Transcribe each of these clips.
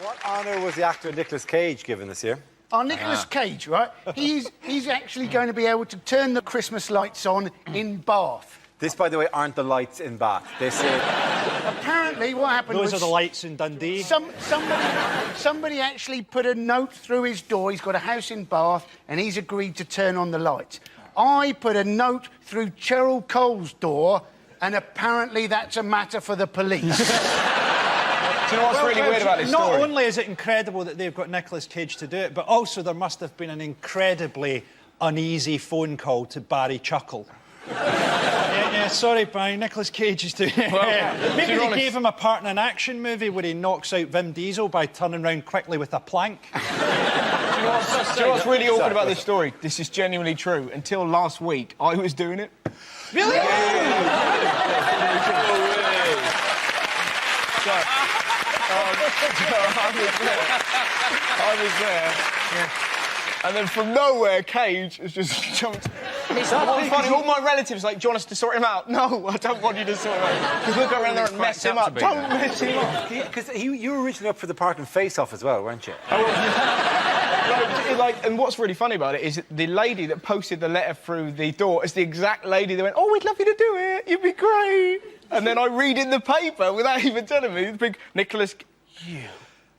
What honour was the actor Nicolas Cage given this year? Oh, Nicolas Cage, right? He's actually going to be able to turn the Christmas lights on in Bath. This, by the way, aren't the lights in Bath. This is... Apparently, what happened was... Those are the lights in Dundee. Somebody actually put a note through his door. He's got a house in Bath, and he's agreed to turn on the lights. I put a note through Cheryl Cole's door, and apparently that's a matter for the police. Do you know what's really weird about this story? Not only is it incredible that they've got Nicolas Cage to do it, but also there must have been an incredibly uneasy phone call to Barry Chuckle. Yeah, sorry, Barry, Nicolas Cage is doing it. Well, maybe they gave him a part in an action movie where he knocks out Vin Diesel by turning around quickly with a plank. Do you know what's really awkward about this story? This is genuinely true. Until last week, I was doing it. Really? I was there. Yeah. And then from nowhere, Cage has just jumped. It's not funny. All my relatives like, do you want us to sort him out? No, I don't want you to sort him out. Because we'll go around there and mess him up. Don't mess him up. Because you were originally up for the part in Face Off as well, weren't you? And what's really funny about it is the lady that posted the letter through the door is the exact lady that went, oh, we'd love you to do it. You'd be great. And then I read in the paper, without even telling me, the big Nicholas... You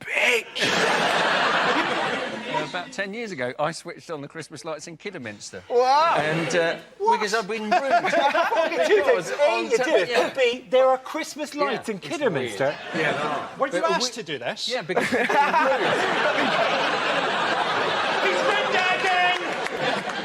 bitch! About 10 years ago, I switched on the Christmas lights in Kidderminster. Wow! And because I've been rude. Could be there are Christmas lights in Kidderminster. Yeah, there are. Were you asked to do this? Yeah, because we've been rude.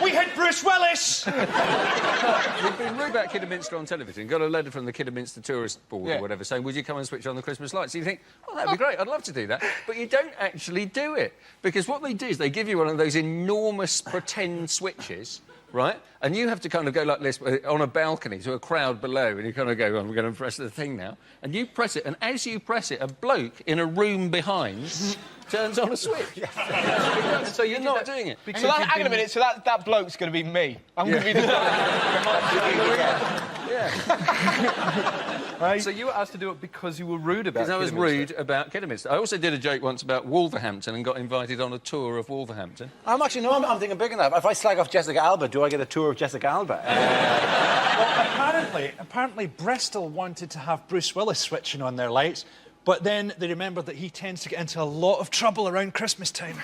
We had Bruce Willis! We've been rude about Kidderminster on television. Got a letter from the Kidderminster Tourist Board or whatever saying, would you come and switch on the Christmas lights? So you think, well, that'd be great, I'd love to do that. But you don't actually do it. Because what they do is they give you one of those enormous pretend switches, right? And you have to kind of go like this on a balcony to a crowd below, and you kind of go, I'm going to press the thing now. And you press it, and as you press it, a bloke in a room behind turns on a switch. So you're not doing it. So hang on a minute, so that bloke's going to be me. I'm going to be the Yeah. So you were asked to do it because you were rude about Kidderminster? Because I was rude about Kidderminster. I also did a joke once about Wolverhampton and got invited on a tour of Wolverhampton. I'm thinking bigger than that. If I slag off Jessica Alba, do I get a tour of Jessica Alba? Well, apparently Bristol wanted to have Bruce Willis switching on their lights, but then they remembered that he tends to get into a lot of trouble around Christmas time.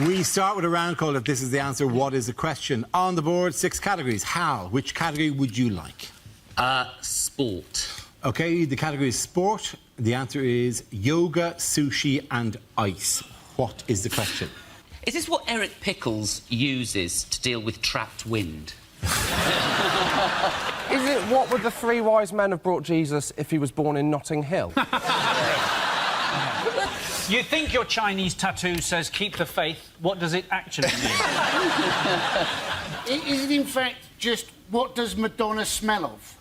We start with a round called If This Is the Answer, What Is the Question? On the board, 6 categories. Hal, which category would you like? Sport. OK, the category is sport. The answer is yoga, sushi and ice. What is the question? Is this what Eric Pickles uses to deal with trapped wind? Is it what would the 3 wise men have brought Jesus if he was born in Notting Hill? You think your Chinese tattoo says keep the faith. What does it actually mean? Is it, in fact, just what does Madonna smell of?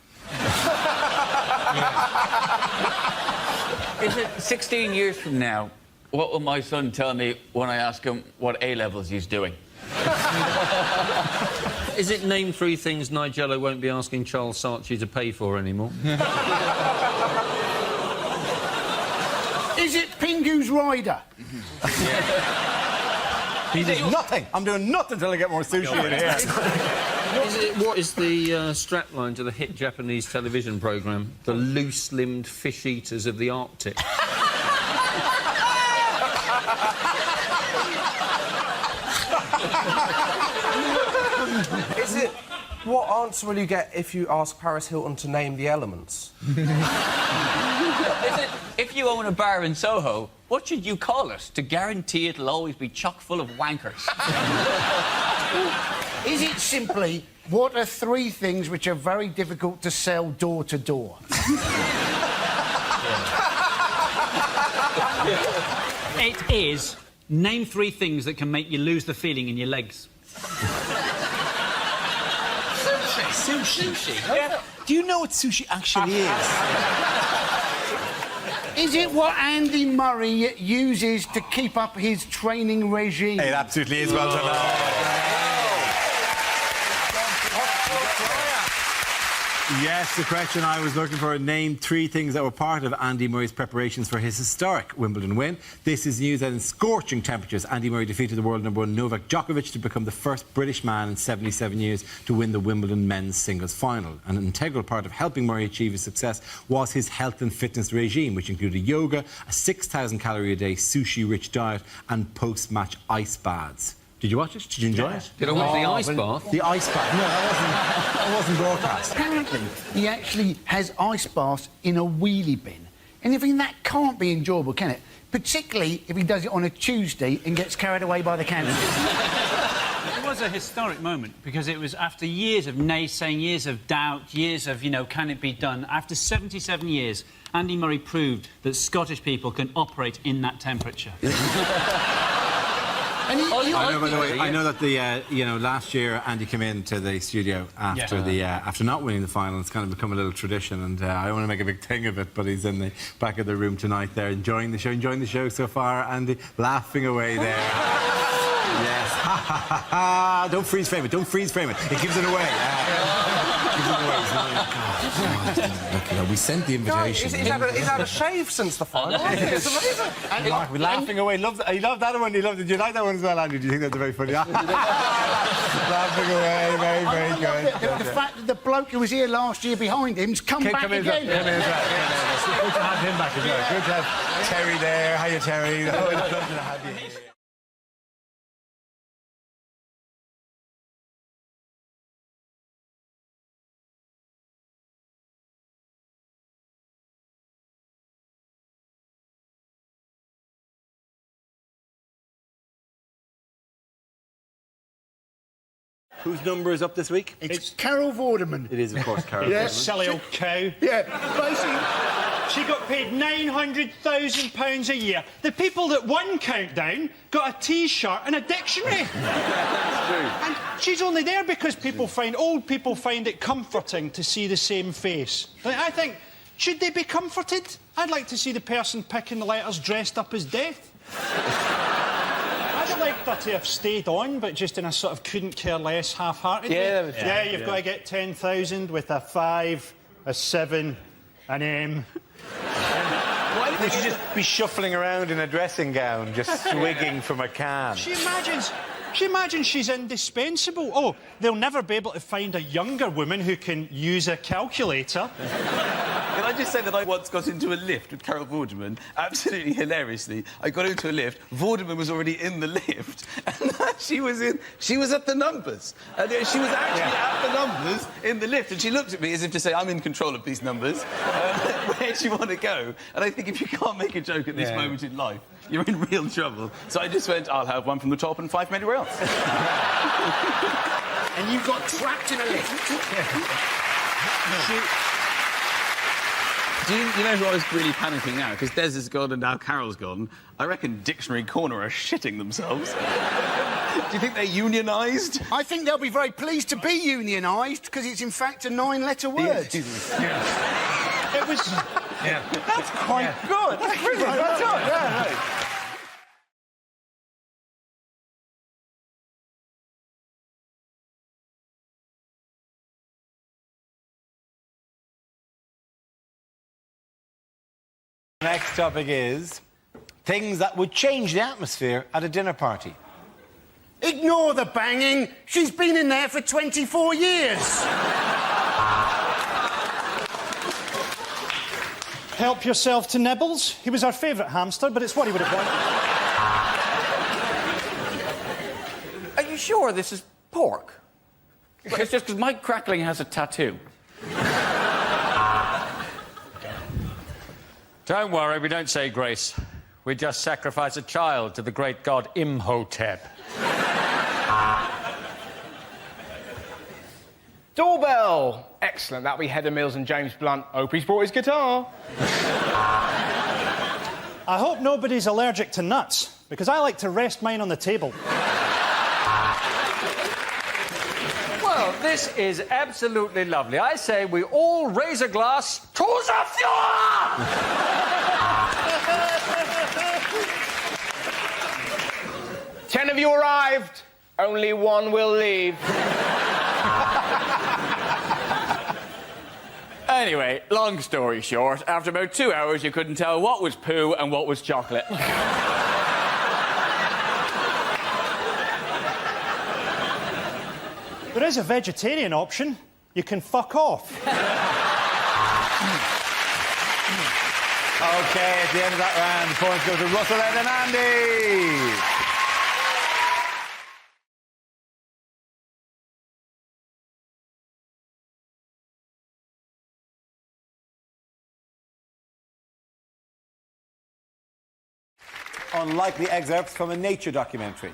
Is it 16 years from now, what will my son tell me when I ask him what A-levels he's doing? Is it name 3 things Nigella won't be asking Charles Saatchi to pay for anymore? Is it Pingu's Rider? He does nothing. I'm doing nothing till I get more sushi in here. What is the strapline to the hit Japanese television programme, The Loose-Limbed Fish Eaters of the Arctic? Is it what answer will you get if you ask Paris Hilton to name the elements? Is it, if you own a bar in Soho, what should you call it to guarantee it'll always be chock full of wankers? Is it simply, what are 3 things which are very difficult to sell door to door? It is name 3 things that can make you lose the feeling in your legs. Sushi? Yeah. Do you know what sushi actually is? Is it what Andy Murray uses to keep up his training regime? It absolutely is. Well done. Yes, the question I was looking for, name 3 things that were part of Andy Murray's preparations for his historic Wimbledon win. This is news that in scorching temperatures, Andy Murray defeated the world #1 Novak Djokovic to become the first British man in 77 years to win the Wimbledon men's singles final. An integral part of helping Murray achieve his success was his health and fitness regime, which included yoga, a 6,000 calorie a day sushi-rich diet and post-match ice baths. Did you watch it? Did you enjoy it? Did I watch the ice bath? The ice bath? No, that wasn't broadcast. Apparently, he actually has ice baths in a wheelie bin. And I think that can't be enjoyable, can it? Particularly if he does it on a Tuesday and gets carried away by the cancer. It was a historic moment because it was after years of naysaying, years of doubt, years of, you know, can it be done? After 77 years, Andy Murray proved that Scottish people can operate in that temperature. And I know, by the way, I know that last year Andy came into the studio after after not winning the final. It's kind of become a little tradition, and I don't want to make a big thing of it, but he's in the back of the room tonight there, enjoying the show so far, Andy, laughing away there. Yes, ha ha ha ha! Don't freeze frame it. Don't freeze frame it. It gives it away. Gives it away. Look, we sent the invitation. He's had a shave since the final. It's amazing. We're laughing away. He loved that one. Did you like that one as well, Andy? Do you think that's very funny? Laughing away. Very, very good. The fact that the bloke who was here last year behind him's come back again. Good to have him back as well. Good to have Terry there. Hiya, Terry. Lovely to have you here. Whose number is up this week? It's Carol Vorderman. It is, of course, Carol. Yeah. Silly old cow. Yeah, basically. She got paid £900,000 a year. The people that won Countdown got a T-shirt and a dictionary. And she's only there because old people find it comforting to see the same face. I think, should they be comforted? I'd like to see the person picking the letters dressed up as death. I'd like her to have stayed on, but just in a sort of couldn't care less, half-hearted way. You've got to get 10,000 with a 5, a 7, an M. We should just be shuffling around in a dressing gown, just swigging from a can. She imagines she's indispensable. Oh, they'll never be able to find a younger woman who can use a calculator. Can I just say that I once got into a lift with Carol Vorderman, absolutely hilariously. I got into a lift, Vorderman was already in the lift, and she was at the numbers. And she was actually at the numbers in the lift, and she looked at me as if to say, I'm in control of these numbers. Where do you want to go? And I think if you can't make a joke at this moment in life, you're in real trouble. So I just went, I'll have one from the top and 5 from anywhere else. And you got trapped in a lift. Do you know who I was really panicking now? Because Des is gone and now Carol's gone. I reckon Dictionary Corner are shitting themselves. Do you think they're unionised? I think they'll be very pleased to be unionised because it's in fact a 9-letter word. It was... That's quite good. That's really well done. Yeah. Next topic is things that would change the atmosphere at a dinner party. Ignore the banging. She's been in there for 24 years. Help yourself to Nibbles. He was our favourite hamster, but it's what he would have wanted. Are you sure this is pork? It's just because Mike Crackling has a tattoo. Don't worry, we don't say grace. We just sacrifice a child to the great god Imhotep. Doorbell! Excellent. That'll be Heather Mills and James Blunt. Hope he's brought his guitar. I hope nobody's allergic to nuts, because I like to rest mine on the table. Well, this is absolutely lovely. I say we all raise a glass to the future! 10 of you arrived. Only one will leave. Anyway, long story short, after about 2 hours, you couldn't tell what was poo and what was chocolate. There is a vegetarian option. You can fuck off. OK, at the end of that round, the points go to Russell, Ed and Andy. Unlikely excerpts from a nature documentary.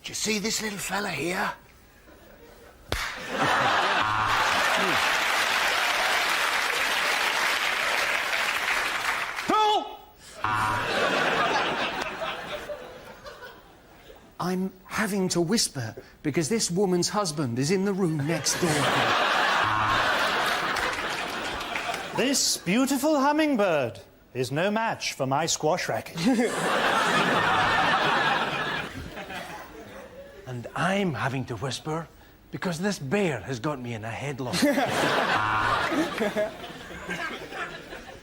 Do you see this little fella here? I'm having to whisper because this woman's husband is in the room next door. This beautiful hummingbird is no match for my squash racket. And I'm having to whisper because this bear has got me in a headlock.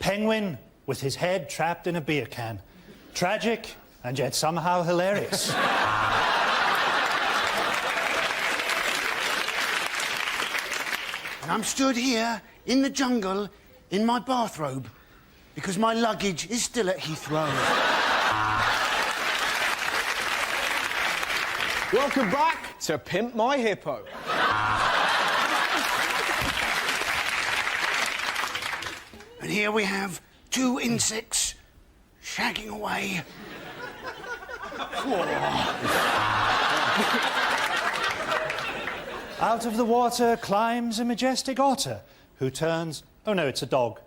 Penguin with his head trapped in a beer can. Tragic and yet somehow hilarious. And I'm stood here in the jungle in my bathrobe because my luggage is still at Heathrow. Welcome back to Pimp My Hippo. And here we have two insects shagging away. Out of the water climbs a majestic otter who turns... Oh, no, it's a dog.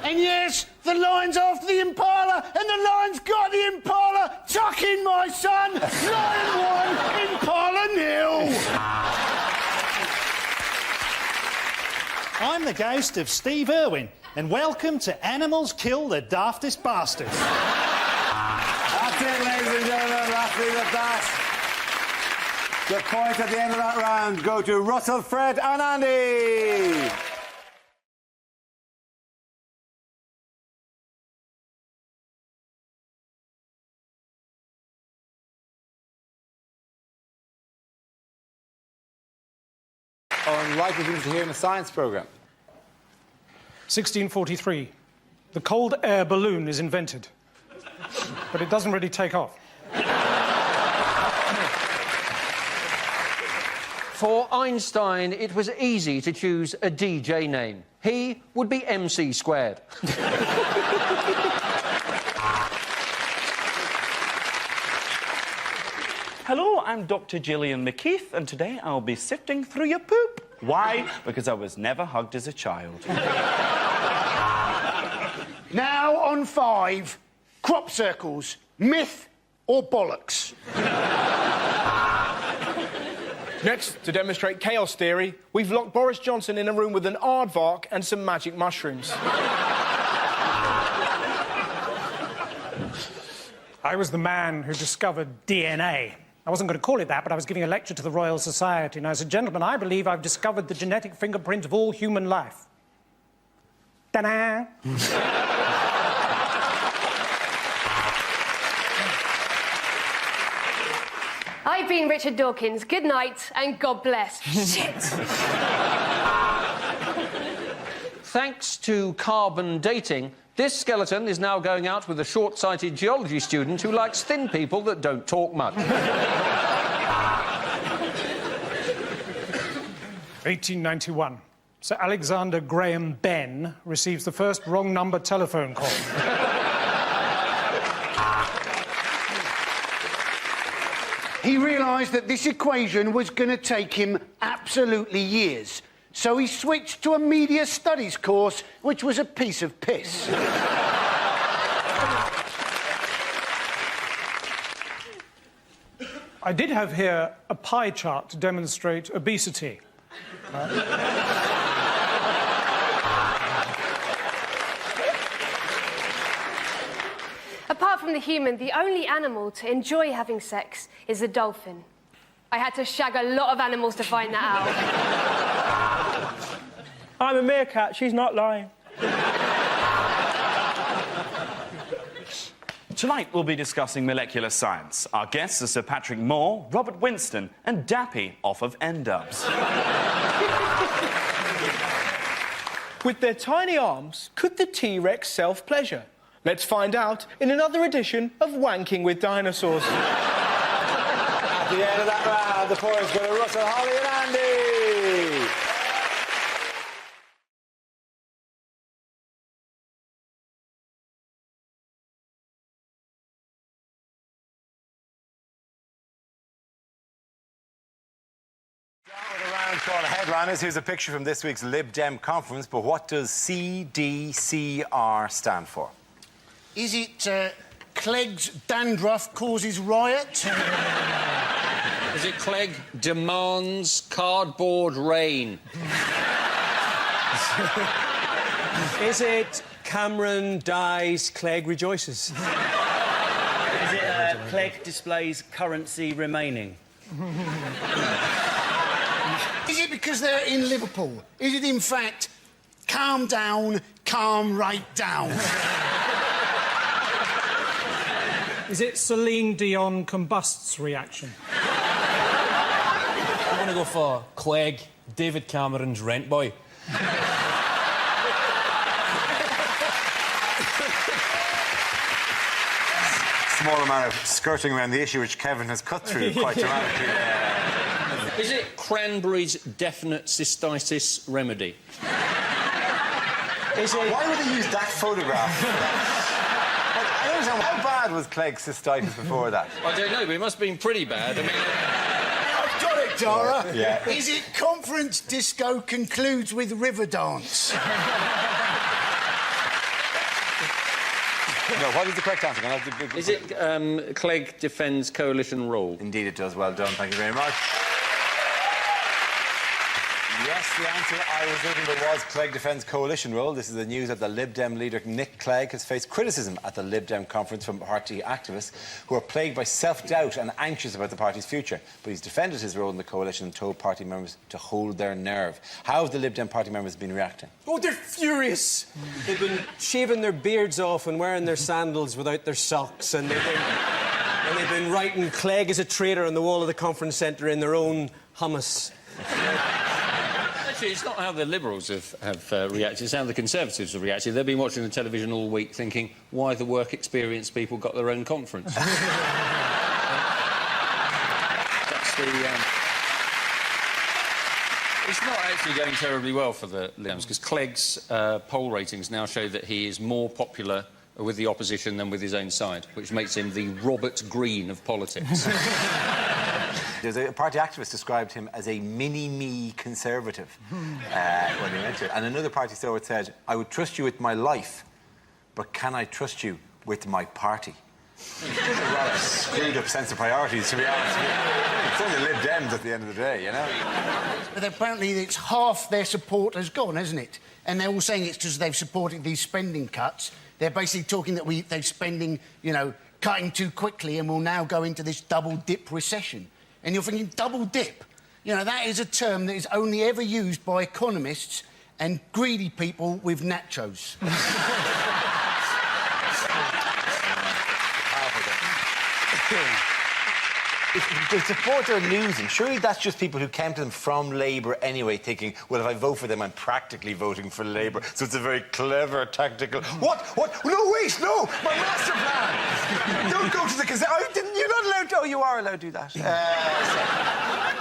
And yes, the lion's after the impala, and the lion's got the impala. Tuck in, my son. Lion 1, impala 0. I'm the ghost of Steve Irwin, and welcome to Animals Kill the Daftest Bastards. That's it, ladies and gentlemen. Let's leave it at that. The points at the end of that round go to Russell, Fred and Andy. Unlikely things to hear in a science programme. 1643. The cold air balloon is invented. But it doesn't really take off. For Einstein, it was easy to choose a DJ name. He would be MC squared. Hello, I'm Dr. Gillian McKeith, and today I'll be sifting through your poop. Why? Because I was never hugged as a child. Now on 5, crop circles, myth or bollocks? Next, to demonstrate chaos theory, we've locked Boris Johnson in a room with an aardvark and some magic mushrooms. I was the man who discovered DNA. I wasn't going to call it that, but I was giving a lecture to the Royal Society, and I said, gentlemen, I believe I've discovered the genetic fingerprint of all human life. Ta-da! I've been Richard Dawkins. Good night, and God bless. Shit! Thanks to carbon dating, this skeleton is now going out with a short-sighted geology student who likes thin people that don't talk much. 1891. Sir Alexander Graham Benn receives the first wrong number telephone call. He realised that this equation was going to take him absolutely years. So he switched to a media studies course, which was a piece of piss. I did have here a pie chart to demonstrate obesity. apart from the human, the only animal to enjoy having sex is the dolphin. I had to shag a lot of animals to find that out. I'm a meerkat, she's not lying. Tonight we'll be discussing molecular science. Our guests are Sir Patrick Moore, Robert Winston and Dappy off of N-Dubs. With their tiny arms, could the T-Rex self-pleasure? Let's find out in another edition of Wanking with Dinosaurs. At the end of that round, the points go to Russell, Holly and Andy. With a round called Headliners, here's a picture from this week's Lib Dem conference, but what does CDCR stand for? Is it Clegg's dandruff causes riot? Is it Clegg demands cardboard rain? Is it Cameron dies, Clegg rejoices? Is it Clegg displays currency remaining? Is it because they're in Liverpool? Is it, in fact, calm down, calm right down? Is it Celine Dion combusts reaction? I'm going to go for Clegg, David Cameron's rent boy. Small amount of skirting around the issue which Kevin has cut through quite dramatically. Is it Cranberry's definite cystitis remedy? Is it... Why would they use that photograph? I don't understand. How bad was Clegg's cystitis before that? I don't know, but it must have been pretty bad. I mean... I've got it, Dara. Yeah. Is it conference disco concludes with river dance? No, what is the correct answer? Is it Clegg defends coalition rule? Indeed it does. Well done. Thank you very much. Yes, the answer I was looking for was Clegg defends coalition rule. This is the news that the Lib Dem leader Nick Clegg has faced criticism at the Lib Dem conference from party activists who are plagued by self-doubt and anxious about the party's future. But he's defended his role in the coalition and told party members to hold their nerve. How have the Lib Dem party members been reacting? Oh, they're furious. They've been shaving their beards off and wearing their sandals without their socks, and they've been writing Clegg is a traitor on the wall of the conference centre in their own hummus. Actually, it's not how the Liberals have reacted, it's how the Conservatives have reacted. They've been watching the television all week thinking, why the work experience people got their own conference? That's the... It's not actually going terribly well for the Liberals, because Clegg's poll ratings now show that he is more popular with the opposition than with his own side, which makes him the Robert Greene of politics. There's a party activist described him as a mini-me conservative when he went to it. And another party stalwart said, I would trust you with my life, but can I trust you with my party? It's a rather screwed-up sense of priorities, to be honest with you. It's only the Lib Dems at the end of the day, you know? But apparently it's half their support has gone, hasn't it? And they're all saying it's because they've supported these spending cuts. They're basically talking that they're spending, you know, cutting too quickly and will now go into this double-dip recession. And you're thinking, double dip? You know, that is a term that is only ever used by economists and greedy people with nachos. The support they're losing, surely that's just people who came to them from Labour anyway, thinking, well, if I vote for them, I'm practically voting for Labour. So it's a very clever, tactical... What? No, wait, no! My master plan! Don't go to the... You're not allowed to... Oh, you are allowed to do that.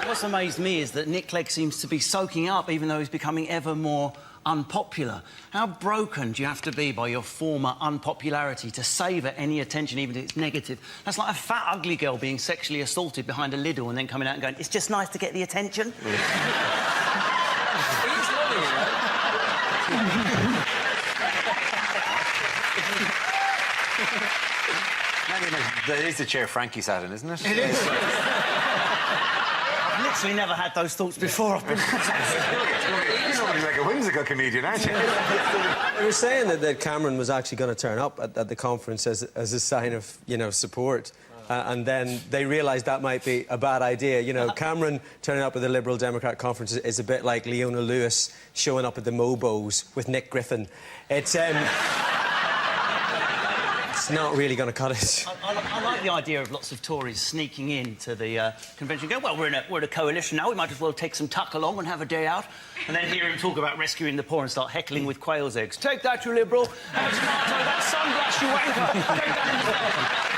What's amazed me is that Nick Clegg seems to be soaking up, even though he's becoming ever more unpopular. How broken do you have to be by your former unpopularity to savour any attention, even if it's negative? That's like a fat, ugly girl being sexually assaulted behind a Lidl and then coming out and going, it's just nice to get the attention. That is the chair Frankie sat in, isn't it? It is. I've literally never had those thoughts before. I've been... You normally make a whimsy musical comedian, aren't you? They were saying that Cameron was actually going to turn up at the conference as a sign of, you know, support. And then they realised that might be a bad idea. You know, Cameron turning up at the Liberal Democrat conference is a bit like Leona Lewis showing up at the Mobos with Nick Griffin. It's not really going to cut it. I like the idea of lots of Tories sneaking into the convention and go, well, we're in a coalition now, we might as well take some tuck along and have a day out. And then hear him talk about rescuing the poor and start heckling with quail's eggs. Take that, you Liberal. Have a tomato, that sunglass, you wanker. Take that.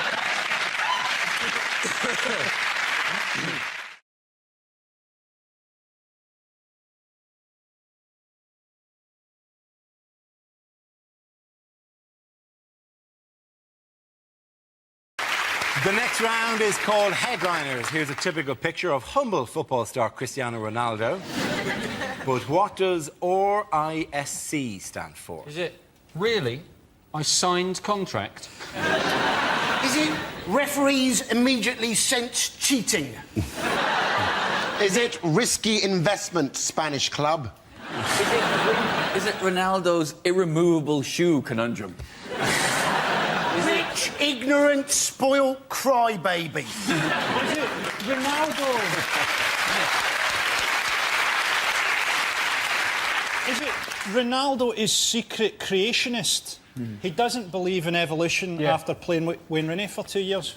The next round is called Headliners. Here's a typical picture of humble football star Cristiano Ronaldo. But what does RISC stand for? Is it really? I signed contract. Is it referees immediately sense cheating? Is it risky investment, Spanish club? Is it Ronaldo's irremovable shoe conundrum? Rich, ignorant, spoilt crybaby. Is it Ronaldo? Is it Ronaldo is secret creationist? He doesn't believe in evolution after playing with Wayne Rooney for 2 years.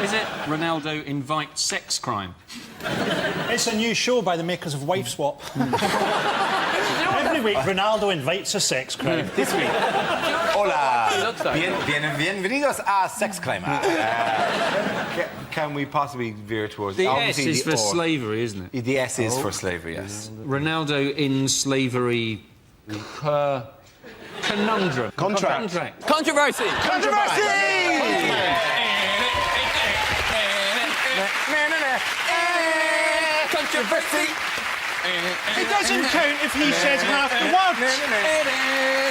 Is it Ronaldo invites sex crime? It's a new show by the makers of Wife Swap. Every week, Ronaldo invites a sex crime. This week. Hola. Bienvenidos a Sex Crime. Can we possibly veer towards... The S is for slavery, isn't it? The S is for slavery, yes. Ronaldo in slavery... conundrum. Contract. Controversy! Controversy! It doesn't count if he says half the words.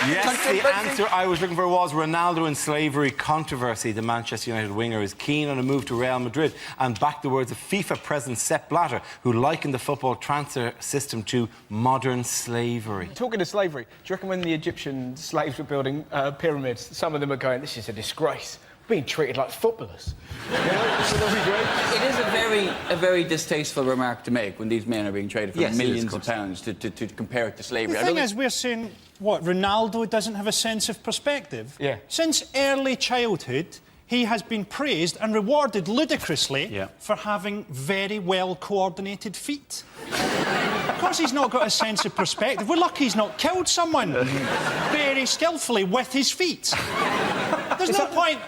Yes, the answer I was looking for was Ronaldo in slavery controversy. The Manchester United winger is keen on a move to Real Madrid and backed the words of FIFA President Sepp Blatter, who likened the football transfer system to modern slavery. Talking of slavery, do you reckon when the Egyptian slaves were building pyramids, some of them are going, this is a disgrace, being treated like footballers? It is a very distasteful remark to make when these men are being traded for millions of pounds to compare it to slavery. The thing is, we're saying, what, Ronaldo doesn't have a sense of perspective? Yeah. Since early childhood, he has been praised and rewarded ludicrously for having very well-coordinated feet. Of course he's not got a sense of perspective. We're lucky he's not killed someone very skillfully with his feet. There's no point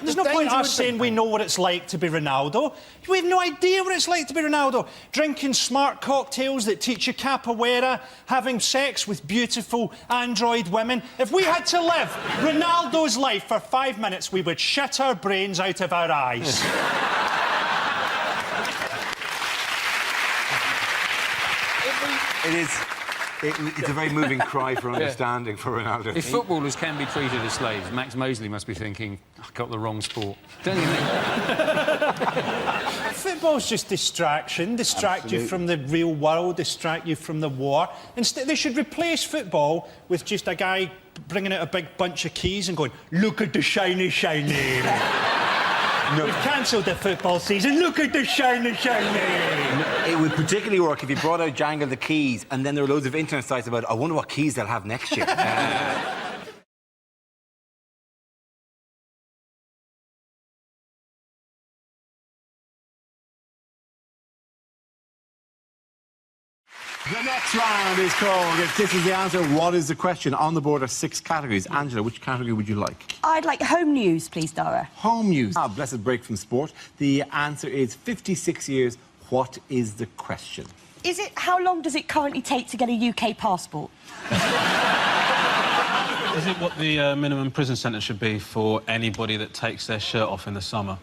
us saying we know what it's like to be Ronaldo. We have no idea what it's like to be Ronaldo. Drinking smart cocktails that teach you capoeira, having sex with beautiful android women. If we had to live Ronaldo's life for 5 minutes, we would shit our brains out of our eyes. It's a very moving cry for understanding for Ronaldo. If footballers can be treated as slaves, Max Mosley must be thinking, I got the wrong sport. Don't you think? Football's just distraction. Distract you from the real world, distract you from the war. Instead, they should replace football with just a guy bringing out a big bunch of keys and going, look at the shiny, shiny. No. We've cancelled the football season. Look at the shiny, shiny. No, it would particularly work if you brought out Jangle the Keys and then there were loads of internet sites about, I wonder what keys they'll have next year. The next round is called, if this is the answer, what is the question? On the board are 6 categories. Angela, which category would you like? I'd like home news, please, Dara. Home news. Ah, blessed break from sport. The answer is 56 years. What is the question? Is it, how long does it currently take to get a UK passport? Is it what the minimum prison sentence should be for anybody that takes their shirt off in the summer?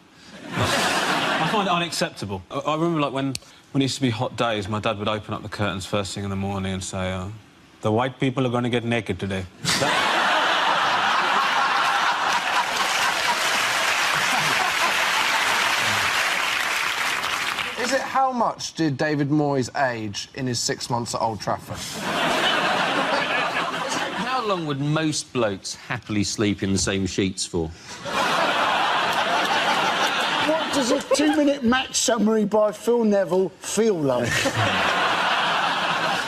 I find it unacceptable. I remember, like, when it used to be hot days, my dad would open up the curtains first thing in the morning and say, the white people are going to get naked today. Is it how much did David Moyes age in his 6 months at Old Trafford? how long would most blokes happily sleep in the same sheets for? What does a 2-minute match summary by Phil Neville feel like? Is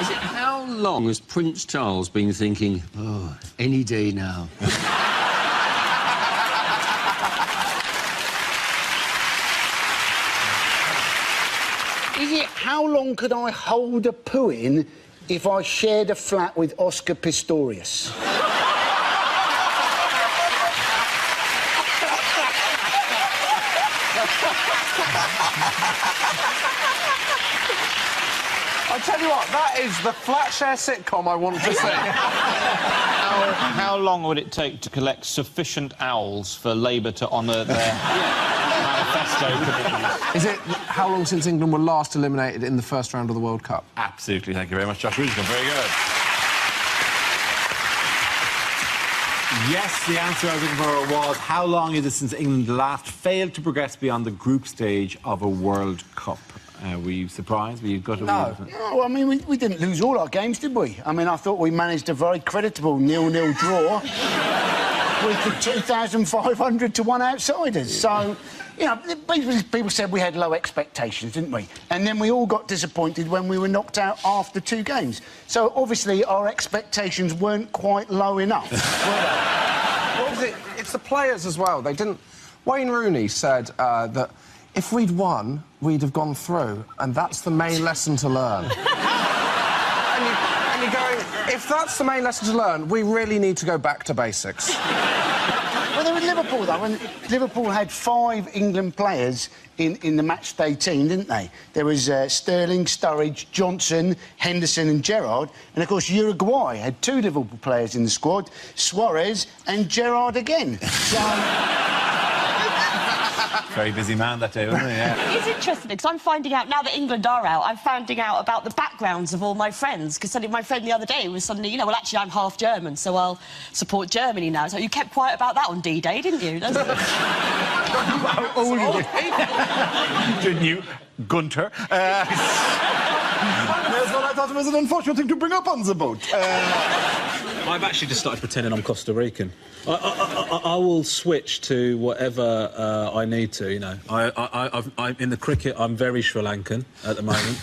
it how long has Prince Charles been thinking, oh, any day now? Is it how long could I hold a poo in if I shared a flat with Oscar Pistorius? I tell you what, that is the Flatshare sitcom I want to see. How long would it take to collect sufficient owls for Labour to honour their manifesto commitments? Is it how long since England were last eliminated in the first round of the World Cup? Absolutely. Thank you very much, Josh Rudiger. Very good. Yes, the answer I was looking for was how long is it since England last failed to progress beyond the group stage of a World Cup? Were you surprised? Were you gutted? No. No, I mean, we didn't lose all our games, did we? I mean, I thought we managed a very creditable 0-0 draw with the 2,500 to 1 outsiders. So, you know, people said we had low expectations, didn't we? And then we all got disappointed when we were knocked out after 2 games. So, obviously, our expectations weren't quite low enough, were they? What was it? It's the players as well. They didn't... Wayne Rooney said that if we'd won, we'd have gone through, and that's the main lesson to learn. and you're going, if that's the main lesson to learn, we really need to go back to basics. Well, they were Liverpool, though, and Liverpool had 5 England players in the match day team, didn't they? There was Sterling, Sturridge, Johnson, Henderson and Gerrard, and, of course, Uruguay had 2 Liverpool players in the squad, Suarez and Gerrard again. So... Very busy man that day, wasn't he? Yeah. It's interesting, because I'm finding out, now that England are out, I'm finding out about the backgrounds of all my friends, because suddenly my friend the other day was suddenly, you know, well, actually, I'm half German, so I'll support Germany now. So you kept quiet about that on D-Day, didn't you? Didn't you, Gunter? Yes, well, I thought it was an unfortunate thing to bring up on the boat. I've actually just started pretending I'm Costa Rican. I will switch to whatever I need to, you know. I'm in the cricket, I'm very Sri Lankan at the moment.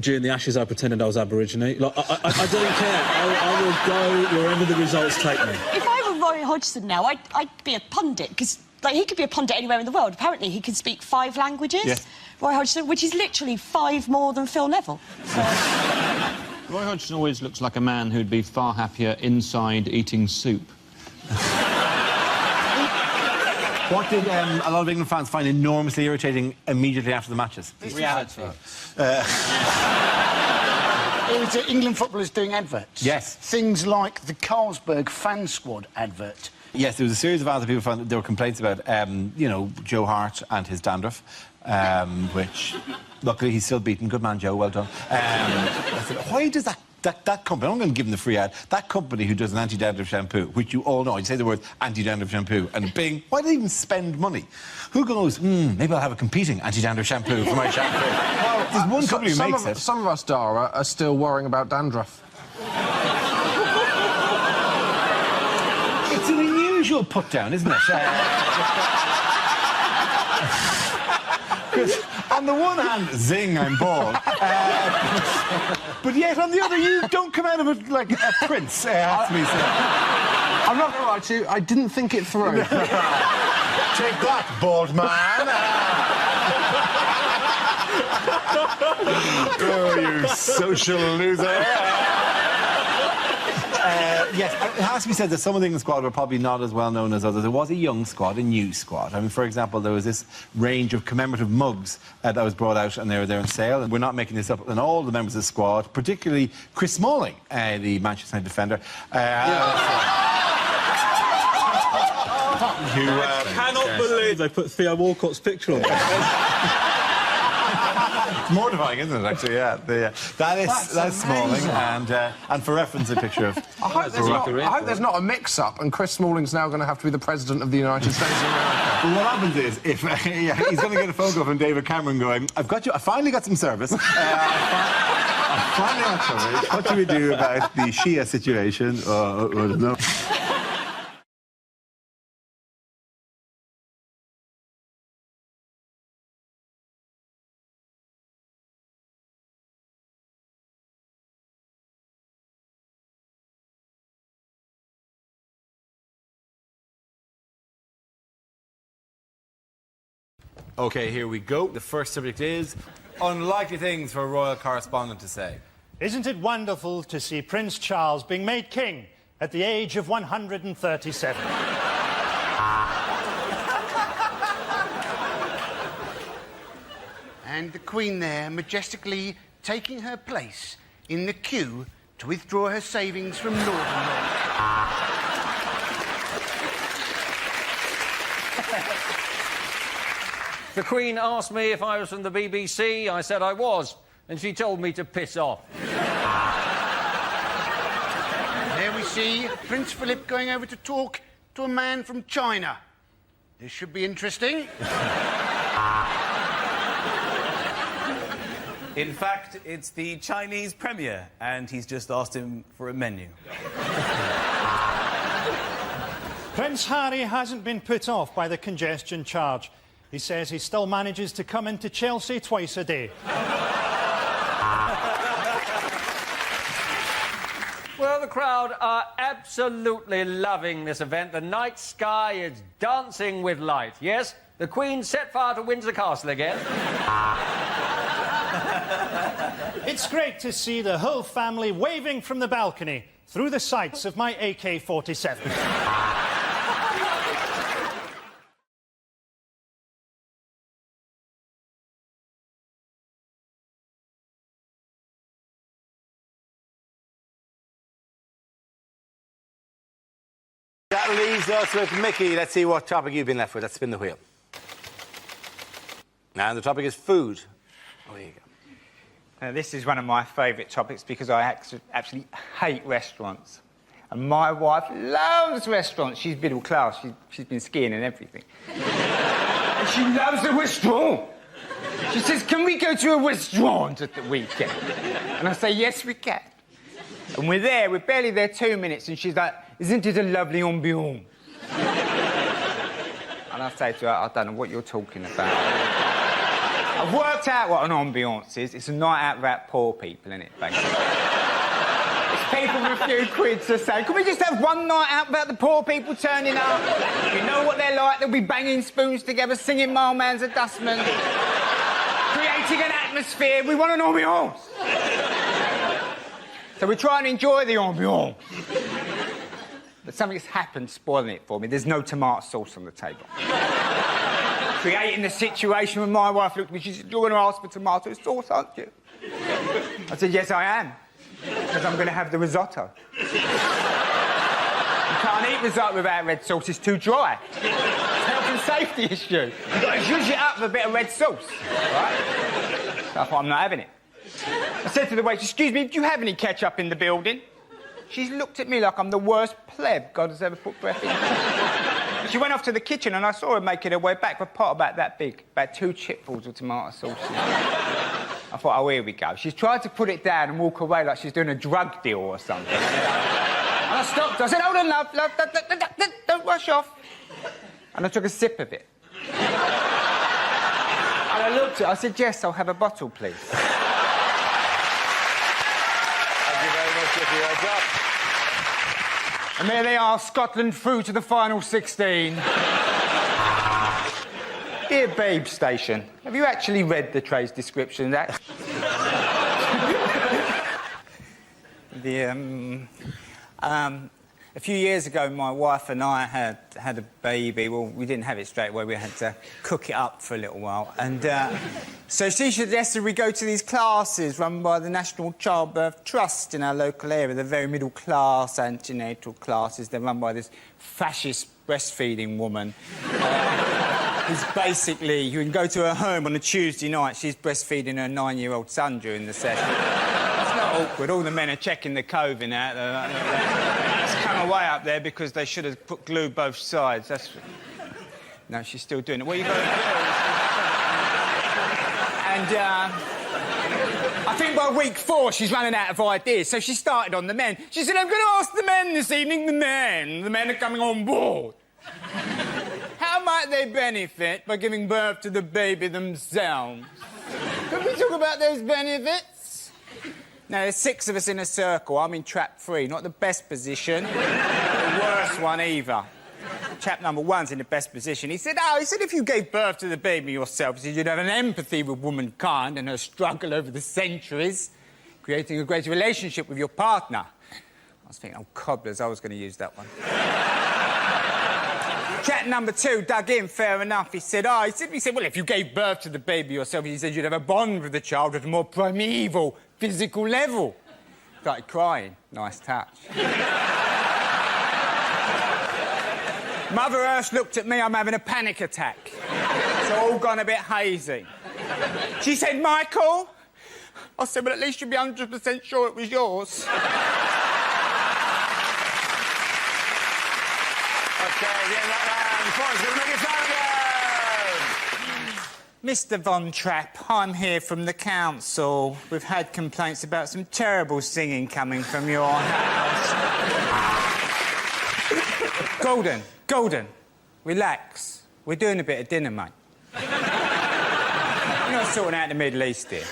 During the Ashes, I pretended I was Aborigine. Like, I don't care. I will go wherever the results take me. If I were Roy Hodgson now, I'd be a pundit, because, like, he could be a pundit anywhere in the world. Apparently, he can speak 5 languages. Yes. Roy Hodgson, which is literally 5 more than Phil Neville. So... Roy Hodgson always looks like a man who'd be far happier inside eating soup. What did a lot of England fans find enormously irritating immediately after the matches? Reality. It was England footballers doing adverts. Yes. Things like the Carlsberg fan squad advert. Yes, there was a series of other people found that there were complaints about, you know, Joe Hart and his dandruff, which, luckily, he's still beaten. Good man, Joe, well done. I said, why does that company, I'm going to give them the free ad, that company who does an anti-dandruff shampoo, which you all know, you say the word anti-dandruff shampoo, and bing, why do they even spend money? Who goes, maybe I'll have a competing anti-dandruff shampoo for my shampoo? Well, there's one company who makes it. Some of us, Dara, are still worrying about dandruff. It's an unusual put-down, isn't it? On the one hand, zing, I'm bald. But yet, on the other, you don't come out of it like a prince, has to be said. I'm not going to lie to you, I didn't think it through. Take that, bald man. Oh, you social loser. Yes, it has to be said that some of the England squad were probably not as well known as others. There was a young squad, a new squad. I mean, for example, there was this range of commemorative mugs that was brought out, and they were there on sale. And we're not making this up. And all the members of the squad, particularly Chris Smalling, the Manchester United defender. I cannot believe they put Theo Walcott's picture on. It's mortifying, isn't it, actually? Yeah. That's Smalling, and for reference, a picture of... I hope there's not a mix-up, and Chris Smalling's now going to have to be the President of the United States of America. Well, what happens is, if he's going to get a phone call from David Cameron going, I finally got some service. I Find out, Tommy, what do we do about the Shia situation, or no? OK, here we go. The first subject is unlikely things for a royal correspondent to say. Isn't it wonderful to see Prince Charles being made king at the age of 137? And the Queen there majestically taking her place in the queue to withdraw her savings from Northern Rock. The Queen asked me if I was from the BBC. I said I was, and she told me to piss off. There we see Prince Philip going over to talk to a man from China. This should be interesting. In fact, it's the Chinese premier, and he's just asked him for a menu. Prince Harry hasn't been put off by the congestion charge. He says he still manages to come into Chelsea twice a day. Well, the crowd are absolutely loving this event. The night sky is dancing with light. Yes, the Queen set fire to Windsor Castle again. It's great to see the whole family waving from the balcony through the sights of my AK-47. That leaves us with Mickey. Let's see what topic you've been left with. Let's spin the wheel. And the topic is food. Oh, here you go. Now, this is one of my favourite topics because I actually hate restaurants. And my wife loves restaurants. She's middle class. She's been skiing and everything. And she loves a restaurant. She says, can we go to a restaurant at the weekend? And I say, yes, we can. And we're there. We're barely there 2 minutes. And she's like, isn't it a lovely ambiance? And I say to her, I don't know what you're talking about. I've worked out what an ambiance is. It's a night out about poor people, isn't it, basically? It's people with a few quid to say, can we just have one night out about the poor people turning up? You know what they're like. They'll be banging spoons together, singing Mailman's a Dustman, creating an atmosphere. We want an ambiance. So we try and enjoy the ambiance. But something's happened spoiling it for me. There's no tomato sauce on the table. Creating the situation when my wife looked at me, she said, you're going to ask for tomato sauce, aren't you? I said, yes, I am. Because I'm going to have the risotto. You can't eat risotto without red sauce, it's too dry. It's a health and safety issue. You've got to zhuzh it up with a bit of red sauce, right? So I thought, I'm not having it. I said to the waitress, excuse me, do you have any ketchup in the building? She's looked at me like I'm the worst pleb God has ever put breath in. She went off to the kitchen and I saw her making her way back with a pot about that big, about 2 chipfuls of tomato sauce. I thought, oh, here we go. She's tried to put it down and walk away like she's doing a drug deal or something. And I stopped her. I said, hold on, love, don't rush off. And I took a sip of it. And I looked at her, I said, yes, I'll have a bottle, please. And there they are, Scotland through to the final 16. Dear Babe Station, have you actually read the trade's description of that? A few years ago, my wife and I had a baby. Well, we didn't have it straight away. We had to cook it up for a little while. And so she suggested we go to these classes run by the National Childbirth Trust in our local area. They're very middle-class antenatal classes. They're run by this fascist breastfeeding woman. Who's basically, you can go to her home on a Tuesday night. She's breastfeeding her 9-year-old son during the session. It's not awkward. All the men are checking the coving out. It's come away up there because they should have put glue both sides. That's... No, she's still doing it. What are you going to do? And I think by week 4 she's running out of ideas, so she started on the men. She said, I'm going to ask the men this evening, the men are coming on board. How might they benefit by giving birth to the baby themselves? Can we talk about those benefits? Now, there's 6 of us in a circle. I'm in trap 3, not the best position, the worst one either. Chap number 1's in the best position. He said, if you gave birth to the baby yourself, he said you'd have an empathy with womankind and her struggle over the centuries, creating a greater relationship with your partner. I was thinking, oh, cobblers, I was going to use that one. Chap number 2 dug in, fair enough. He said, well, if you gave birth to the baby yourself, he said you'd have a bond with the child at a more primeval, physical level. Started crying. Nice touch. Mother Earth looked at me, I'm having a panic attack. It's all gone a bit hazy. She said, Michael? I said, well, at least you'd be 100% sure it was yours. OK, the end of that round. The point's going to make it Mr. Von Trapp, I'm here from the council. We've had complaints about some terrible singing coming from your house. Golden, relax. We're doing a bit of dinner, mate. You're not sorting out the Middle East here.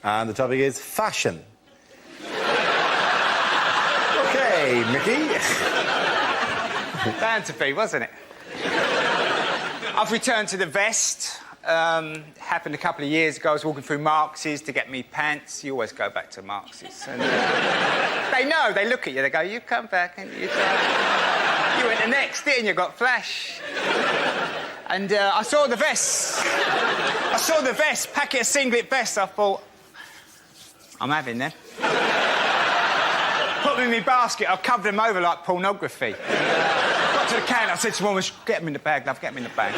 And the topic is fashion. OK, Mickey. Bound to be, wasn't it? I've returned to the vest. Happened a couple of years ago. I was walking through Marx's to get me pants. You always go back to Marx's. And, they know. They look at you. They go, you come back and you went the next, didn't you? Got flash. And I saw the vest. Packet of singlet vests. I thought, I'm having them. Put them in my basket. I've covered them over like pornography. Got to the counter. I said to woman, get them in the bag, love. Get them in the bag.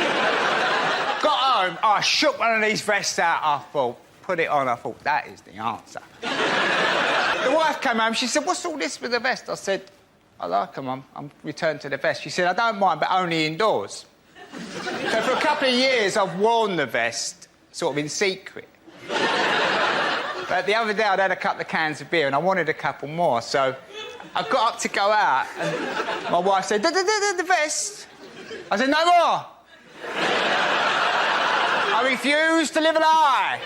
Got home, I shook one of these vests out. I thought, put it on. I thought, that is the answer. The wife came home. She said, what's all this with the vest? I said, I like them. I'm returned to the vest. She said, I don't mind, but only indoors. So for a couple of years, I've worn the vest, sort of in secret. But the other day, I'd had a couple of cans of beer and I wanted a couple more, so I got up to go out and my wife said, the vest. I said, no more. I refuse to live a lie.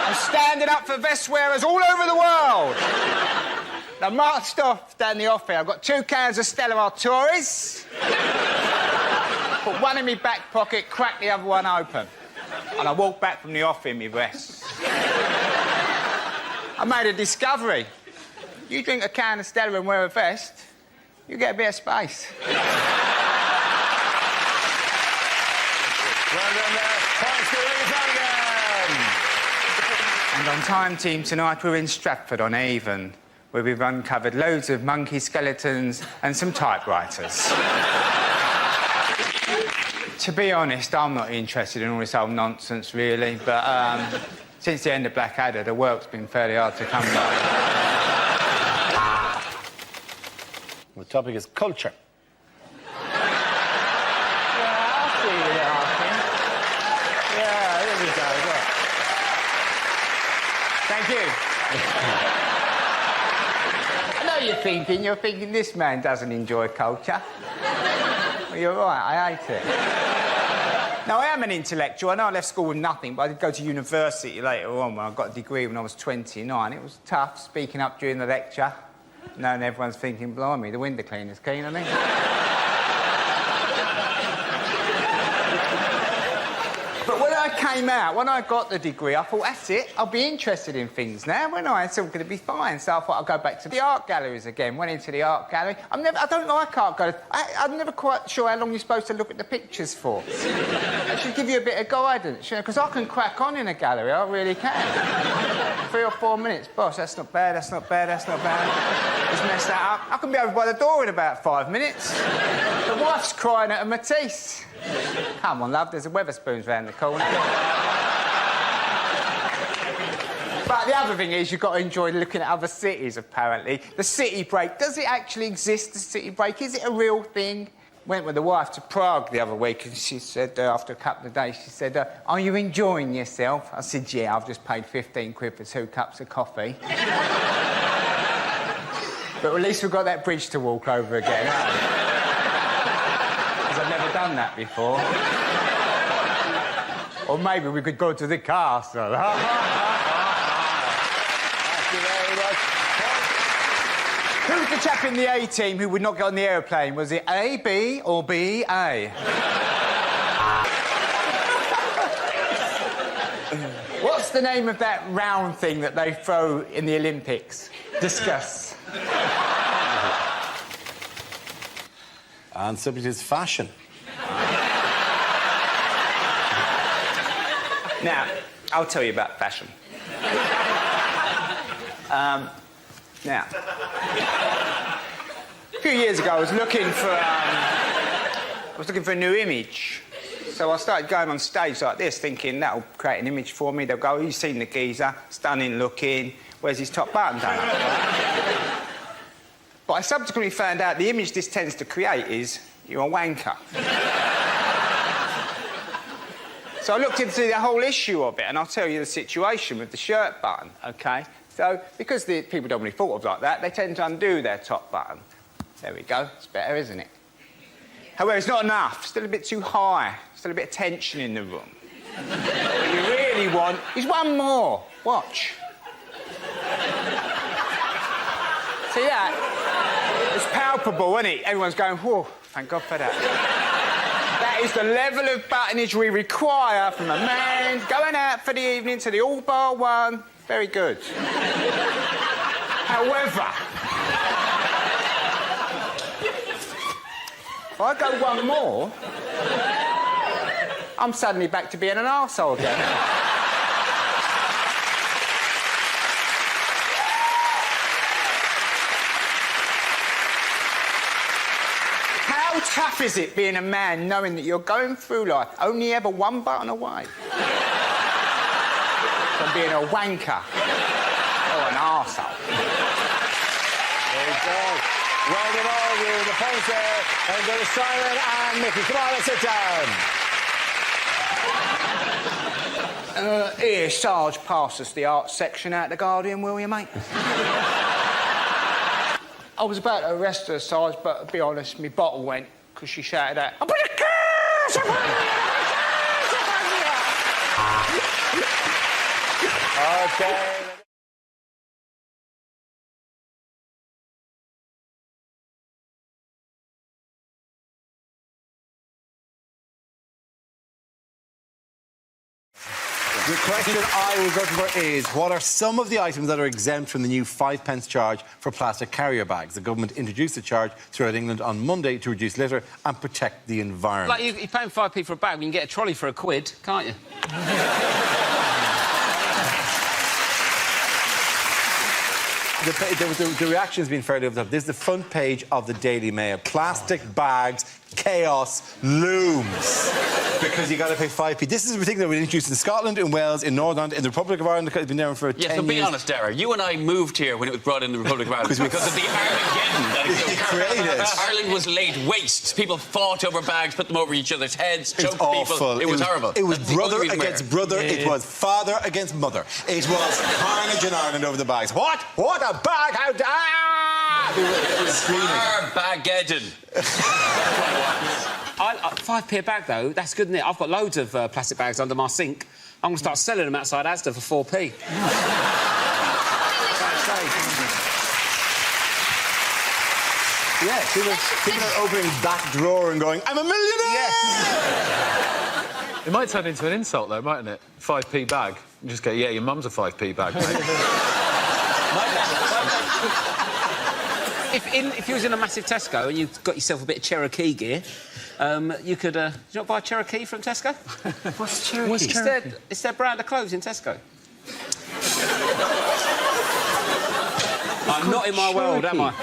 I'm standing up for vest wearers all over the world. I marched off down the off here. I've got 2 cans of Stella Artois. Put one in my back pocket, cracked the other one open. And I walked back from the off in my vest. I made a discovery. You drink a can of Stella and wear a vest, you get a bit of space. And on Time Team tonight, we're in Stratford-on-Avon, where we've uncovered loads of monkey skeletons and some typewriters. To be honest, I'm not interested in all this old nonsense, really, but since the end of Blackadder, the work's been fairly hard to come by. The topic is culture. Thank you. I know you're thinking this man doesn't enjoy culture. Well, you're right, I hate it. Now, I am an intellectual. I know I left school with nothing, but I did go to university later on when I got a degree when I was 29. It was tough, speaking up during the lecture, knowing everyone's thinking, blimey, the window cleaner's keen on me. But when I came out, when I got the degree, I thought, that's it, I'll be interested in things now, won't I? It's all going to be fine. So I thought I'll go back to the art galleries again. Went into the art gallery. I don't like art galleries. I'm never quite sure how long you're supposed to look at the pictures for. I should give you a bit of guidance, you know, because I can crack on in a gallery, I really can. 3 or 4 minutes. Boss, that's not bad, that's not bad, that's not bad. Just mess that up. I can be over by the door in about 5 minutes. The wife's crying at a Matisse. Come on, love, there's a Weatherspoons round the corner. But the other thing is, you've got to enjoy looking at other cities, apparently. The city break, does it actually exist, the city break? Is it a real thing? went with the wife to Prague the other week, and she said, after a couple of days, she said, are you enjoying yourself? I said, yeah, I've just paid 15 quid for 2 cups of coffee. But at least we've got that bridge to walk over again, haven't we? Because I've never done that before. Or maybe we could go to the castle. Thank you very much. Who's the chap in the A team who would not get on the aeroplane? Was it A, B, or B, A? What's the name of that round thing that they throw in the Olympics? Discus. And subject is fashion. Now, I'll tell you about fashion. Now, a few years ago, I was looking for a new image. So I started going on stage like this, thinking that'll create an image for me. They'll go, "You've seen the geezer, stunning looking. Where's his top button done?" But I subsequently found out the image this tends to create is you're a wanker. So I looked into the whole issue of it, and I'll tell you the situation with the shirt button, OK? So, because the people don't really thought of like that, they tend to undo their top button. There we go. It's better, isn't it? However, it's not enough. Still a bit too high. Still a bit of tension in the room. What you really want is one more. Watch. See that? It's palpable, isn't it? Everyone's going, whoa, thank God for that. That is the level of buttonage we require from a man going out for the evening to the all bar one. Very good. However, if I go one more, I'm suddenly back to being an arsehole again. How tough is it being a man knowing that you're going through life only ever one button away from being a wanker or an arsehole? Very good. Well done all you, the points there, and go to Simon and Mickey. Come on, let's sit down. Here, Sarge, pass us the arts section out the Guardian, will you, mate? I was about to arrest her, Sarge, but to be honest, my bottle went because she shouted out, "I put a curse upon you! Okay. The question I was looking for is, what are some of the items that are exempt from the new 5p charge for plastic carrier bags? The government introduced the charge throughout England on Monday to reduce litter and protect the environment. Like, you're paying 5p for a bag, you can get a trolley for £1, can't you? The reaction's been fairly over the top. This is the front page of the Daily Mail. Plastic bags, chaos looms. Because you got to pay 5p. This is a thing that was introduced in Scotland, in Wales, in Northern Ireland, in the Republic of Ireland. It's been there for 10 years. Yes, but be honest, Dara. You and I moved here when it was brought in the Republic of Ireland because of the Armageddon that it created. Ireland was laid waste. People fought over bags, put them over each other's heads, It was choked awful. people. It was horrible. It was That's the brother only reason against we're brother. here. It was father against mother. It was carnage in Ireland over the bags. What? What a bag! How... Ah! It was screaming. Armageddon. 5p a bag, though, that's good, isn't it? I've got loads of plastic bags under my sink. I'm going to start selling them outside Asda for 4p. Yeah, people are opening that drawer and going, "I'm a millionaire!" It might turn into an insult, though, mightn't it? 5p bag. You just go, yeah, your mum's a 5p bag, mate. If you was in a massive Tesco and you got yourself a bit of Cherokee gear, you could... did you not buy Cherokee from Tesco? What's Cherokee? It's their brand of clothes in Tesco. I'm not in my world, am I?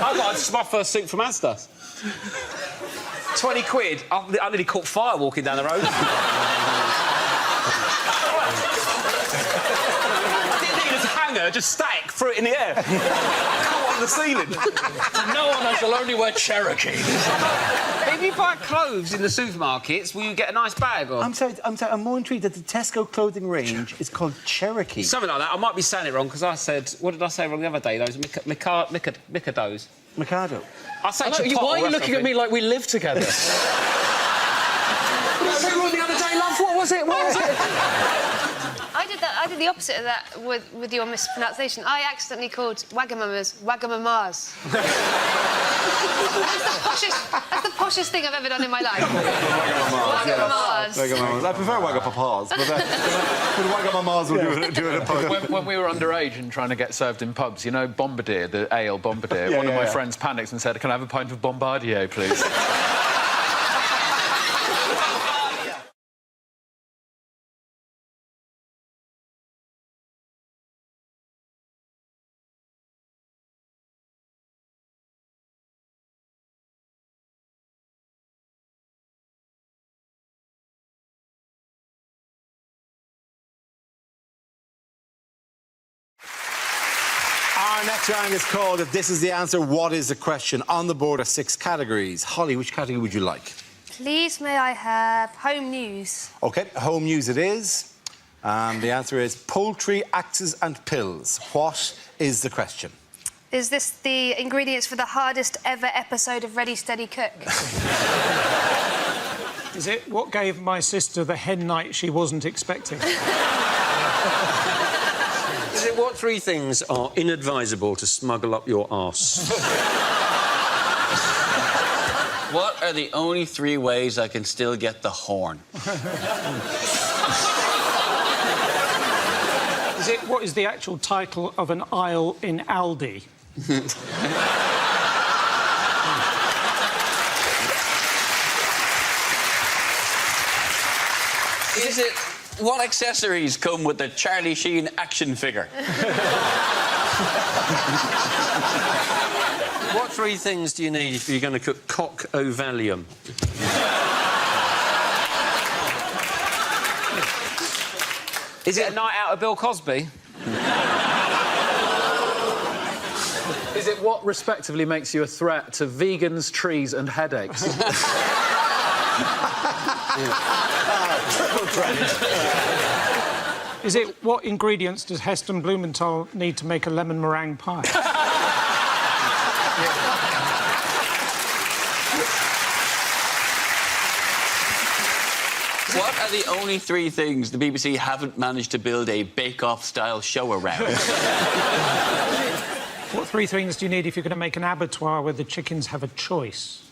I got my first suit from Asda. 20 quid. I nearly caught fire walking down the road. Didn't need us hangers. just static fruit in the air. Caught on the ceiling. From now on, I shall only wear Cherokee. If you buy clothes in the supermarkets, will you get a nice bag? Or... I'm sorry, I'm more intrigued that the Tesco clothing range is called Cherokee. Something like that. I might be saying it wrong, because I said... What did I say wrong the other day? Those Micados. Mikado. I said Why are you looking at me like we live together? What did I say wrong the other day, love? What was it? I did the opposite of that with your mispronunciation. I accidentally called Wagamamas Wagamamas. That's the poshest thing I've ever done in my life. Wagamamas. I prefer Wagapapas, but Wagamamas will do it a pub. When we were underage and trying to get served in pubs, you know Bombardier, the ale Bombardier, one of my friends panicked and said, "Can I have a pint of Bombardier, please?" Our next round is called If This Is the Answer, What Is the Question? On the board are 6 categories. Holly, which category would you like? Please, may I have home news? OK, home news it is. The answer is poultry, axes and pills. What is the question? Is this the ingredients for the hardest ever episode of Ready, Steady, Cook? Is it what gave my sister the hen night she wasn't expecting? Is it what 3 things are inadvisable to smuggle up your arse? What are the only 3 ways I can still get the horn? What is the actual title of an aisle in Aldi? Is it what accessories come with the Charlie Sheen action figure? What 3 things do you need if you're going to cook cock ovalium? Is it a night out of Bill Cosby? Is it what respectively makes you a threat to vegans, trees and headaches? Triple threat. Is it what ingredients does Heston Blumenthal need to make a lemon meringue pie? What are the only 3 things the BBC haven't managed to build a bake-off style show around? What 3 things do you need if you're going to make an abattoir where the chickens have a choice?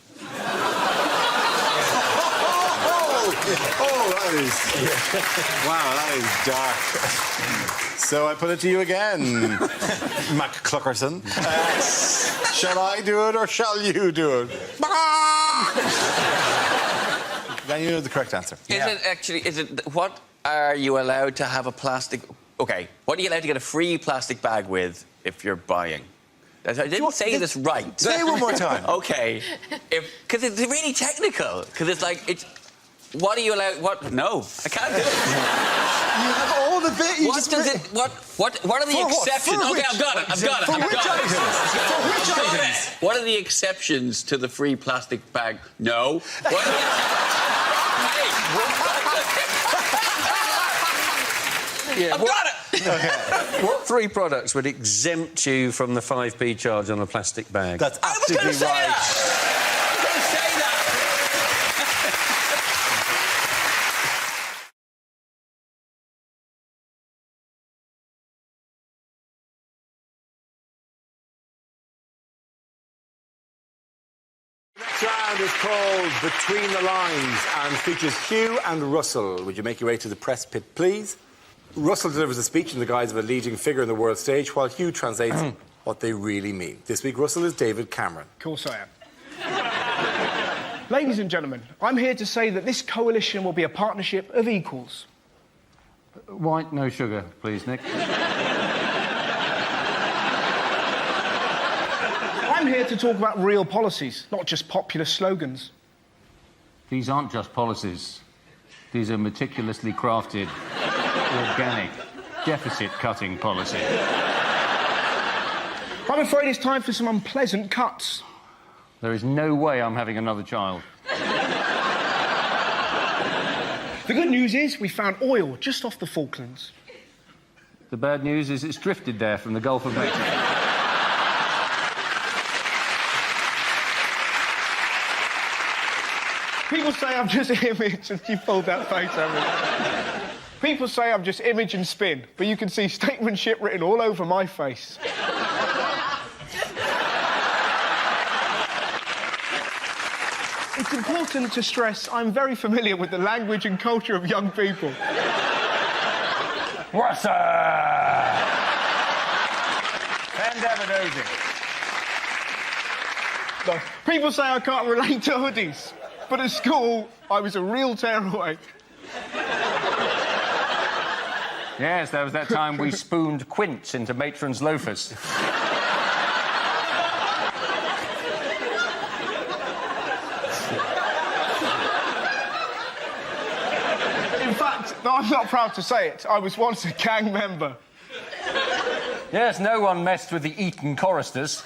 Oh, that is... Wow, that is dark. So I put it to you again, Mac Cluckerson. Shall I do it or shall you do it? Then you know the correct answer. What are you allowed to have a plastic... OK, what are you allowed to get a free plastic bag with if you're buying? I didn't say this right. Say it one more time. OK. Because it's really technical. Because it's like, what are you allowed... What? No, I can't do it. You have all the bit... What are the exceptions? OK, I've got it. For which items? What are the exceptions to the free plastic bag? No. I've got it! Okay. What 3 products would exempt you from the 5p charge on a plastic bag? That's absolutely right. I was going to say that! Next round is called Between the Lines and features Hugh and Russell. Would you make your way to the press pit, please? Russell delivers a speech in the guise of a leading figure in the world stage, while Hugh translates what they really mean. This week, Russell is David Cameron. Of course I am. Ladies and gentlemen, I'm here to say that this coalition will be a partnership of equals. White, no sugar, please, Nick. I'm here to talk about real policies, not just popular slogans. These aren't just policies. These are meticulously crafted, organic, deficit-cutting policies. I'm afraid it's time for some unpleasant cuts. There is no way I'm having another child. The good news is we found oil just off the Falklands. The bad news is it's drifted there from the Gulf of Mexico. People say I'm just image, and you pulled that face over. People say I'm just image and spin, but you can see statesmanship written all over my face. It's important to stress I'm very familiar with the language and culture of young people. What's up? And No, people say I can't relate to hoodies, but at school, I was a real tearaway. Yes, there was that time we spooned quints into matrons' loafers. In fact, though I'm not proud to say it, I was once a gang member. Yes, no one messed with the Eton choristers.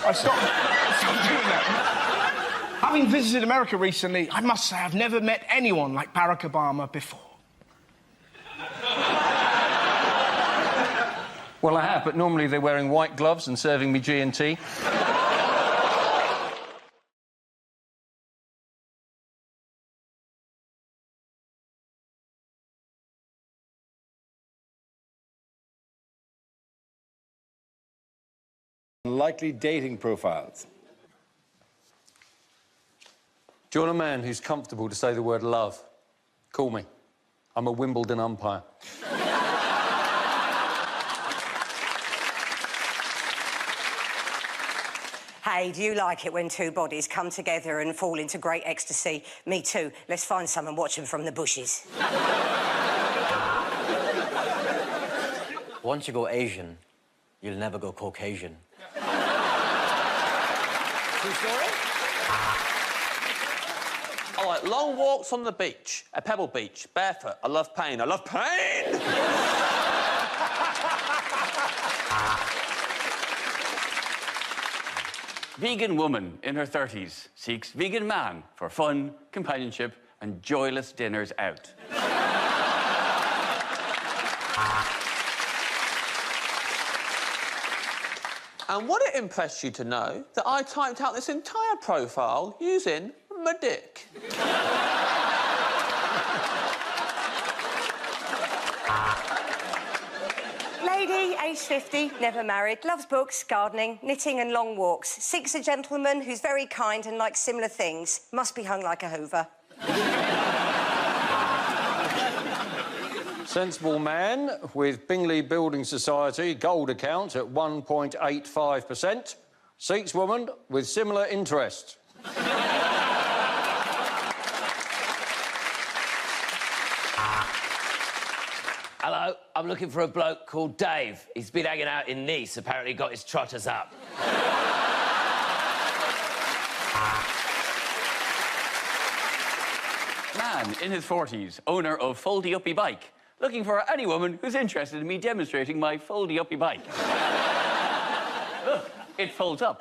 I stopped doing that. Having visited America recently, I must say I've never met anyone like Barack Obama before. Well, I have, but normally they're wearing white gloves and serving me G&T. Likely dating profiles. Do you want a man who's comfortable to say the word love? Call me. I'm a Wimbledon umpire. Hey, do you like it when two bodies come together and fall into great ecstasy? Me too. Let's find some and watch them from the bushes. Once you go Asian, you'll never go Caucasian. True story? I like long walks on the beach, a pebble beach, barefoot. I love pain. I love pain! Vegan woman in her 30s seeks vegan man for fun, companionship and joyless dinners out. And would it impress you to know that I typed out this entire profile using my dick? Lady, aged 50, never married, loves books, gardening, knitting and long walks. Seeks a gentleman who's very kind and likes similar things. Must be hung like a hoover. Sensible man with Bingley Building Society gold account at 1.85%. Seeks woman with similar interest. Hello, I'm looking for a bloke called Dave. He's been hanging out in Nice, apparently got his trotters up. Man in his 40s, owner of Foldy-Uppy Bike. Looking for any woman who's interested in me demonstrating my Foldy-Uppy Bike. Look, it folds up.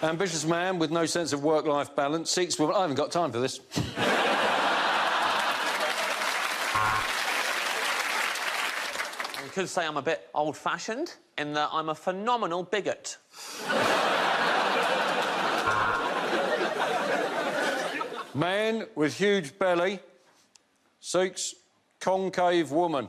Ambitious man with no sense of work-life balance seeks woman. I haven't got time for this. You could say I'm a bit old-fashioned in that I'm a phenomenal bigot. Man with huge belly seeks concave woman.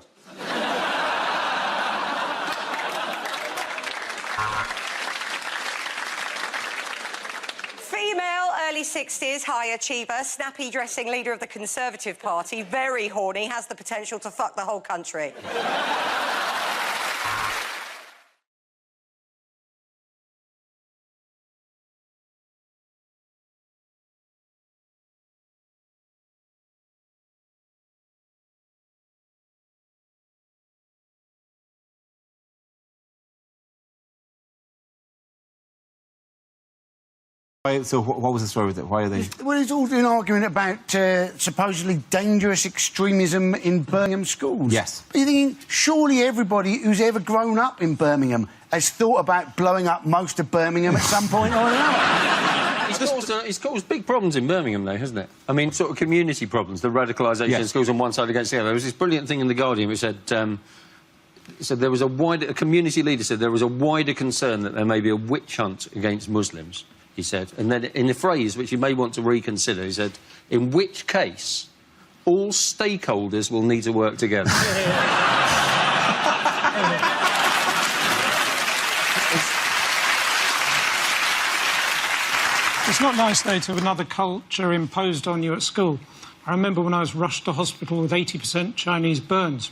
Female, early 60s, high achiever, snappy dressing leader of the Conservative Party, very horny, has the potential to fuck the whole country. So what was the story with it? Why are they... Well, it's all an argument about supposedly dangerous extremism in Birmingham schools. Yes. But you're thinking, surely everybody who's ever grown up in Birmingham has thought about blowing up most of Birmingham at some point or another. It's caused big problems in Birmingham, though, hasn't it? I mean, sort of community problems, the radicalisation of schools on one side against the other. There was this brilliant thing in The Guardian which said... So there was a community leader said there was a wider concern that there may be a witch hunt against Muslims, he said. And then in a phrase which you may want to reconsider, he said, in which case, all stakeholders will need to work together. It's not nice, though, to have another culture imposed on you at school. I remember when I was rushed to hospital with 80% Chinese burns.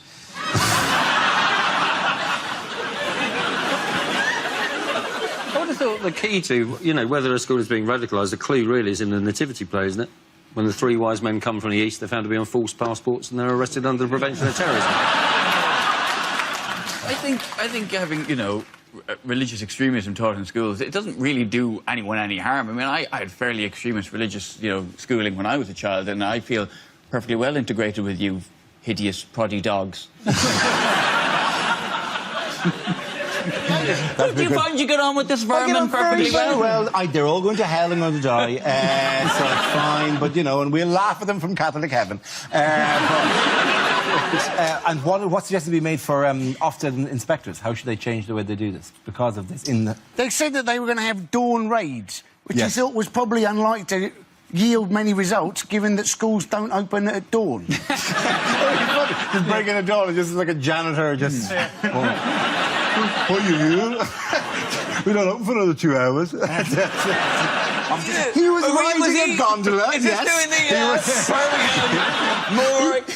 I thought the key to, you know, whether a school is being radicalised, the clue really is in the nativity play, isn't it? When the three wise men come from the east, they're found to be on false passports and they're arrested under the Prevention of Terrorism. I think having, you know, religious extremism taught in schools, it doesn't really do anyone any harm. I mean, I had fairly extremist religious, you know, schooling when I was a child, and I feel perfectly well integrated with you hideous, proddy dogs. Do you find you get on with this vermin perfectly well? Well, they're all going to hell and going to die, so it's fine. But, you know, and we'll laugh at them from Catholic heaven. And what's suggested to be made for Ofsted inspectors? How should they change the way they do this because of this? They said that they were going to have dawn raids, which Yes. I thought was probably unlikely to yield many results, given that schools don't open at dawn. Just breaking a door, just like a janitor, just... What are you? We don't open for another 2 hours. He was riding a gondola. Is this doing the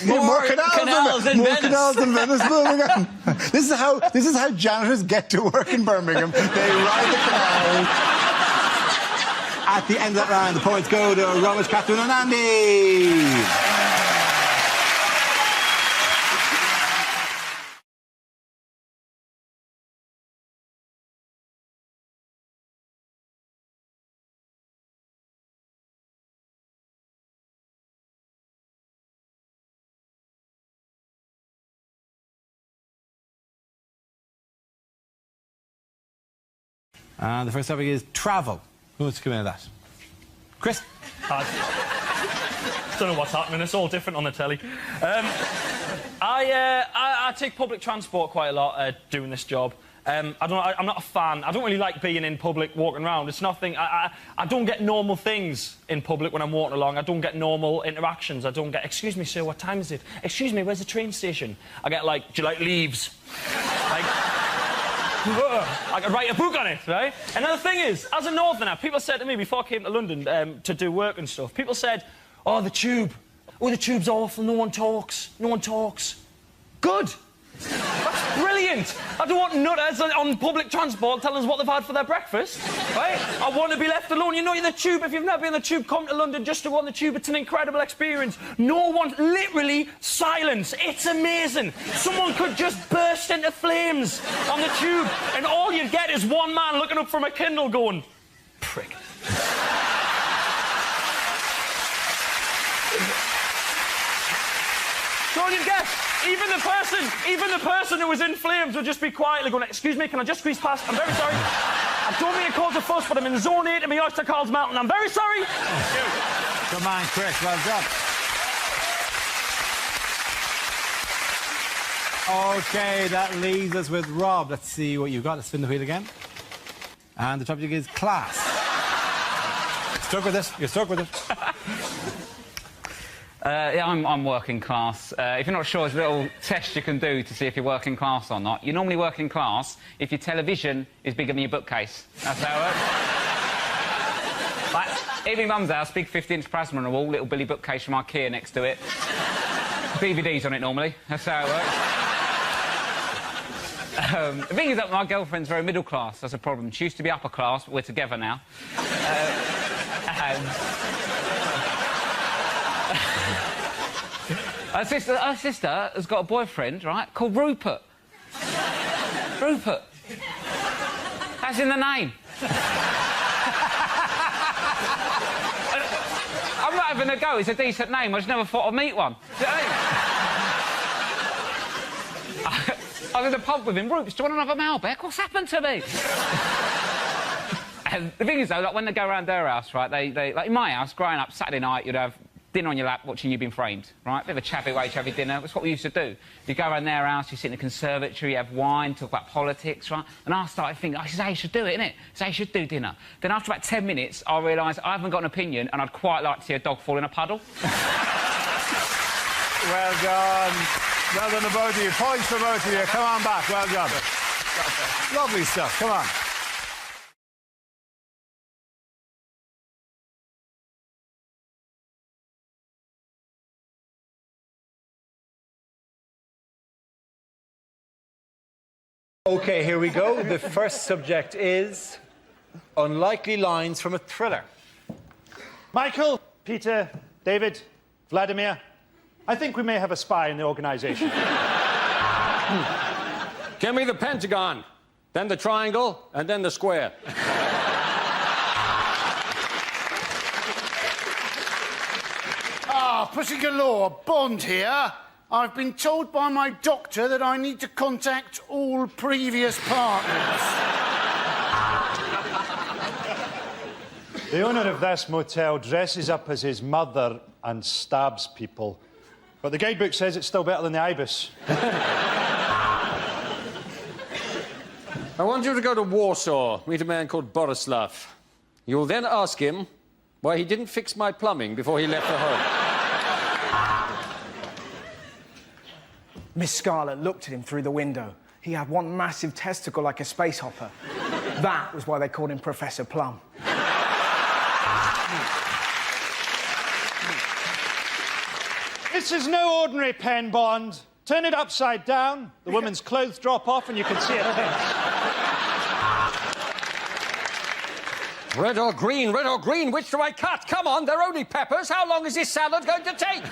more canals than Venice? More canals than Venice, Birmingham. This is how janitors get to work in Birmingham. They ride the canals. At the end of that round, the points go to Romesh, Catherine and Andy. And the first topic is travel. Who wants to come in at that? Chris? I don't know what's happening. It's all different on the telly. I take public transport quite a lot doing this job. I'm not a fan. I don't really like being in public, walking around. It's nothing... I don't get normal things in public when I'm walking along. I don't get normal interactions. I don't get, excuse me, sir, what time is it? Excuse me, where's the train station? I get, like, do you like leaves? Like... I could write a book on it, right? Another thing is, as a northerner, people said to me before I came to London to do work and stuff, people said, oh, the tube. Oh, the tube's awful, no one talks. No one talks. Good. That's brilliant. I don't want nutters on public transport telling us what they've had for their breakfast, right? I want to be left alone. You know, the tube, if you've never been on the tube, come to London just to go on the tube. It's an incredible experience. No one, literally, silence. It's amazing. Someone could just burst into flames on the tube, and all you get is one man looking up from a Kindle going, prick. So all you get, even the person who was in flames would just be quietly going, excuse me, can I just squeeze past? I'm very sorry. I don't mean to cause a fuss, but I'm in zone 8 and my oyster call's melting. I'm very sorry. Come on, Chris, well done. OK, that leaves us with Rob. Let's see what you've got. Let's spin the wheel again. And the topic is class. Stuck with it. You're stuck with it. Yeah, I'm working class. If you're not sure, there's a little test you can do to see if you're working class or not. You're normally working class if your television is bigger than your bookcase. That's how it works. Like, at my mum's house, big 50-inch plasma on the wall, little Billy bookcase from IKEA next to it. DVDs on it normally. That's how it works. The thing is that my girlfriend's very middle class. That's a problem. She used to be upper class, but we're together now. Her sister has got a boyfriend, right, called Rupert. Rupert. That's in the name. giving it a go. It's a decent name. I just never thought I'd meet one. Do you know what I mean? I was in the pub with him. Roops, do you want another Malbec? What's happened to me? And the thing is, though, like, when they go around their house, right, they like, in my house, growing up, Saturday night, you'd have dinner on your lap watching You've Been Framed, right? Bit of a chavvy way to have your dinner. That's what we used to do. You go around their house, you sit in the conservatory, you have wine, talk about politics, right? And I started thinking, this is how you should do it, innit? This is how you should do dinner. Then after about 10 minutes, I realised I haven't got an opinion and I'd quite like to see a dog fall in a puddle. Well done. Well done to both of you. Points for both of you. Come on back. Well done. Lovely stuff. Come on. OK, here we go. The first subject is unlikely lines from a thriller. Michael, Peter, David, Vladimir, I think we may have a spy in the organisation. Give me the pentagon, then the triangle, and then the square. Pussy galore, Bond here. I've been told by my doctor that I need to contact all previous partners. The owner of this motel dresses up as his mother and stabs people. But the guidebook says it's still better than the Ibis. I want you to go to Warsaw, meet a man called Borislav. You'll then ask him why he didn't fix my plumbing before he left for home. Miss Scarlett looked at him through the window. He had one massive testicle like a space hopper. That was why they called him Professor Plum. This is no ordinary pen, Bond. Turn it upside down, the woman's clothes drop off and you can see it Red or green, which do I cut? Come on, they're only peppers. How long is this salad going to take?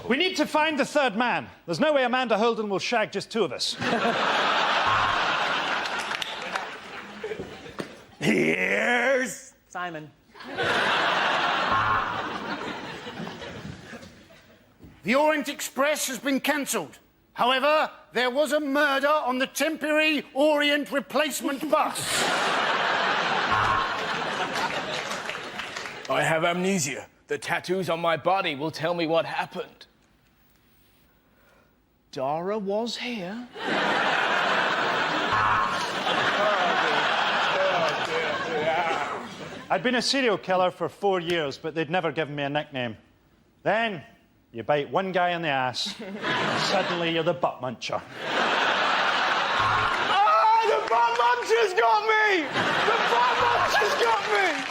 We need to find the third man. There's no way Amanda Holden will shag just two of us. Here's Simon. The Orient Express has been cancelled. However, there was a murder on the temporary Orient replacement bus. I have amnesia. The tattoos on my body will tell me what happened. Dara was here. I'd been a serial killer for 4 years, but they'd never given me a nickname. Then, you bite one guy in the ass, and suddenly you're the butt muncher. Ah, the butt muncher's got me! The butt muncher's got me!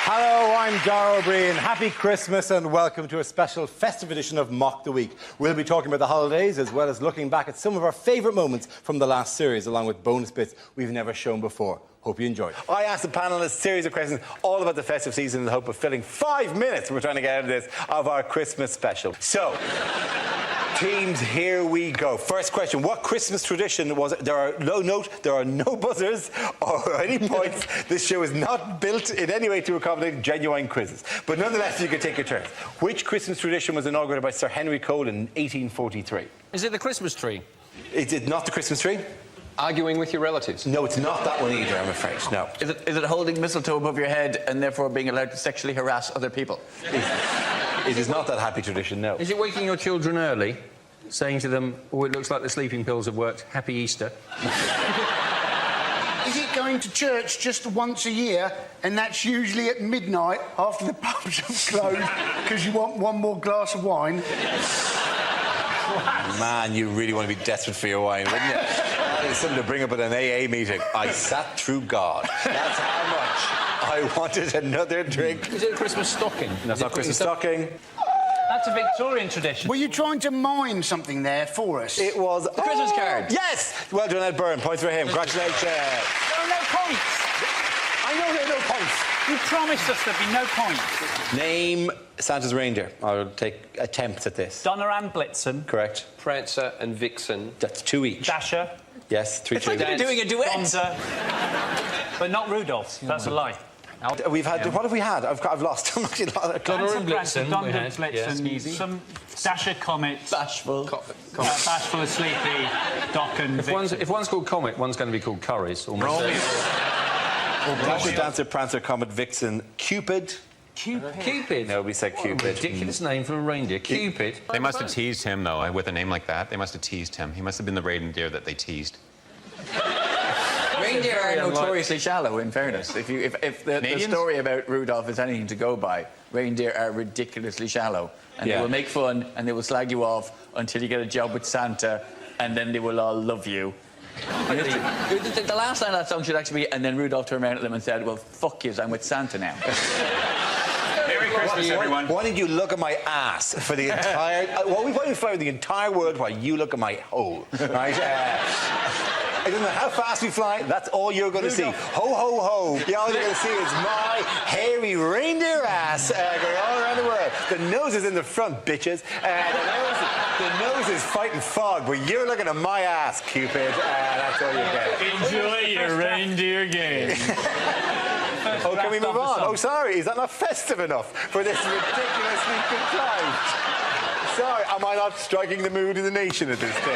Hello, I'm Dara O'Brien. Happy Christmas and welcome to a special festive edition of Mock the Week. We'll be talking about the holidays as well as looking back at some of our favourite moments from the last series, along with bonus bits we've never shown before. Hope you enjoy. I asked the panellists a series of questions all about the festive season in the hope of filling 5 minutes we're trying to get out of this of our Christmas special. So, teams, here we go. First question, what Christmas tradition was it? There are no buzzers or any points. This show is not built in any way to accommodate genuine quizzes. But nonetheless, you can take your turns. Which Christmas tradition was inaugurated by Sir Henry Cole in 1843? Is it the Christmas tree? Is it not the Christmas tree? Arguing with your relatives? No, it's not that one either, I'm afraid. No. Is it holding mistletoe above your head and therefore being allowed to sexually harass other people? It is not that happy tradition, no. Is it waking your children early, saying to them, oh, it looks like the sleeping pills have worked, happy Easter? Is it going to church just once a year, and that's usually at midnight after the pubs have closed because you want one more glass of wine? Man, you really want to be desperate for your wine, wouldn't you? It's something to bring up at an AA meeting. I sat through God. That's how much I wanted another drink. Is it a Christmas stocking? That's not Christmas stocking. That's a Victorian tradition. Were you trying to mine something there for us? It was... The Christmas card. Yes! Well done, Ed Byrne. Points for him. Congratulations. There are no points. I know there are no points. You promised us there'd be no points. Name Santa's reindeer. I'll take attempts at this. Donner and Blitzen. Correct. Prancer and Vixen. That's 2 each. Dasher. Yes, 3 It's like they're doing a duet. Gonza. But not Rudolph. That's a lie. We've had. What have we had? I've lost. I'm actually lost. Donner and Blitzen. Donner and Blitzen. Some Dasher Comet. Bashful. Bashful and Sleepy. Doc and If one's called Comet, one's going to be called Curries. Almost. Dasher, Dancer, Prancer, Comet, Vixen, Cupid. Cupid? No, we said Cupid. Ridiculous name for a reindeer. Cupid. They must have teased him, though, with a name like that. They must have teased him. He must have been the reindeer that they teased. Reindeer are notoriously shallow, in fairness. If the story about Rudolph is anything to go by, reindeer are ridiculously shallow. And they will make fun and they will slag you off until you get a job with Santa, and then they will all love you. The last line of that song should actually be, and then Rudolph turned around at them and said, well, fuck yous, I'm with Santa now. Merry Christmas, everyone. Why did you look at my ass for the entire... Why don't you fly the entire world while you look at my hole, right? It doesn't matter how fast we fly, that's all you're going to see. Ho, ho, ho. Yeah, all you're going to see is my hairy reindeer ass going all around the world. The nose is in the front, bitches. The nose is fighting fog, but you're looking at my ass, Cupid. That's all you get. Enjoy your reindeer game. Oh, can we move on? Oh, sorry, is that not festive enough for this ridiculously contrived? Sorry, am I not striking the mood of the nation at this stage?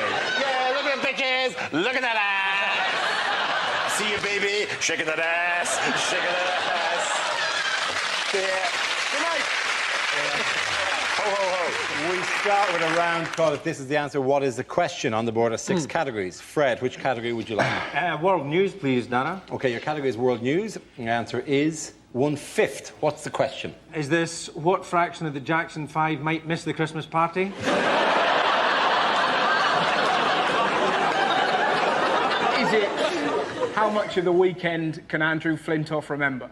Yeah, look at them bitches! Look at that ass! See you, baby! Shaking that ass! Shaking that ass! Yeah. Good night! Ho, ho, ho. We start with a round called If This Is the Answer, What Is the Question? On the board are 6 categories. Fred, which category would you like? World News, please, Dana. OK, your category is World News. Your answer is 1/5. What's the question? Is this what fraction of the Jackson 5 might miss the Christmas party? Is it how much of the weekend can Andrew Flintoff remember?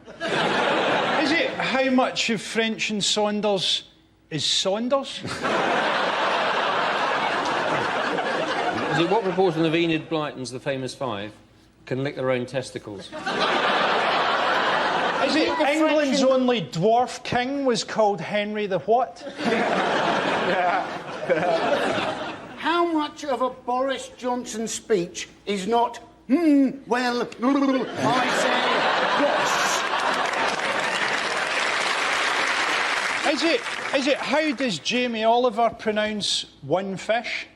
Is it how much of French and Saunders is Saunders? Is it what proportion of Enid Blyton's The Famous Five can lick their own testicles? Is it England's only dwarf king was called Henry the what? How much of a Boris Johnson speech is not, well, I say, Is it how does Jamie Oliver pronounce one fish?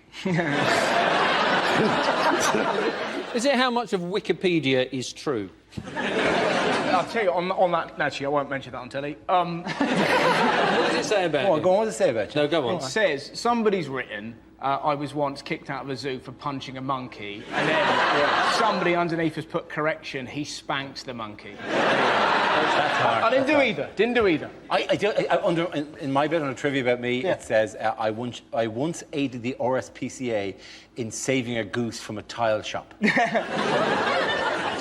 Is it how much of Wikipedia is true? I'll tell you, on that... Actually, I won't mention that on telly. What does it say about you? Go on, what does it say about you? No, go on. It says, somebody's written, I was once kicked out of a zoo for punching a monkey, and then somebody underneath has put correction, he spanks the monkey. That's hard. I didn't do either. In my bit on a trivia about me, it says, I once aided the RSPCA in saving a goose from a tile shop.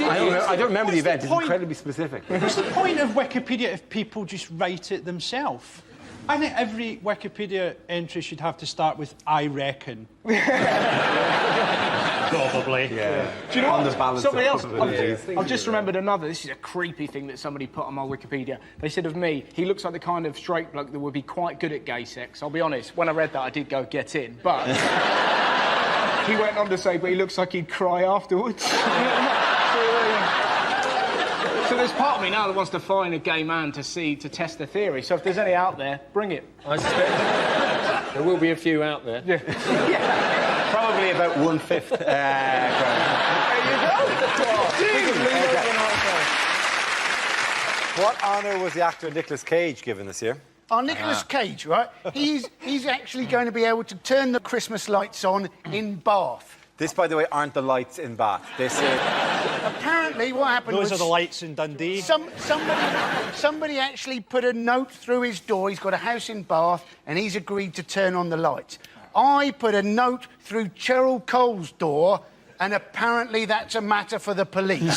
I don't remember the event. It's incredibly specific. What's the point of Wikipedia if people just write it themselves? I think every Wikipedia entry should have to start with I reckon. Probably. Yeah. Do you know what? Somebody else. I've just remembered another. This is a creepy thing that somebody put on my Wikipedia. They said of me, he looks like the kind of straight bloke that would be quite good at gay sex. I'll be honest, when I read that, I did go, get in. But he went on to say, but he looks like he'd cry afterwards. So there's part of me now that wants to find a gay man to test the theory. So if there's any out there, bring it. I suspect there will be a few out there. Yeah. Probably about 1/5. There you go. What honour was the actor Nicolas Cage given this year? Oh, Nicolas Cage, right? He's actually going to be able to turn the Christmas lights on in Bath. This, by the way, aren't the lights in Bath. This is... Apparently, what happened was... Those are the lights in Dundee. Somebody actually put a note through his door. He's got a house in Bath, and he's agreed to turn on the lights. I put a note through Cheryl Cole's door, and apparently that's a matter for the police. Do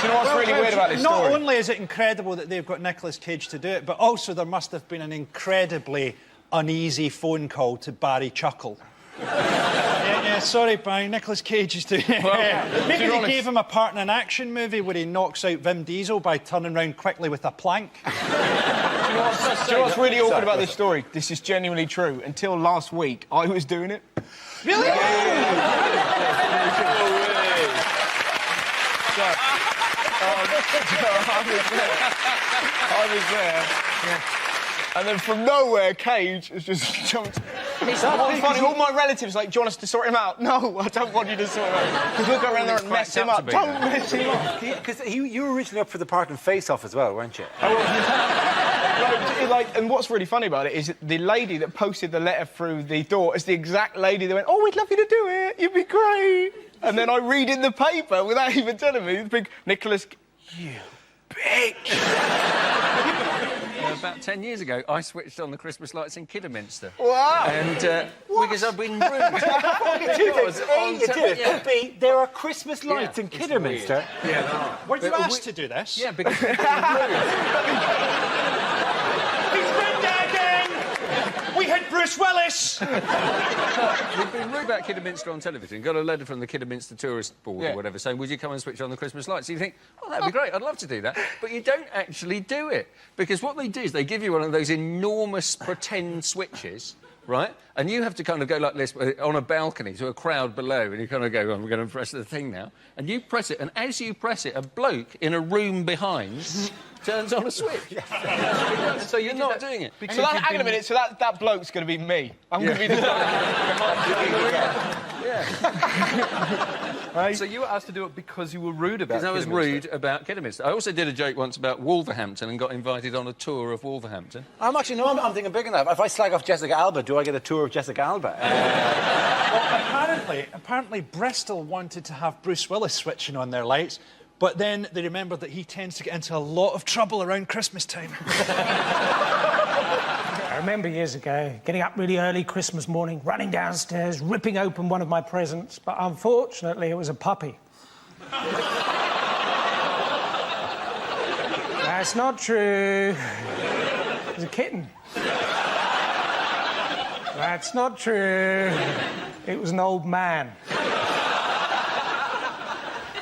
you know what's really weird about this story? Not only is it incredible that they've got Nicolas Cage to do it, but also there must have been an incredibly uneasy phone call to Barry Chuckle. Yeah, sorry, Barry. Nicolas Cage is doing it. Well, Maybe they honest- gave him a part in an action movie where he knocks out Vin Diesel by turning round quickly with a plank. Do you know what's really awkward about this story? This is genuinely true. Until last week, I was doing it. Really? I was there. Yeah. And then from nowhere, Cage has just jumped. It's not funny. All my relatives like, do you want us to sort him out? No, I don't want you to sort him out. Because we'll go around there and mess him up. Don't mess him up. Because you were originally up for the part in Face Off as well, weren't you? And what's really funny about it is the lady that posted the letter through the door is the exact lady that went, "Oh, we'd love you to do it. You'd be great." And then I read in the paper without even telling me, the big Nicholas, you bitch. About 10 years ago, I switched on the Christmas lights in Kidderminster. Wow. And because I've been rude. It could be there are Christmas lights in Kidderminster. Yeah, were you asked to do this? Yeah, because we've been rude. We hit Bruce Willis! We've been rude about Kidderminster on television. Got a letter from the Kidderminster Tourist Board or whatever saying, would you come and switch on the Christmas lights? So you think, well, that'd be great, I'd love to do that. But you don't actually do it. Because what they do is they give you one of those enormous pretend switches, right? And you have to kind of go like this on a balcony to a crowd below, and you kind of go, oh, I'm going to press the thing now. And you press it, and as you press it, a bloke in a room behind turns on a switch. So you're not doing it. So hang on a minute, so that bloke's going to be me. I'm going to be the Right. So you were asked to do it because you were rude about Because I was Kidderminster. rude about Kidderminster. I also did a joke once about Wolverhampton and got invited on a tour of Wolverhampton. I'm thinking bigger than that. If I slag off Jessica Alba, do I get a tour of Jessica Alba? Well, apparently Bristol wanted to have Bruce Willis switching on their lights, but then they remembered that he tends to get into a lot of trouble around Christmas time. I remember years ago getting up really early Christmas morning, running downstairs, ripping open one of my presents, but unfortunately it was a puppy. That's not true. It was a kitten. That's not true. It was an old man.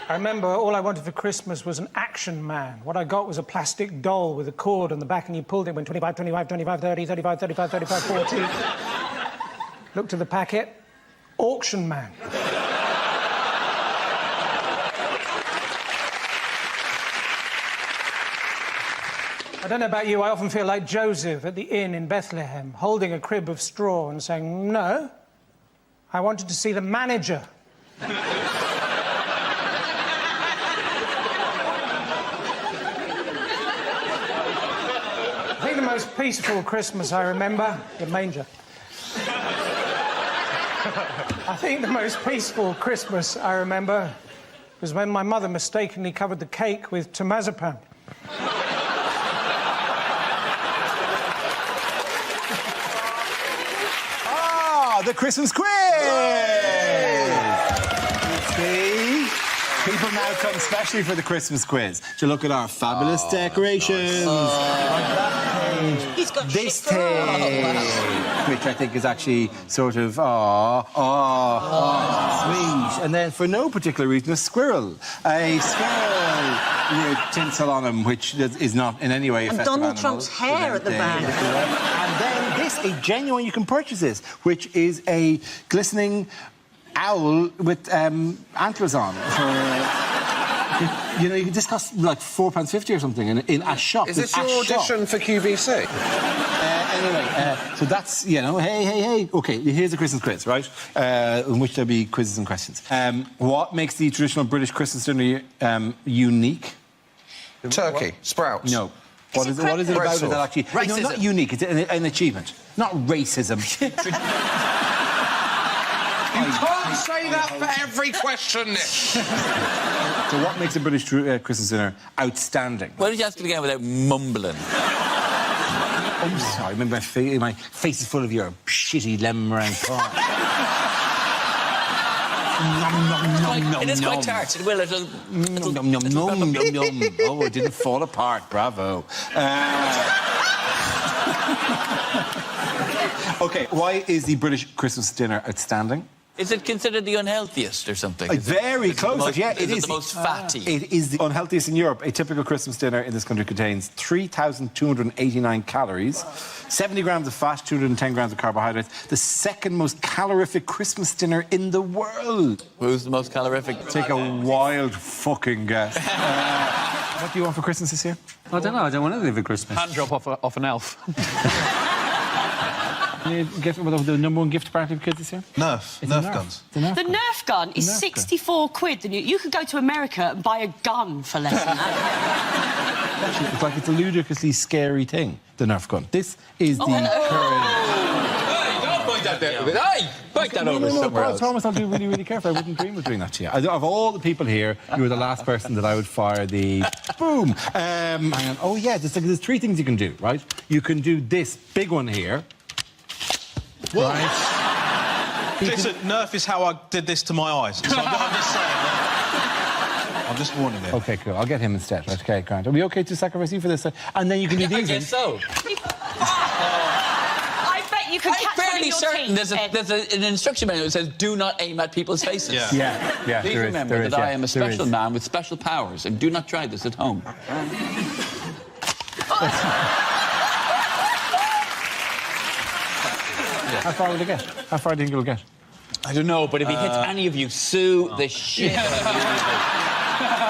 I remember all I wanted for Christmas was an action man. What I got was a plastic doll with a cord on the back, and you pulled it when 25, 25, 25, 30, 35, 35, 35, 40. Looked at the packet. Auction man. I don't know about you, I often feel like Joseph at the inn in Bethlehem, holding a crib of straw and saying, no, I wanted to see the manager. I think the most peaceful Christmas I remember, the manger. I think the most peaceful Christmas I remember was when my mother mistakenly covered the cake with temazepam. The Christmas quiz! See? People now come especially for the Christmas quiz to look at our fabulous decorations. On that page, He's got this shit for page, which I think is actually sort of, sweet. And then, for no particular reason, a squirrel. A squirrel with tinsel on him, which is not in any way And effective Donald animal. Trump's hair at the back. And then this, a genuine, you can purchase this, which is a glistening owl with antlers on. You know, you can just cost like £4.50 or something in a shop. Is this your audition for QVC? Anyway, so that's, you know, hey. OK, here's the Christmas quiz, right? In which there'll be quizzes and questions. What makes the traditional British Christmas dinner unique? Turkey, sprouts. No. What is it about it that actually... Racism. No, not unique, it's an achievement. Not racism. You can't say that for every question, Nick. So what makes a British Christmas dinner outstanding? Why did you have to begin without mumbling? I'm sorry, my face is full of your shitty lemon meringue pie. It is quite tart. It will. Oh, it didn't fall apart. Bravo. OK, why is the British Christmas dinner outstanding? Is it considered the unhealthiest or something? Very close. Yeah, it is the most fatty. It is the unhealthiest in Europe. A typical Christmas dinner in this country contains 3,289 calories, 70 grams of fat, 210 grams of carbohydrates. The second most calorific Christmas dinner in the world. Who's the most calorific? Take a wild fucking guess. What do you want for Christmas this year? I don't know. I don't want anything for Christmas. Hand drop off an elf. Guess what the number one gift apparently for kids this year? Nerf guns. The Nerf gun is 64 quid. You could go to America and buy a gun for less than that. Actually, it's like it's a ludicrously scary thing, the Nerf gun. This is the current... Hey, don't point that there. Hey, point that over somewhere else. I promise I'll do really, really careful. I wouldn't dream of doing that to you. Of all the people here, you were the last person that I would fire the... Boom! Hang on. Oh, yeah, there's three things you can do, right? You can do this big one here. Whoa. Right. Listen, Nerf is how I did this to my eyes. So I'm just saying. I'm just warning you. OK, cool. I'll get him instead. Right, OK, Grant. Are we OK to sacrifice you for this? And then you can do these. I guess so. I bet you could catch one in your certain teeth. there's an instruction manual that says do not aim at people's faces. Yeah. Please remember that I am a special man with special powers and do not try this at home. How far will it get? How far do you think it'll get? I don't know, but if he hits any of you, sue the shit out of you.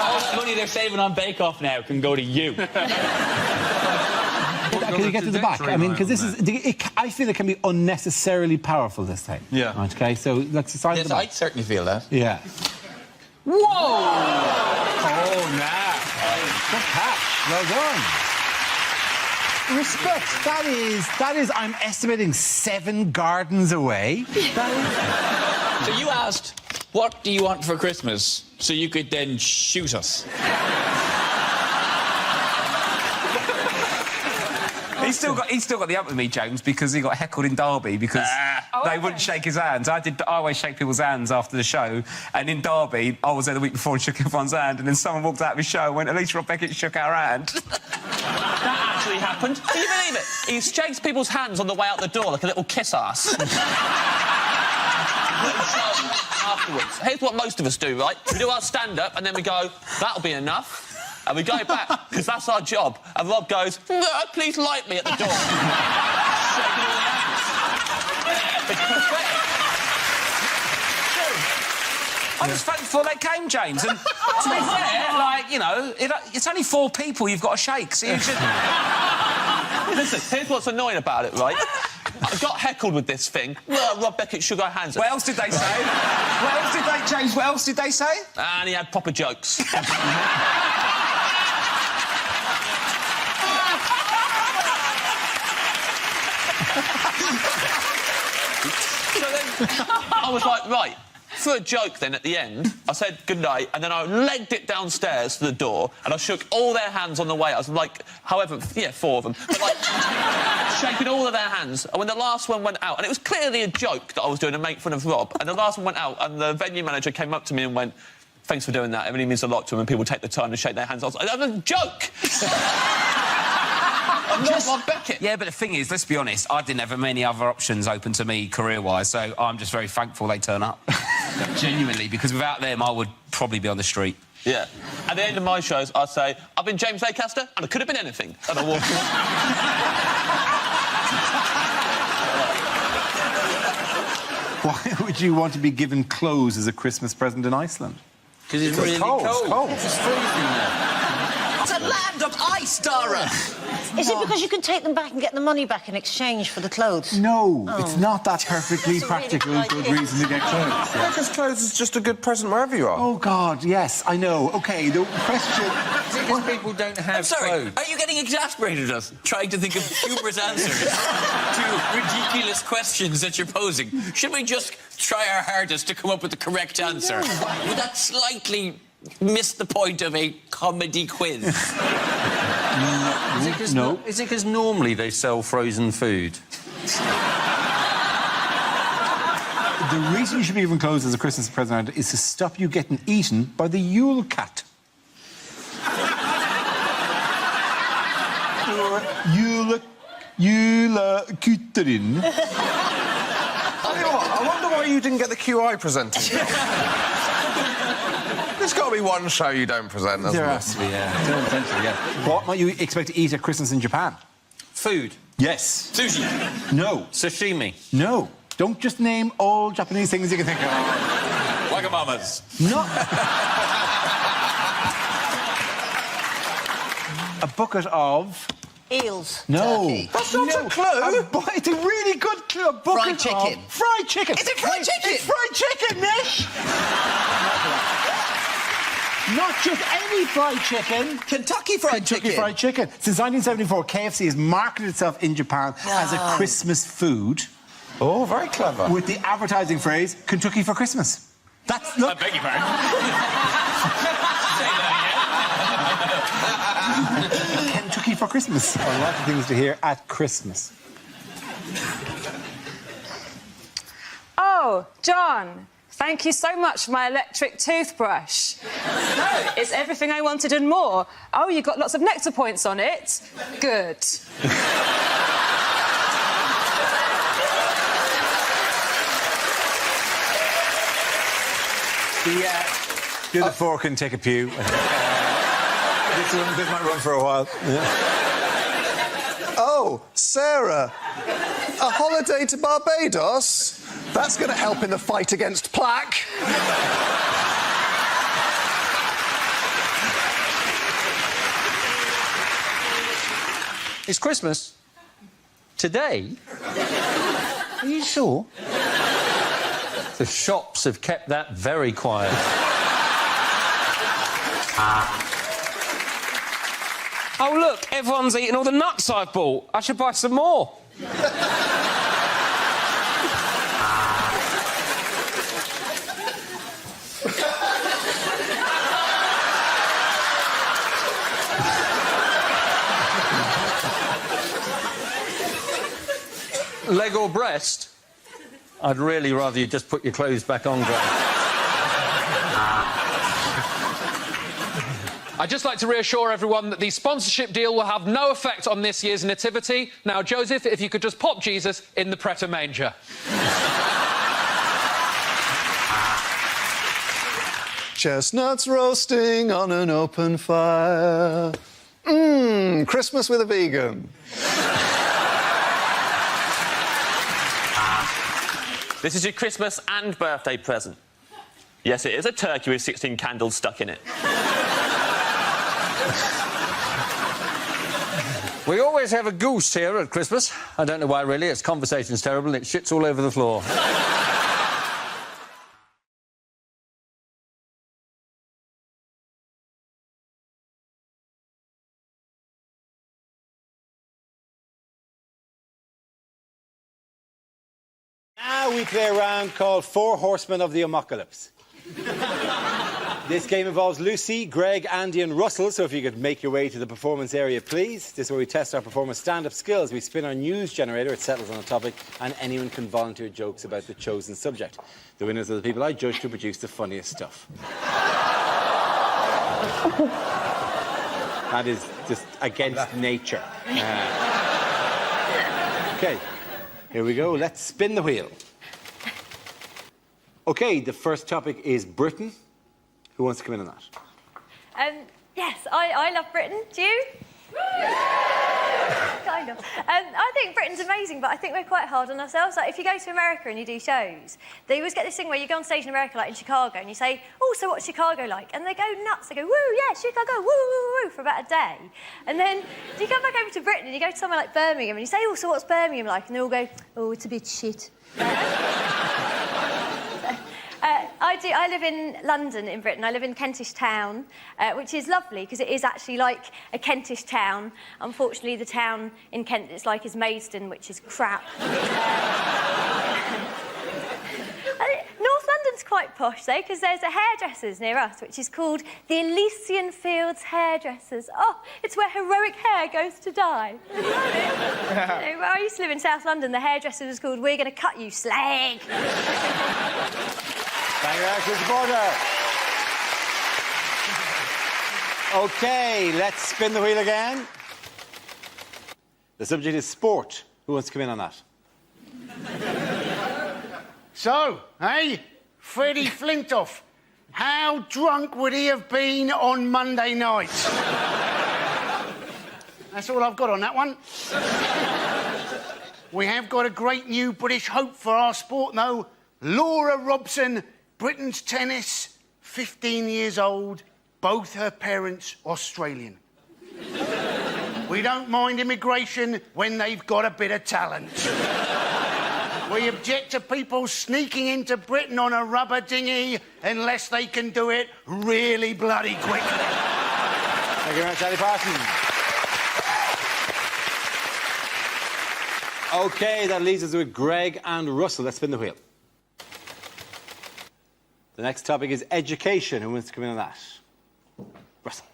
All the money they're saving on Bake Off now can go to you. Can you get to the back? I mean, because this is... I feel it can be unnecessarily powerful, this thing. Yeah. Right, OK, so let's decide Yes, the back. I certainly feel that. Yeah. Whoa! Oh, nah. Good catch. Well done. Respect. That is, I'm estimating 7 gardens away. So you asked, what do you want for Christmas? So you could then shoot us. He's still got the up with me, James, because he got heckled in Derby because they wouldn't shake his hands. I always shake people's hands after the show, and in Derby, I was there the week before and shook everyone's hand, and then someone walked out of his show and went, at least Rob Beckett shook our hand. That actually happened. Can you believe it? He shakes people's hands on the way out the door like a little kiss ass. Afterwards. Here's what most of us do, right? We do our stand-up and then we go, that'll be enough. And we go back, because that's our job. And Rob goes, no, please light me at the door. I was thankful they came, James. And to be fair, like, you know, it's only 4 people you've got to shake, so you should... Listen, here's what's annoying about it, right? I got heckled with this thing. Rob Beckett shook our hands. What else did they say? What else did they, James, what else did they say? And he had proper jokes. So then I was like, right, for a joke then at the end, I said goodnight, and then I legged it downstairs to the door, and I shook all their hands on the way. I was like, 4 of them, but like shaking all of their hands. And when the last one went out, and it was clearly a joke that I was doing to make fun of Rob, and the last one went out, and the venue manager came up to me and went, thanks for doing that. It really means a lot to him when people take the time to shake their hands. I was like, that was a joke! I'm not Rob Beckett. Yeah, but the thing is, let's be honest, I didn't have many other options open to me career-wise, so I'm just very thankful they turn up. Genuinely, because without them, I would probably be on the street. Yeah. At the end of my shows, I'd say, I've been James Acaster, and I could have been anything. And I walk Why would you want to be given clothes as a Christmas present in Iceland? Because it's really cold. It's cold. It's freezing there. It's a land of ice, Dara! Is it because you can take them back and get the money back in exchange for the clothes? No, it's not that perfectly practical really good reason to get clothes. Yeah. Because clothes is just a good present wherever you are. Oh, God, yes, I know. OK, the question... Because people don't have I'm sorry, clothes. Are you getting exasperated at us, trying to think of humorous answers to ridiculous questions that you're posing? Should we just try our hardest to come up with the correct answer? Would that slightly miss the point of a comedy quiz? No. Is it because normally they sell frozen food? The reason you should be given clothes as a Christmas present is to stop you getting eaten by the Yule cat. Jule Kuterin. I you what, I wonder why you didn't get the QI presenting. There's got to be one show you don't present, hasn't There there? has to be, yeah. What might you expect to eat at Christmas in Japan? Food. Yes. Sushi. No. Sashimi. No. Don't just name all Japanese things you can think of. Wagamamas. No. A bucket of... Eels. No. Turkey. That's not a clue. It's a really good clue. A bucket Fried chicken. Of fried chicken. Is it fried chicken? It's fried chicken, Nish. Not just any fried chicken. Kentucky Fried Chicken. Kentucky Fried Chicken. Since 1974, KFC has marketed itself in Japan as a Christmas food. Oh, very clever. With the advertising phrase, Kentucky for Christmas. That's... Look. I beg your pardon. Kentucky for Christmas. A lot of things to hear at Christmas. Oh, John, thank you so much for my electric toothbrush. No, it's everything I wanted and more. Oh, you got lots of nectar points on it. Good. Do the fork and take a pew. This might run for a while. Yeah. Oh, Sarah. A holiday to Barbados? That's going to help in the fight against plaque. It's Christmas. Today? Are you sure? The shops have kept that very quiet. Oh, look, everyone's eating all the nuts I've bought. I should buy some more. Leg or breast? I'd really rather you just put your clothes back on, Graham. I'd just like to reassure everyone that the sponsorship deal will have no effect on this year's nativity. Now, Joseph, if you could just pop Jesus in the Pret a Manger. Chestnuts roasting on an open fire. Christmas with a vegan. This is your Christmas and birthday present. Yes, it is a turkey with 16 candles stuck in it. We always have a goose here at Christmas. I don't know why, really. Its conversation's terrible and it shits all over the floor. Now we play a round called Four Horsemen of the Apocalypse. This game involves Lucy, Greg, Andy and Russell, so if you could make your way to the performance area, please. This is where we test our performers' stand-up skills. We spin our news generator, it settles on a topic, and anyone can volunteer jokes about the chosen subject. The winners are the people I judge to produce the funniest stuff. That is just against nature. OK, here we go. Let's spin the wheel. OK, the first topic is Britain. Who wants to come in on that? Yes, I love Britain. Do you? Kind of. I think Britain's amazing, but I think we're quite hard on ourselves. Like, if you go to America and you do shows, they always get this thing where you go on stage in America, like in Chicago, and you say, oh, so what's Chicago like? And they go nuts. They go, woo, yeah, Chicago, woo, woo, woo, for about a day. And then you come back over to Britain and you go to somewhere like Birmingham and you say, oh, so what's Birmingham like? And they all go, oh, it's a bit shit. I live in London, in Britain. I live in Kentish Town, which is lovely because it is actually like a Kentish town. Unfortunately, the town in Kent it's like is Maidstone, which is crap. North London's quite posh, though, because there's a hairdressers near us, which is called the Elysian Fields Hairdressers. Oh, it's where heroic hair goes to die. Isn't that it? You know, where I used to live in South London, the hairdresser was called We're Going to Cut You, Slag. Thank you, Alex, supporter. OK, let's spin the wheel again. The subject is sport. Who wants to come in on that? So, Freddie Flintoff, how drunk would he have been on Monday night? That's all I've got on that one. We have got a great new British hope for our sport, though. Laura Robson, Britain's tennis, 15 years old, both her parents Australian. We don't mind immigration when they've got a bit of talent. We object to people sneaking into Britain on a rubber dinghy unless they can do it really bloody quickly. Thank you very much, Ali Parsons. OK, that leaves us with Greg and Russell. Let's spin the wheel. The next topic is education. Who wants to come in on that? Russell.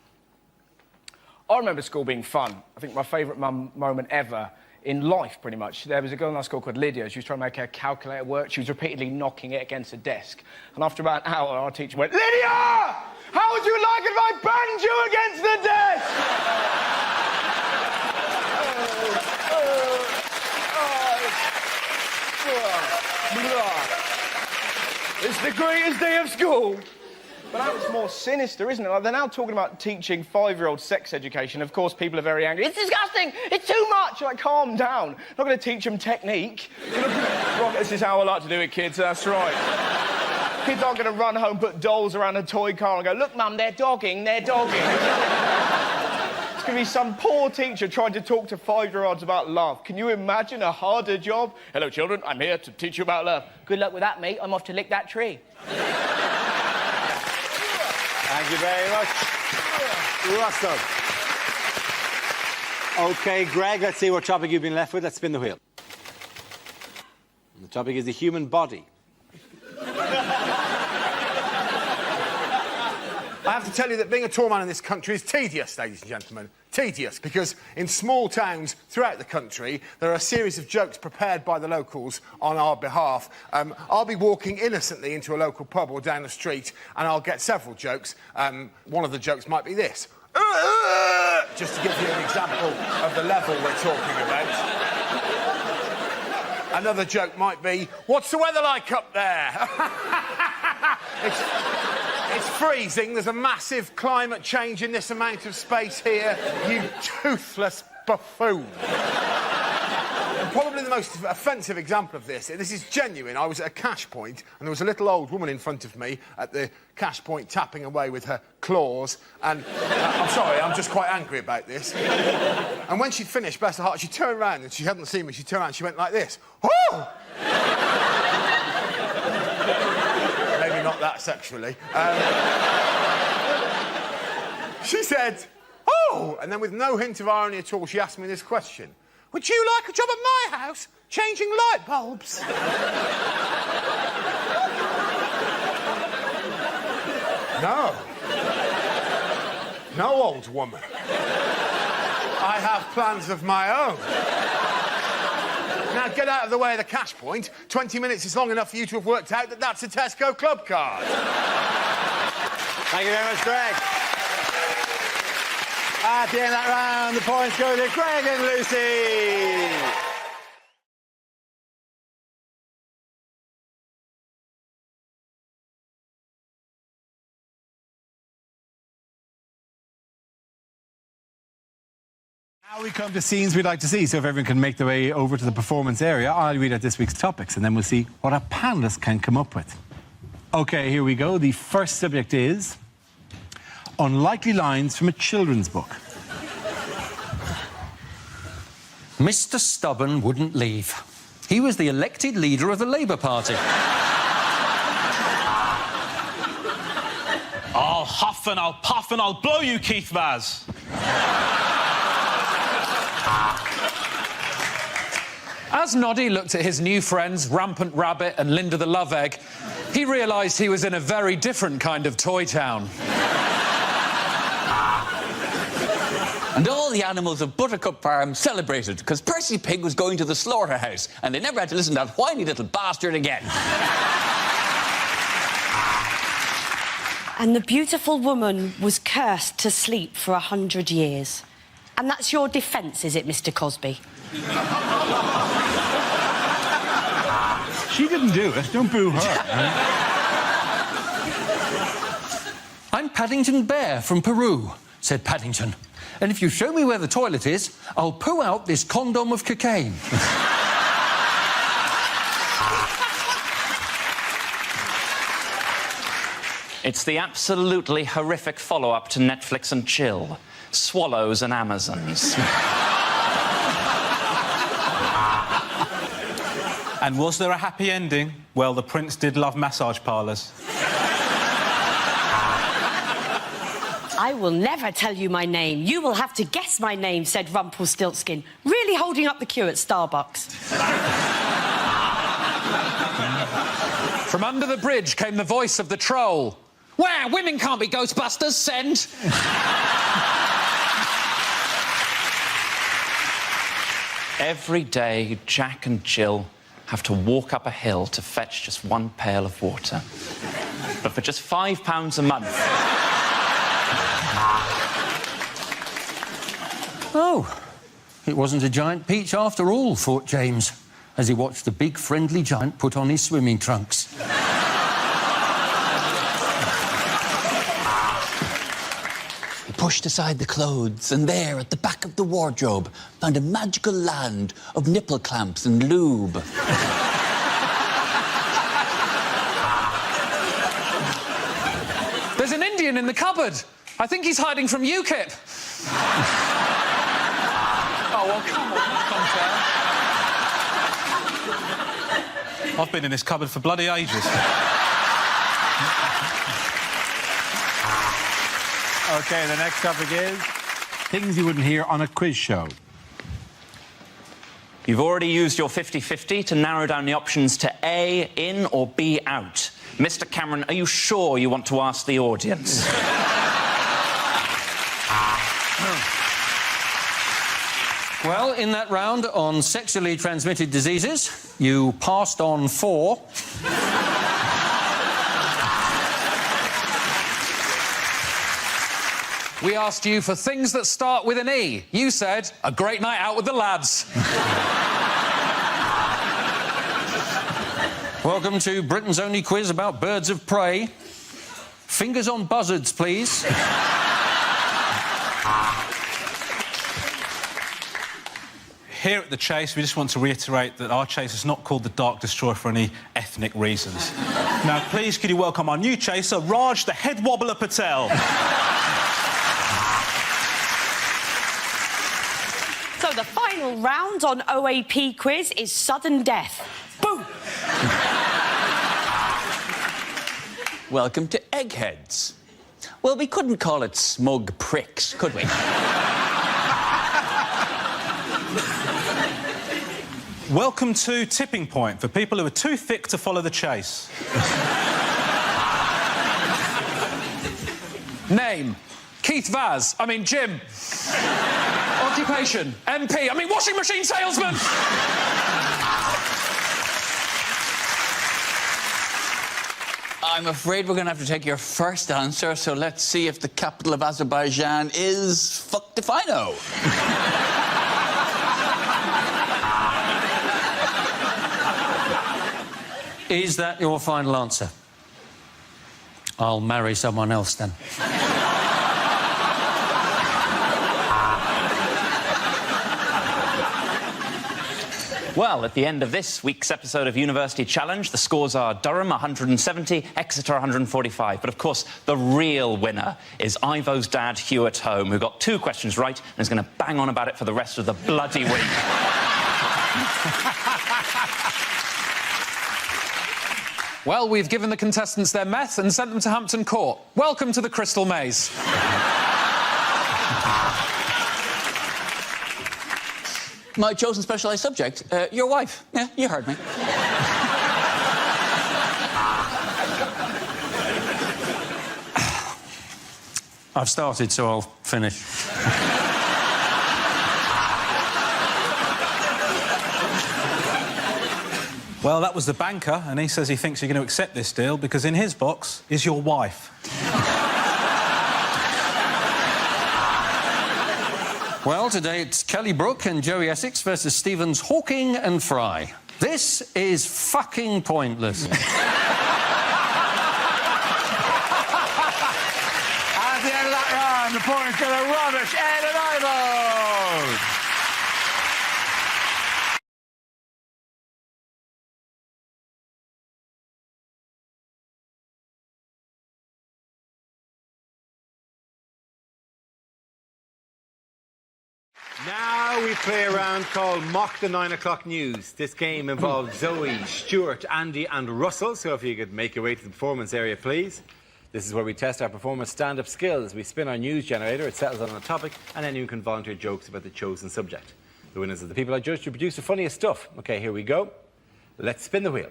I remember school being fun. I think my favourite moment ever in life, pretty much. There was a girl in our school called Lydia. She was trying to make her calculator work. She was repeatedly knocking it against a desk. And after about an hour, our teacher went, "Lydia! How would you like it if I banged you against the desk?" It's the greatest day of school. But now it's more sinister, isn't it? Like, they're now talking about teaching 5-year-olds sex education. Of course, people are very angry. It's disgusting! It's too much! Like, calm down. Not going to teach them technique. Right, this is how I like to do it, kids. That's right. Kids aren't going to run home, put dolls around a toy car and go, "Look, Mum, they're dogging, they're dogging." It's going to be some poor teacher trying to talk to 5-year-olds about love. Can you imagine a harder job? "Hello, children. I'm here to teach you about love." "Good luck with that, mate. I'm off to lick that tree." Thank you very much, Russell. OK, Greg, let's see what topic you've been left with. Let's spin the wheel. And the topic is the human body. I have to tell you that being a tall man in this country is tedious, ladies and gentlemen. Tedious, because in small towns throughout the country, there are a series of jokes prepared by the locals on our behalf. I'll be walking innocently into a local pub or down the street, and I'll get several jokes. One of the jokes might be this. Just to give you an example of the level we're talking about. Another joke might be, "What's the weather like up there?" It's freezing. There's a massive climate change in this amount of space here. You toothless buffoon. And probably the most offensive example of this is genuine. I was at a cash point and there was a little old woman in front of me at the cash point tapping away with her claws. And I'm sorry, I'm just quite angry about this. And when she'd finished, bless her heart, she turned around and she hadn't seen me. She turned around and she went like this. "Oh!" Maybe not that sexually. She said, "Oh!" And then with no hint of irony at all, she asked me this question. "Would you like a job at my house, changing light bulbs?" No. No, old woman. I have plans of my own. Now, get out of the way of the cash point. 20 minutes is long enough for you to have worked out that that's a Tesco club card. Thank you very much, Greg. At the end of that round, the points go to Greg and Lucy. Now we come to scenes we'd like to see, so if everyone can make their way over to the performance area, I'll read out this week's topics, and then we'll see what our panellists can come up with. OK, here we go. The first subject is unlikely lines from a children's book. Mr. Stubborn wouldn't leave. He was the elected leader of the Labour Party. I'll huff and I'll puff and I'll blow you, Keith Vaz. As Noddy looked at his new friends, Rampant Rabbit and Linda the Love Egg, he realised he was in a very different kind of toy town. And all the animals of Buttercup Farm celebrated because Percy Pig was going to the slaughterhouse and they never had to listen to that whiny little bastard again. And the beautiful woman was cursed to sleep for 100 years. And that's your defence, is it, Mr. Cosby? She didn't do it. Don't boo her. I'm Paddington Bear from Peru, said Paddington. And if you show me where the toilet is, I'll poo out this condom of cocaine. It's the absolutely horrific follow-up to Netflix and Chill. Swallows and Amazons. And was there a happy ending? Well, the prince did love massage parlours. I will never tell you my name. You will have to guess my name, said Rumpelstiltskin, really holding up the queue at Starbucks. From under the bridge came the voice of the troll. Where? Women can't be Ghostbusters, send! Every day, Jack and Jill have to walk up a hill to fetch just one pail of water. But for just £5 a month... Oh, it wasn't a giant peach after all, thought James, as he watched the big friendly giant put on his swimming trunks. He pushed aside the clothes, and there, at the back of the wardrobe, found a magical land of nipple clamps and lube. There's an Indian in the cupboard. I think he's hiding from UKIP. Oh, well, come on, I've been in this cupboard for bloody ages. OK, the next topic is things you wouldn't hear on a quiz show. You've already used your 50-50 to narrow down the options to A, in, or B, out. Mr. Cameron, are you sure you want to ask the audience? Well, in that round on sexually transmitted diseases, you passed on 4. We asked you for things that start with an E. You said, a great night out with the lads. Welcome to Britain's only quiz about birds of prey. Fingers on buzzards, please. Here at The Chase, we just want to reiterate that our Chase is not called the Dark Destroyer for any ethnic reasons. Now, please, could you welcome our new chaser, Raj the Head Wobbler Patel. So the final round on OAP quiz is sudden death. Boom! Welcome to Eggheads. Well, we couldn't call it smug pricks, could we? Welcome to Tipping Point, for people who are too thick to follow the chase. Name, Keith Vaz. I mean, Jim. Occupation, MP. I mean, washing machine salesman. I'm afraid we're going to have to take your first answer, so let's see if the capital of Azerbaijan is Fuck-Defino. Is that your final answer? I'll marry someone else then. Well, at the end of this week's episode of University Challenge, the scores are Durham 170, Exeter 145. But, of course, the real winner is Ivo's dad, Hugh at home, who got 2 questions right and is going to bang on about it for the rest of the bloody week. Well, we've given the contestants their meth and sent them to Hampton Court. Welcome to the Crystal Maze. My chosen specialised subject, your wife. Yeah, you heard me. I've started, so I'll finish. Well, that was the banker, and he says he thinks you're going to accept this deal because in his box is your wife. Well, today it's Kelly Brook and Joey Essex versus Stevens Hawking and Fry. This is fucking pointless. At the end of that round, the points go to Rubbish Ed and Ivo. Now we play a round called Mock the 9 o'clock news. This game involves Zoe, Stuart, Andy and Russell, so if you could make your way to the performance area, please. This is where we test our performance stand-up skills. We spin our news generator, it settles on a topic, and anyone can volunteer jokes about the chosen subject. The winners are the people I judge to produce the funniest stuff. OK, here we go. Let's spin the wheel.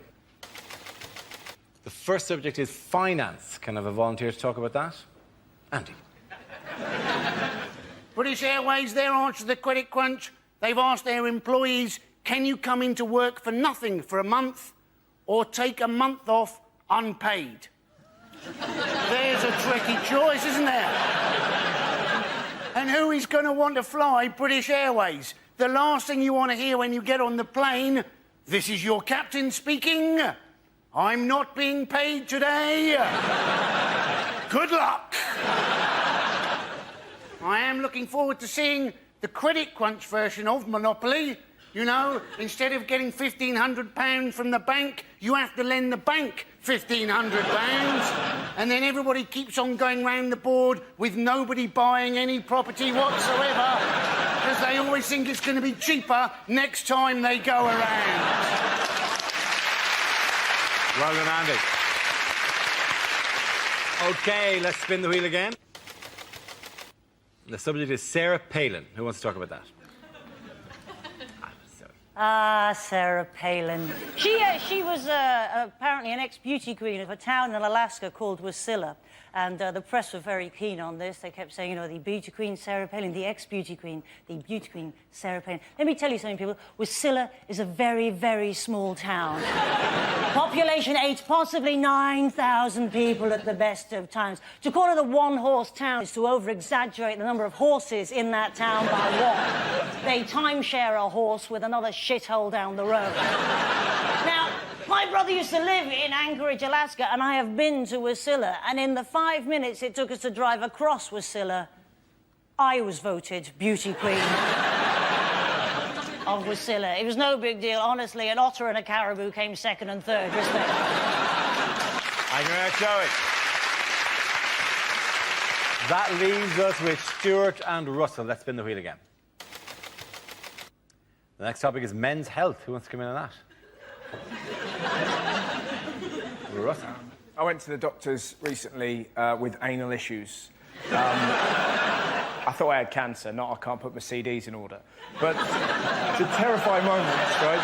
The first subject is finance. Can I have a volunteer to talk about that? Andy. British Airways, their answer to the credit crunch, they've asked their employees, can you come into work for nothing for a month or take a month off unpaid? There's a tricky choice, isn't there? And who is going to want to fly British Airways? The last thing you want to hear when you get on the plane, this is your captain speaking. I'm not being paid today. Good luck. I am looking forward to seeing the credit crunch version of Monopoly. You know, instead of getting £1,500 from the bank, you have to lend the bank £1,500. And then everybody keeps on going round the board with nobody buying any property whatsoever because they always think it's going to be cheaper next time they go around. Well done, Andy. OK, let's spin the wheel again. The subject is Sarah Palin. Who wants to talk about that? Sarah Palin. She was apparently an ex-beauty queen of a town in Alaska called Wasilla. And the press were very keen on this. They kept saying, you know, the beauty queen, Sarah Palin, the ex-beauty queen, the beauty queen, Sarah Palin. Let me tell you something, people. Wasilla is a very, very small town. Population 8, possibly 9,000 people at the best of times. To call it a one-horse town is to over-exaggerate the number of horses in that town by one. They timeshare a horse with another shithole down the road. Now, my brother used to live in Anchorage, Alaska, and I have been to Wasilla, and in the 5 minutes it took us to drive across Wasilla, I was voted beauty queen of Wasilla. It was no big deal, honestly. An otter and a caribou came second and third, respect. Thank you very much, Zoe. That leaves us with Stuart and Russell. Let's spin the wheel again. The next topic is men's health. Who wants to come in on that? Russell. I went to the doctors recently with anal issues. I thought I had cancer, not I can't put my CDs in order. But it's a terrifying moment, right?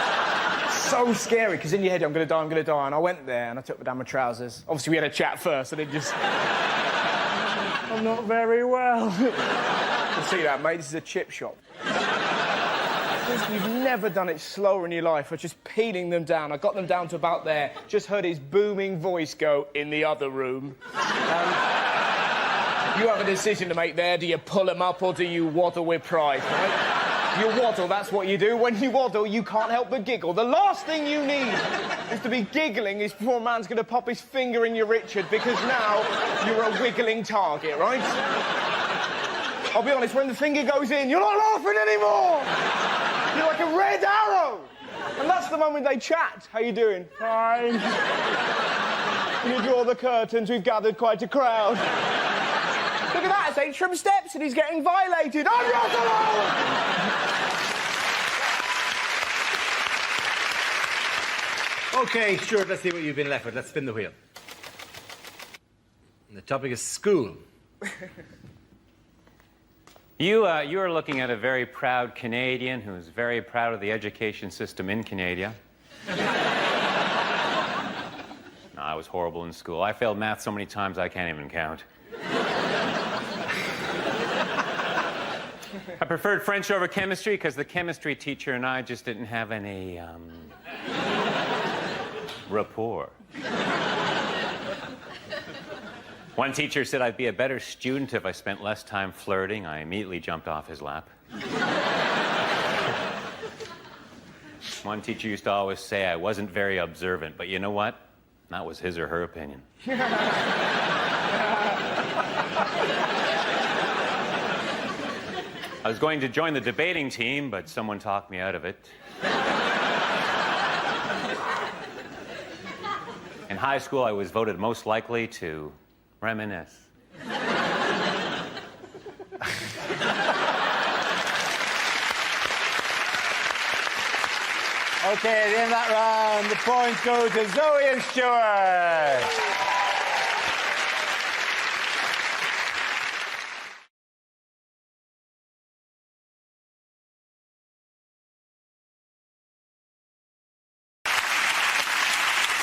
So scary, because in your head, I'm going to die. And I went there and I took down my trousers. Obviously, we had a chat first, and it just... I'm not very well. You see that, mate? This is a chip shop. You've never done it slower in your life. I was just peeling them down. I got them down to about there. Just heard his booming voice go, in the other room. You have a decision to make there. Do you pull them up or do you waddle with pride, right? You waddle, that's what you do. When you waddle, you can't help but giggle. The last thing you need is to be giggling before a man's going to pop his finger in your Richard, because now you're a wiggling target, right? I'll be honest, when the finger goes in, you're not laughing anymore! You're like a red arrow! And that's the moment they chat. How you doing? Fine. Can you draw the curtains? We've gathered quite a crowd. Look at that, it's Atrium Steps and he's getting violated. I'm Russell! OK, Stuart, let's see what you've been left with. Let's spin the wheel. And the topic is school. You are looking at a very proud Canadian who is very proud of the education system in Canada. No, I was horrible in school. I failed math so many times I can't even count. I preferred French over chemistry because the chemistry teacher and I just didn't have any, rapport. One teacher said I'd be a better student if I spent less time flirting. I immediately jumped off his lap. One teacher used to always say I wasn't very observant, but you know what? That was his or her opinion. I was going to join the debating team, but someone talked me out of it. In high school, I was voted most likely to reminisce. Okay, at the end of that round, the points go to Zoe and Stuart.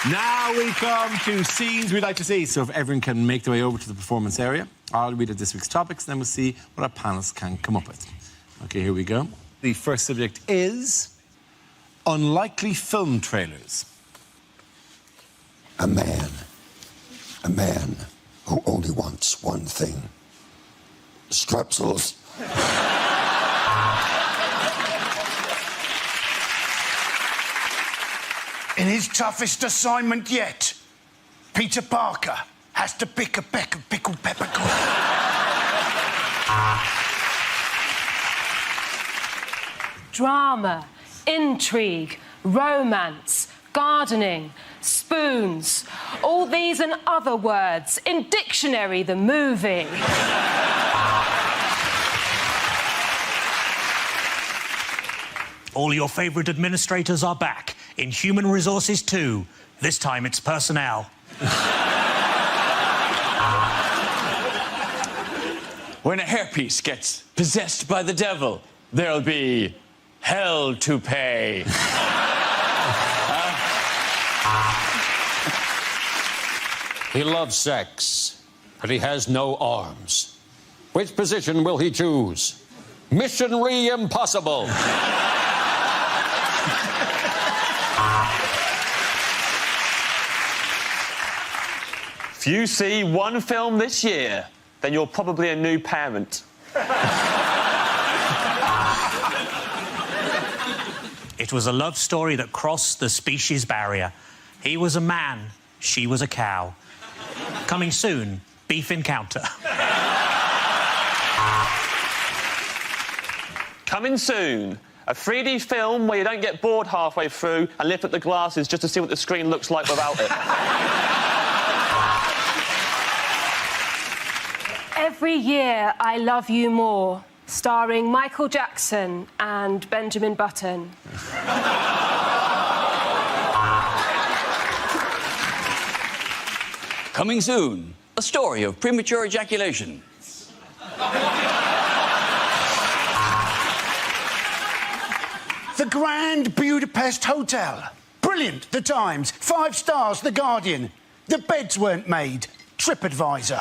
Now we come to scenes we'd like to see. So if everyone can make their way over to the performance area, I'll read out this week's topics, then we'll see what our panelists can come up with. Okay, here we go. The first subject is unlikely film trailers. A man who only wants one thing. Strepsils. In his toughest assignment yet, Peter Parker has to pick a peck of pickled peppercorn. Drama, intrigue, romance, gardening, spoons. All these and other words in Dictionary the movie. All your favourite administrators are back in Human Resources 2. This time it's personnel. When a hairpiece gets possessed by the devil, there'll be hell to pay. He loves sex, but he has no arms. Which position will he choose? Missionary impossible. If you see one film this year, then you're probably a new parent. It was a love story that crossed the species barrier. He was a man, she was a cow. Coming soon, Beef Encounter. Coming soon, a 3D film where you don't get bored halfway through and lift up the glasses just to see what the screen looks like without it. Every Year I Love You More, starring Michael Jackson and Benjamin Button. Coming soon, a story of premature ejaculation. The Grand Budapest Hotel. Brilliant, The Times. 5 stars, The Guardian. The beds weren't made. TripAdvisor.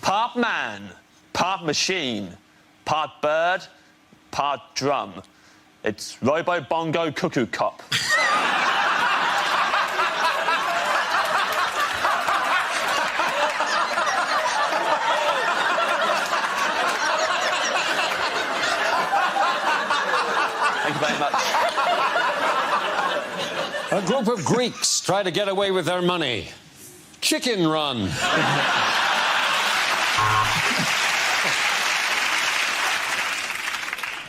Part man, part machine, part bird, part drum. It's Robo Bongo Cuckoo Cop. Thank you very much. A group of Greeks try to get away with their money. Chicken Run.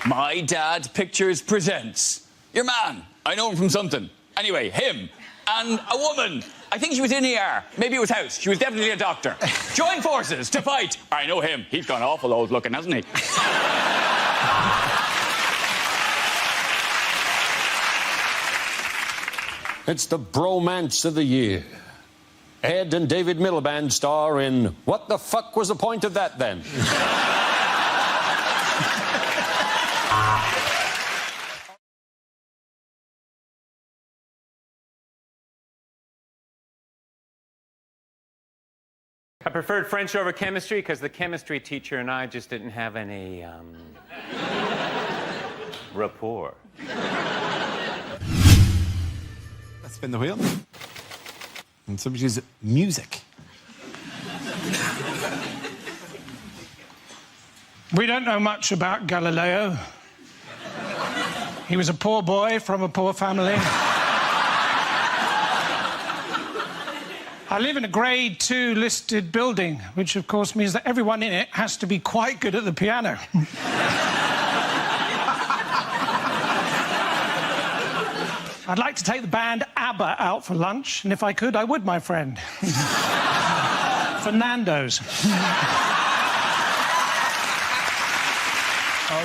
My Dad Pictures presents. Your man, I know him from something. Anyway, him and a woman. I think she was in here. Maybe it was house. She was definitely a doctor. Join forces to fight. I know him. He's gone awful old looking, hasn't he? It's the bromance of the year. Ed and David Miliband star in What the Fuck Was the Point of That Then? I preferred French over chemistry because the chemistry teacher and I just didn't have any, rapport. Let's spin the wheel. And somebody chooses music. We don't know much about Galileo. He was a poor boy from a poor family. I live in a Grade 2 listed building, which of course means that everyone in it has to be quite good at the piano. I'd like to take the band ABBA out for lunch, and if I could, I would, my friend. Fernando's.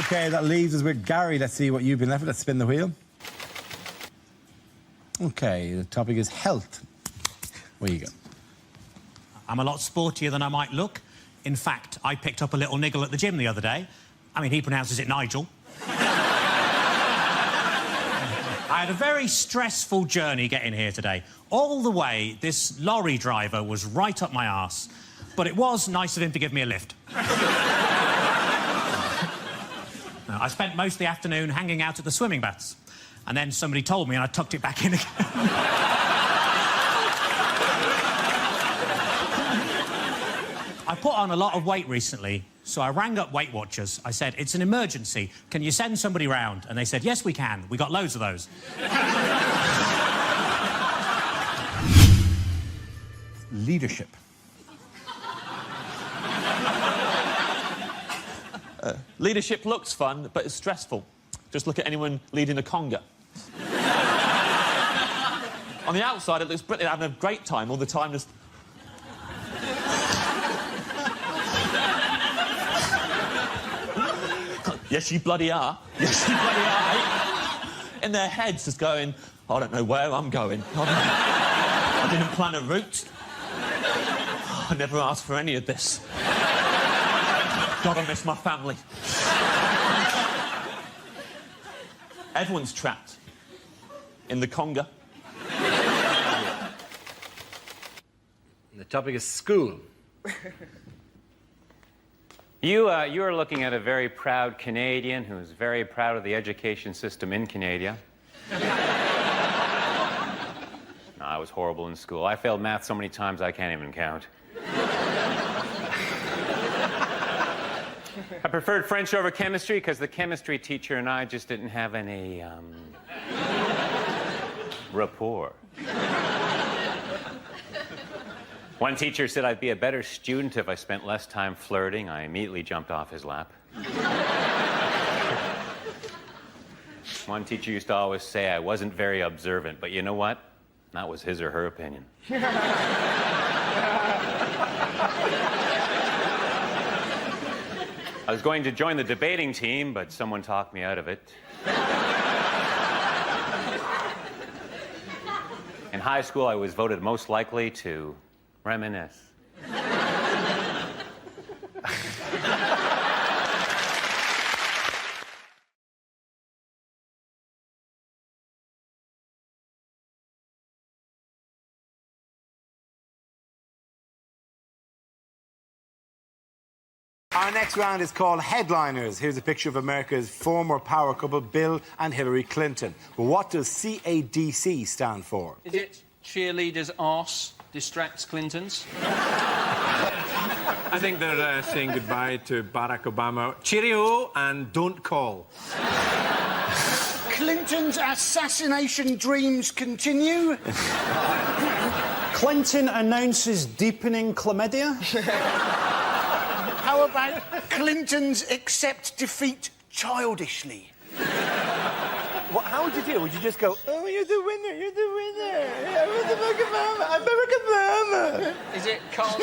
OK, that leaves us with Gary. Let's see what you've been left with. Let's spin the wheel. OK, the topic is health. Where you go? I'm a lot sportier than I might look. In fact, I picked up a little niggle at the gym the other day. I mean, he pronounces it Nigel. I had a very stressful journey getting here today. All the way, this lorry driver was right up my arse. But it was nice of him to give me a lift. Now, I spent most of the afternoon hanging out at the swimming baths. And then somebody told me and I tucked it back in again. I put on a lot of weight recently, so I rang up Weight Watchers. I said, it's an emergency. Can you send somebody round? And they said, yes, we can. We got loads of those. Leadership. Leadership looks fun, but it's stressful. Just look at anyone leading a conga. On the outside, it looks brilliant, having a great time all the time, just... Yes, you bloody are. Yes, you bloody are, mate. In their heads, just going, I don't know where I'm going. I didn't plan a route. I never asked for any of this. God, I miss my family. Everyone's trapped in the conga. The topic is school. You are looking at a very proud Canadian who's very proud of the education system in Canada. No, I was horrible in school. I failed math so many times I can't even count. I preferred French over chemistry because the chemistry teacher and I just didn't have any, rapport. One teacher said I'd be a better student if I spent less time flirting. I immediately jumped off his lap. One teacher used to always say I wasn't very observant, but you know what? That was his or her opinion. I was going to join the debating team, but someone talked me out of it. In high school, I was voted most likely to reminisce. Our next round is called Headliners. Here's a picture of America's former power couple, Bill and Hillary Clinton. But what does CADC stand for? Is it cheerleaders' arse distracts Clintons? I think they're saying goodbye to Barack Obama. Cheerio and don't call. Clinton's assassination dreams continue. Clinton announces deepening chlamydia. How about Clintons accept defeat childishly? What, how would you feel? Would you just go, oh, you're the winner, you're the winner. I'm Barack Obama. Is it can't...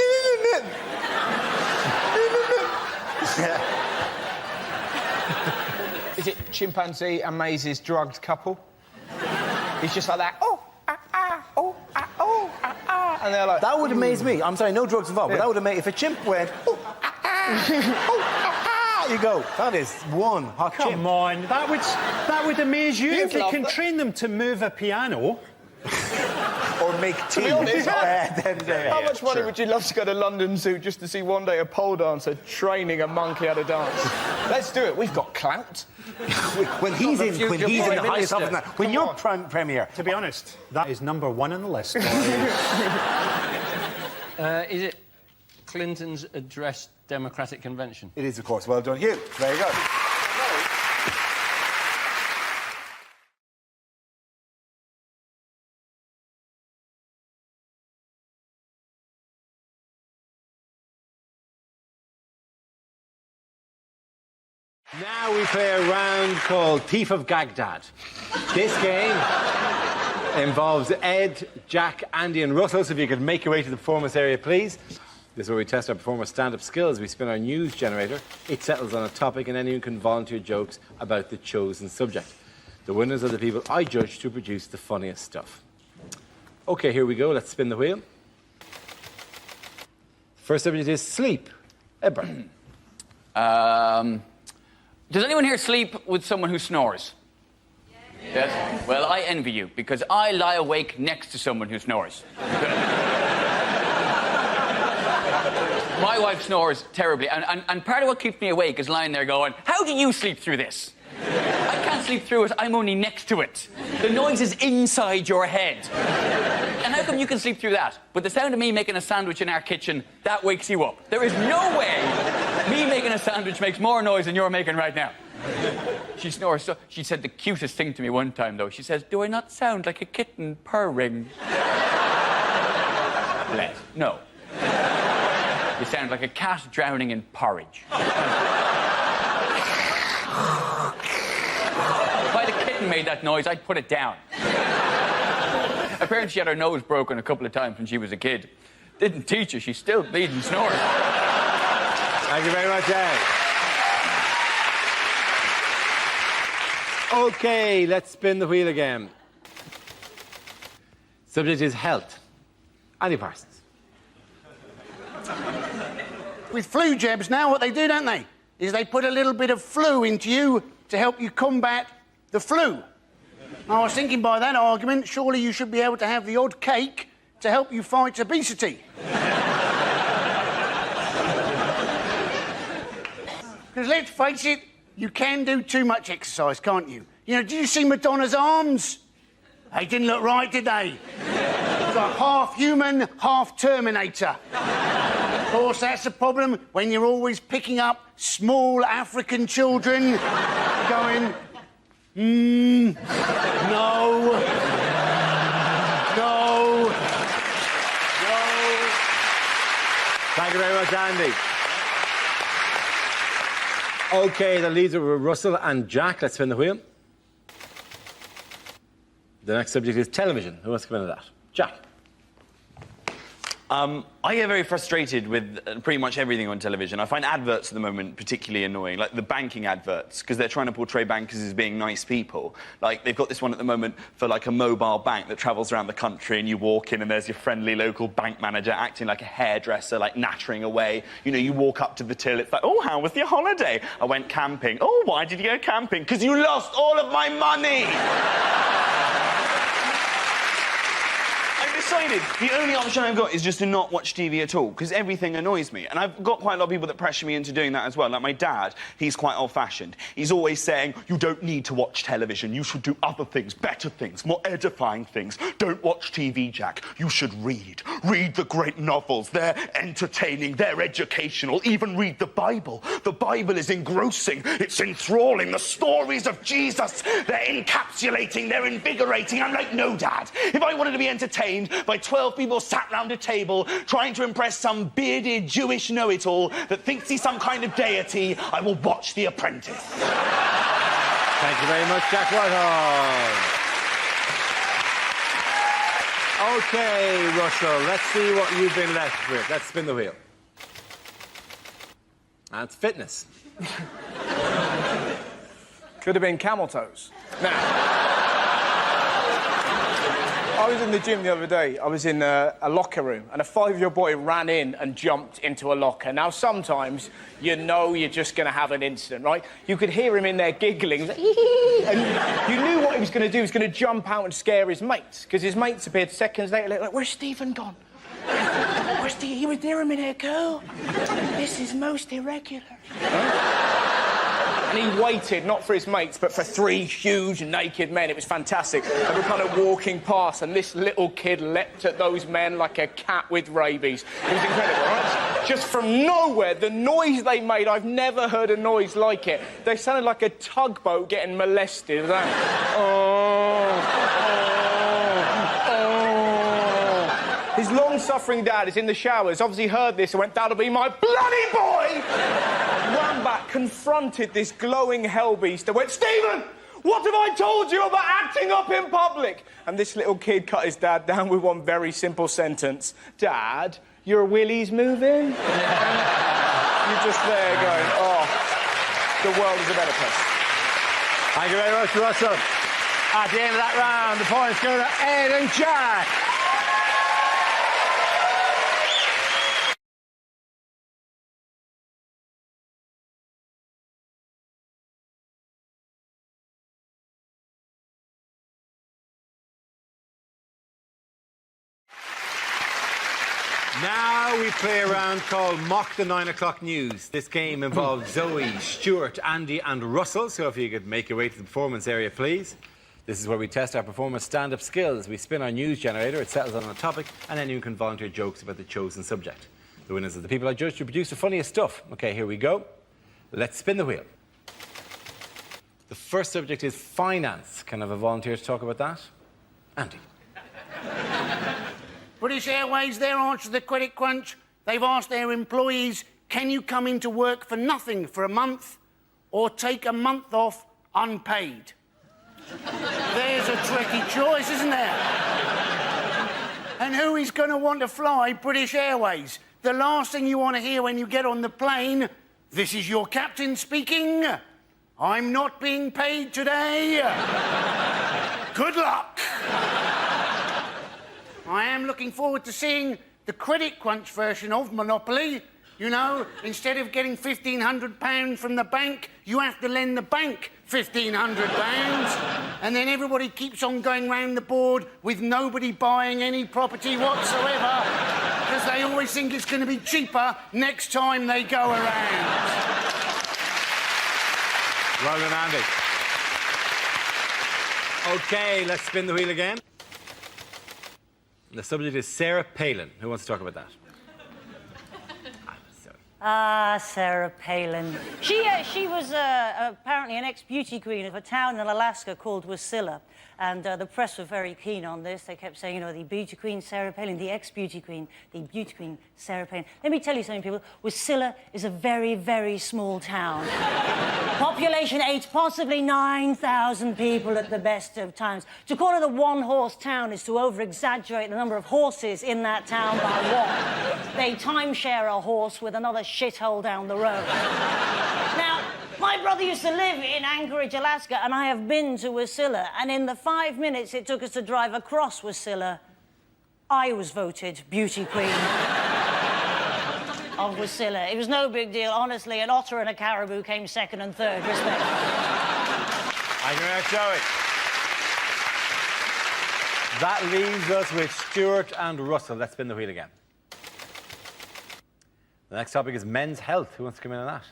Is it chimpanzee amazes drugged couple? He's just like that, and they're like... That would amaze me. I'm sorry, no drugs involved, but that would amaze... If a chimp went, you go, that is one hot chimp. Come on, that would amaze you. If you can that. train them to move a piano... or make tea. To be honest, how much money would you love to go to London Zoo just to see one day a pole dancer training a monkey how to dance? Let's do it. We've got clout. when he's in the highest office now, when you're premier. To be honest, that is #1 on the list. Is it Clinton's address Democratic Convention? It is, of course. Well done, Hugh. Very good. Now we play a round called Thief of Baghdad. This game involves Ed, Jack, Andy and Russell, so if you could make your way to the performance area, please. This is where we test our performers' stand-up skills. We spin our news generator. It settles on a topic and anyone can volunteer jokes about the chosen subject. The winners are the people I judge to produce the funniest stuff. OK, here we go. Let's spin the wheel. First subject is sleep. Edbert. Does anyone here sleep with someone who snores? Yes? Well, I envy you, because I lie awake next to someone who snores. My wife snores terribly, and part of what keeps me awake is lying there going, how do you sleep through this? I can't sleep through it, I'm only next to it. The noise is inside your head. And how come you can sleep through that? But the sound of me making a sandwich in our kitchen, that wakes you up. There is no way me making a sandwich makes more noise than you're making right now. She snores so... She said the cutest thing to me one time, though. She says, do I not sound like a kitten purring? Bless. No. You sound like a cat drowning in porridge. If I had a kitten made that noise, I'd put it down. Apparently she had her nose broken a couple of times when she was a kid. Didn't teach her, she's still bleeding snoring. Thank you very much, Ed. OK, let's spin the wheel again. Subject is health. Andy Parsons. With flu jabs now, what they do, don't they, is they put a little bit of flu into you to help you combat the flu. I was thinking by that argument, surely you should be able to have the odd cake to help you fight obesity. Because let's face it, you can do too much exercise, can't you? You know, did you see Madonna's arms? They didn't look right, did they? It's like half human, half Terminator. Of course, that's a problem when you're always picking up small African children going, no, no, no. Thank you very much, Andy. OK, the leads are Russell and Jack. Let's spin the wheel. The next subject is television. Who wants to come into that? Jack. I get very frustrated with pretty much everything on television. I find adverts at the moment particularly annoying, like the banking adverts, because they're trying to portray bankers as being nice people. Like, they've got this one at the moment for, like, a mobile bank that travels around the country, and you walk in and there's your friendly local bank manager acting like a hairdresser, like, nattering away. You know, you walk up to the till, it's like, oh, how was your holiday? I went camping. Oh, why did you go camping? Because you lost all of my money! Decided the only option I've got is just to not watch TV at all, because everything annoys me. And I've got quite a lot of people that pressure me into doing that as well. Like my dad, he's quite old-fashioned. He's always saying, you don't need to watch television. You should do other things, better things, more edifying things. Don't watch TV, Jack. You should read. Read the great novels. They're entertaining, they're educational. Even read the Bible. The Bible is engrossing. It's enthralling. The stories of Jesus, they're encapsulating, they're invigorating. I'm like, no, Dad. If I wanted to be entertained by 12 people sat round a table trying to impress some bearded Jewish know-it-all that thinks he's some kind of deity, I will watch The Apprentice. Thank you very much, Jack Whitehall. OK, Russell, let's see what you've been left with. Let's spin the wheel. That's fitness. Could have been camel toes. Now, I was in the gym the other day. I was in a locker room, and a 5-year-old boy ran in and jumped into a locker. Now, sometimes you know you're just going to have an incident, right? You could hear him in there giggling, and you knew what he was going to do. He was going to jump out and scare his mates, because his mates appeared seconds later, like, where's Stephen gone? Where's Stephen? He was there a minute ago. This is most irregular. And he waited, not for his mates, but for 3 huge naked men. It was fantastic. They were kind of walking past, and this little kid leapt at those men like a cat with rabies. It was incredible, right? Just from nowhere, the noise they made, I've never heard a noise like it. They sounded like a tugboat getting molested. His long-suffering dad is in the showers, obviously heard this and went, "That'll be my bloody boy!" Ran back, confronted this glowing hellbeast and went, "Stephen, what have I told you about acting up in public?" And this little kid cut his dad down with one very simple sentence. "Dad, your willy's moving?" You're just there going, oh, the world is a better place. Thank you very much, Russell. At the end of that round, the points go to Ed and Jack. Now we play a round called Mock the 9 o'clock News. This game involves Zoe, Stuart, Andy and Russell, so if you could make your way to the performance area, please. This is where we test our performers' stand-up skills. We spin our news generator, it settles on a topic, and anyone can volunteer jokes about the chosen subject. The winners are the people I judge to produce the funniest stuff. OK, here we go. Let's spin the wheel. The first subject is finance. Can I have a volunteer to talk about that? Andy. British Airways, their answer to the credit crunch, they've asked their employees, can you come into work for nothing for a month or take a month off unpaid? There's a tricky choice, isn't there? And who is going to want to fly British Airways? The last thing you want to hear when you get on the plane, "This is your captain speaking. I'm not being paid today. Good luck." I am looking forward to seeing the credit crunch version of Monopoly. You know, instead of getting £1,500 from the bank, you have to lend the bank £1,500. And then everybody keeps on going round the board with nobody buying any property whatsoever because they always think it's going to be cheaper next time they go around. Well done, Andy. OK, let's spin the wheel again. The subject is Sarah Palin. Who wants to talk about that? Sarah Palin. She was apparently an ex-beauty queen of a town in Alaska called Wasilla. And the press were very keen on this. They kept saying, you know, the beauty queen, Sarah Palin, the ex-beauty queen, the beauty queen, Sarah Palin. Let me tell you something, people. Wasilla is a very, very small town. Population 8, possibly 9,000 people at the best of times. To call it a one-horse town is to over-exaggerate the number of horses in that town by one. They timeshare a horse with another shithole down the road. Now, my brother used to live in Anchorage, Alaska, and I have been to Wasilla, and in the 5 minutes it took us to drive across Wasilla, I was voted beauty queen of Wasilla. It was no big deal, honestly. An otter and a caribou came second and third, respect. Thank you very much, Joey. That leaves us with Stuart and Russell. Let's spin the wheel again. The next topic is men's health. Who wants to come in on that?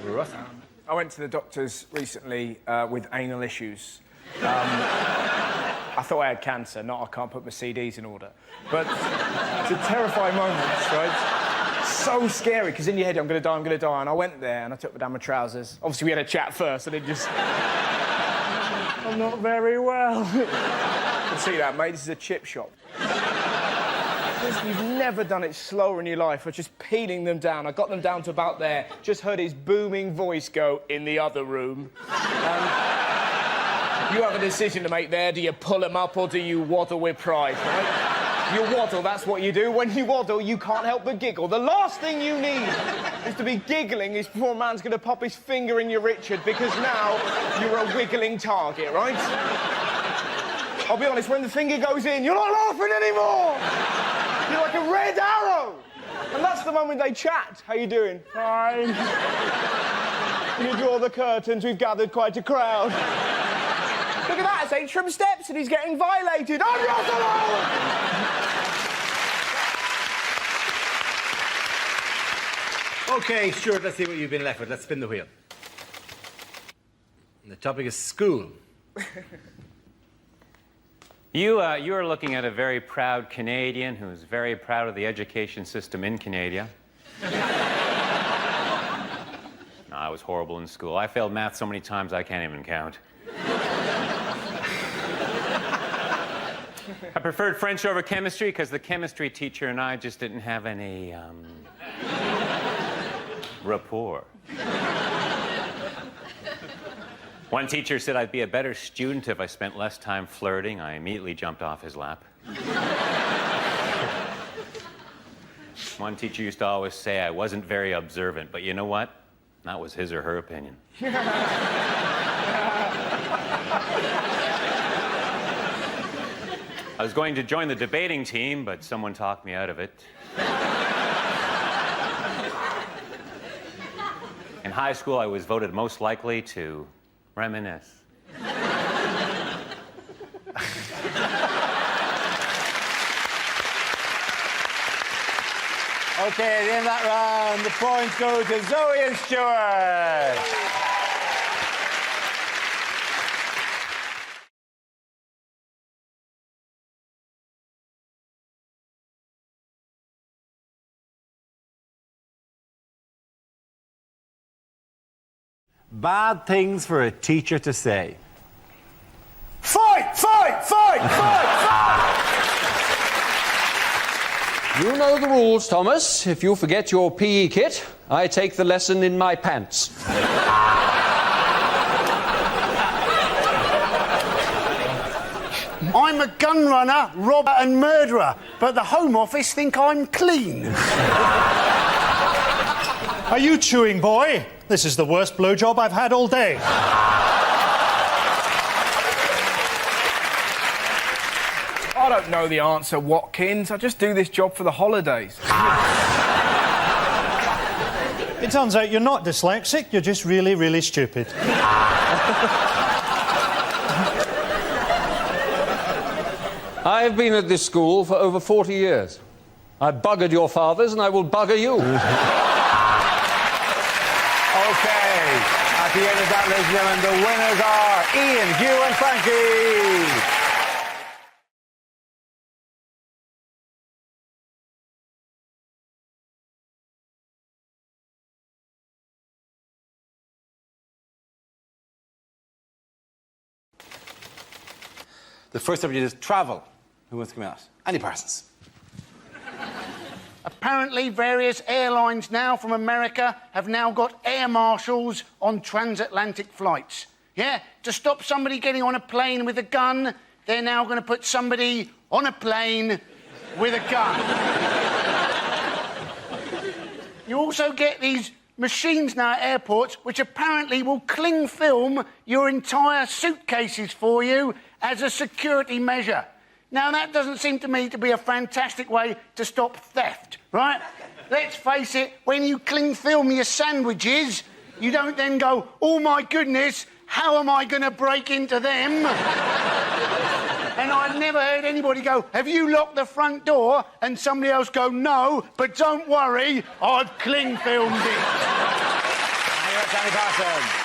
Russell. I went to the doctors recently with anal issues. I thought I had cancer, not I can't put my CDs in order. But it's a terrifying moment, right? So scary, because in your head, I'm going to die. And I went there and I took down my trousers. Obviously, we had a chat first, and it just... I'm not very well. You can see that, mate. This is a chip shop. You've never done it slower in your life. I was just peeling them down. I got them down to about there. Just heard his booming voice go, "In the other room." You have a decision to make there. Do you pull them up or do you waddle with pride, right? You waddle, that's what you do. When you waddle, you can't help but giggle. The last thing you need is to be giggling is before a man's going to pop his finger in your Richard, because now you're a wiggling target, right? I'll be honest, when the finger goes in, you're not laughing anymore! You're like a red arrow! And that's the moment they chat. How you doing? Fine. Can you draw the curtains? We've gathered quite a crowd. Look at that, it's Atrium Steps and he's getting violated. On Russell! OK, Stuart, let's see what you've been left with. Let's spin the wheel. And the topic is school. You are looking at a very proud Canadian who's very proud of the education system in Canada. No, I was horrible in school. I failed math so many times I can't even count. I preferred French over chemistry because the chemistry teacher and I just didn't have any, rapport. One teacher said I'd be a better student if I spent less time flirting. I immediately jumped off his lap. One teacher used to always say I wasn't very observant, but you know what? That was his or her opinion. I was going to join the debating team, but someone talked me out of it. In high school, I was voted most likely to reminisce. Okay, at the end of that round, the points go to Zoe and Stuart. Bad things for a teacher to say. Fight! Fight! Fight! Fight! Fight! You know the rules, Thomas. If you forget your PE kit, I take the lesson in my pants. I'm a gun runner, robber and murderer, but the Home Office think I'm clean. Are you chewing, boy? This is the worst blowjob I've had all day. I don't know the answer, Watkins. I just do this job for the holidays. It turns out you're not dyslexic, you're just really, really stupid. I've been at this school for over 40 years. I buggered your fathers and I will bugger you. Okay, at the end of that, ladies and gentlemen, the winners are Ian, Hugh and Frankie. The first subject is travel. Who wants to come out? Andy Parsons. Apparently, various airlines now from America have now got air marshals on transatlantic flights. Yeah, to stop somebody getting on a plane with a gun, they're now going to put somebody on a plane with a gun. You also get these machines now at airports which apparently will cling film your entire suitcases for you as a security measure. Now, that doesn't seem to me to be a fantastic way to stop theft, right? Let's face it, when you cling film your sandwiches, you don't then go, oh, my goodness, how am I going to break into them? And I've never heard anybody go, have you locked the front door? And somebody else go, no, but don't worry, I've cling filmed it. Andy Parsons.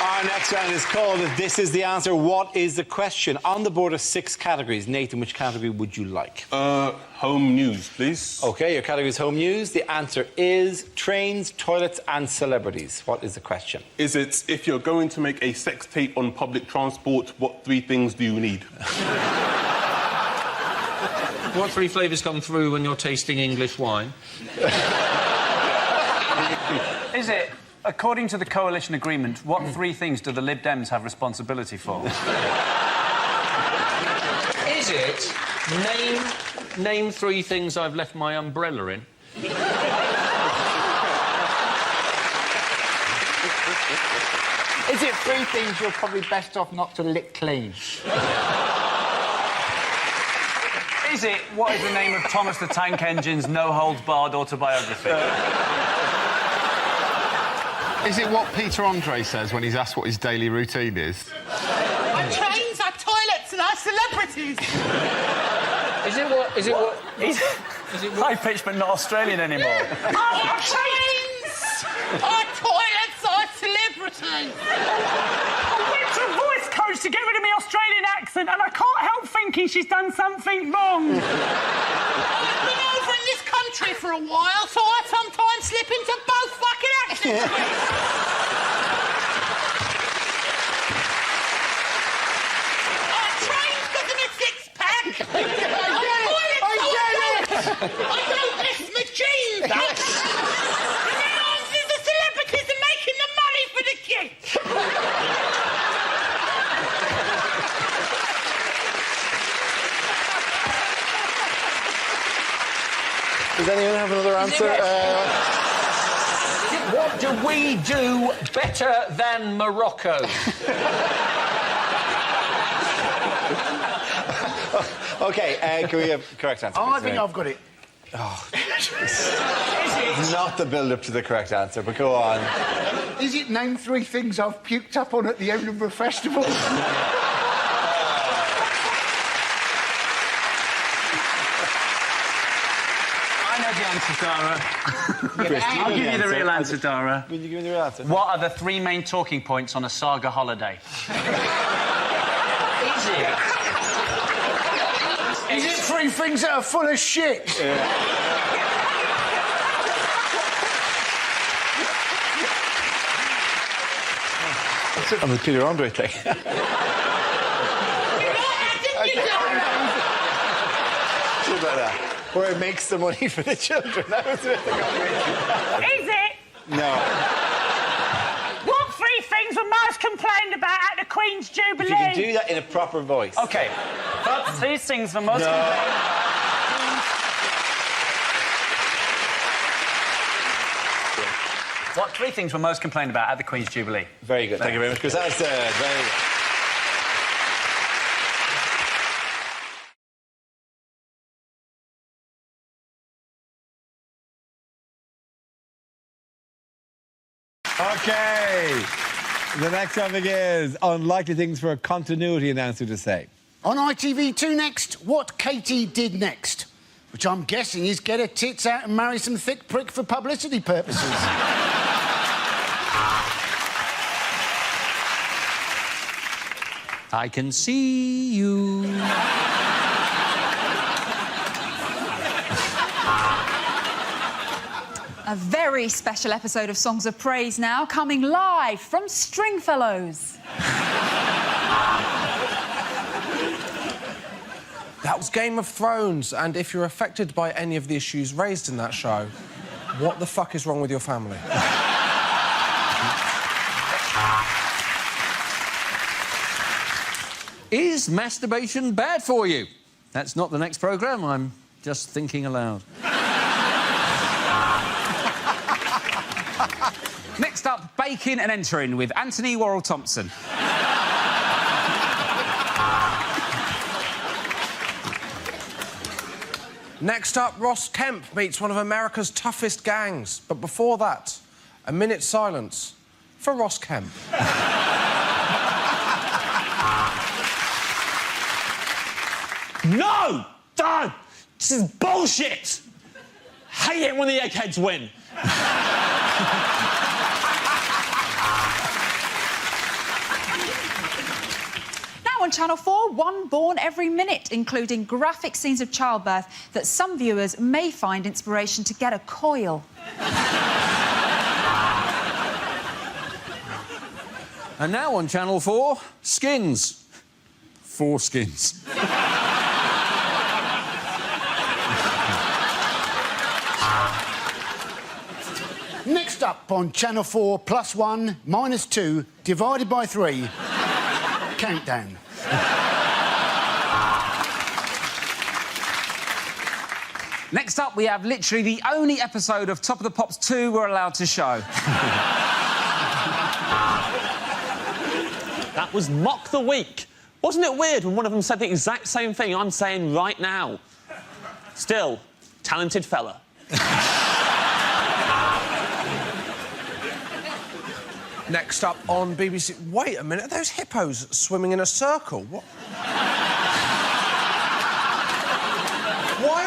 Our next round is called This Is the Answer, What is the Question? On the board are 6 categories. Nathan, which category would you like? Home news, please. OK, your category is home news. The answer is trains, toilets and celebrities. What is the question? Is it, if you're going to make a sex tape on public transport, what 3 things do you need? What 3 flavours come through when you're tasting English wine? Is it, according to the coalition agreement, what 3 things do the Lib Dems have responsibility for? Is it name 3 things I've left my umbrella in? Is it 3 things you're probably best off not to lick clean? Is it, what is the name of Thomas the Tank Engine's no-holds-barred autobiography? Is it what Peter Andre says when he's asked what his daily routine is? Our trains, our toilets and our celebrities! Is it what? Is it what? He's high-pitched but not Australian anymore. Our trains! Our toilets are celebrities! I went to a voice coach to get rid of my Australian accent, and I can't help thinking she's done something wrong. I've been over in this country for a while, so I sometimes slip into both fucking accents. I don't miss my jeans! And then answers the celebrities are making the money for the kids! Does anyone have another answer? What do we do better than Morocco? OK, can we have correct answer? Oh, I think I've got it. Oh, not the build-up to the correct answer, but go on. Is it name 3 things I've puked up on at the Edinburgh Festival? I know the answer, Dara. I'll give you the real answer, Dara. Will you give me the real answer? What are the 3 main talking points on a saga holiday? Easy. Is it 3 things that are full of shit? On the Peter Andre thing. Where it makes the money for the children. That was it. Is it? No. What 3 things were most complained about at the Queen's Jubilee? If you can do that in a proper voice. OK. But these things were most What 3 things were most complained about at the Queen's Jubilee? Very good. Thank you very much, Chris. That was very... OK. The next topic is unlikely things for a continuity announcer to say. On ITV2 next, what Katie did next. Which I'm guessing is get her tits out and marry some thick prick for publicity purposes. I can see you. A very special episode of Songs of Praise now, coming live from Stringfellows. That was Game of Thrones, and if you're affected by any of the issues raised in that show, what the fuck is wrong with your family? Is masturbation bad for you? That's not the next programme. I'm just thinking aloud. Next up, Baking and Entering with Anthony Worrell-Thompson. Next up, Ross Kemp meets one of America's toughest gangs. But before that, a minute's silence for Ross Kemp. No! Dad! This is bullshit! Hate it when the eggheads win. Now on Channel 4, one born every minute, including graphic scenes of childbirth that some viewers may find inspiration to get a coil. And now on Channel 4, skins. 4 skins. Next up on Channel 4, +1, -2, divided by 3. Countdown. Next up, we have literally the only episode of Top of the Pops 2 we're allowed to show. That was Mock the Week. Wasn't it weird when one of them said the exact same thing I'm saying right now? Still, talented fella. Next up on BBC... Wait a minute, are those hippos swimming in a circle? What?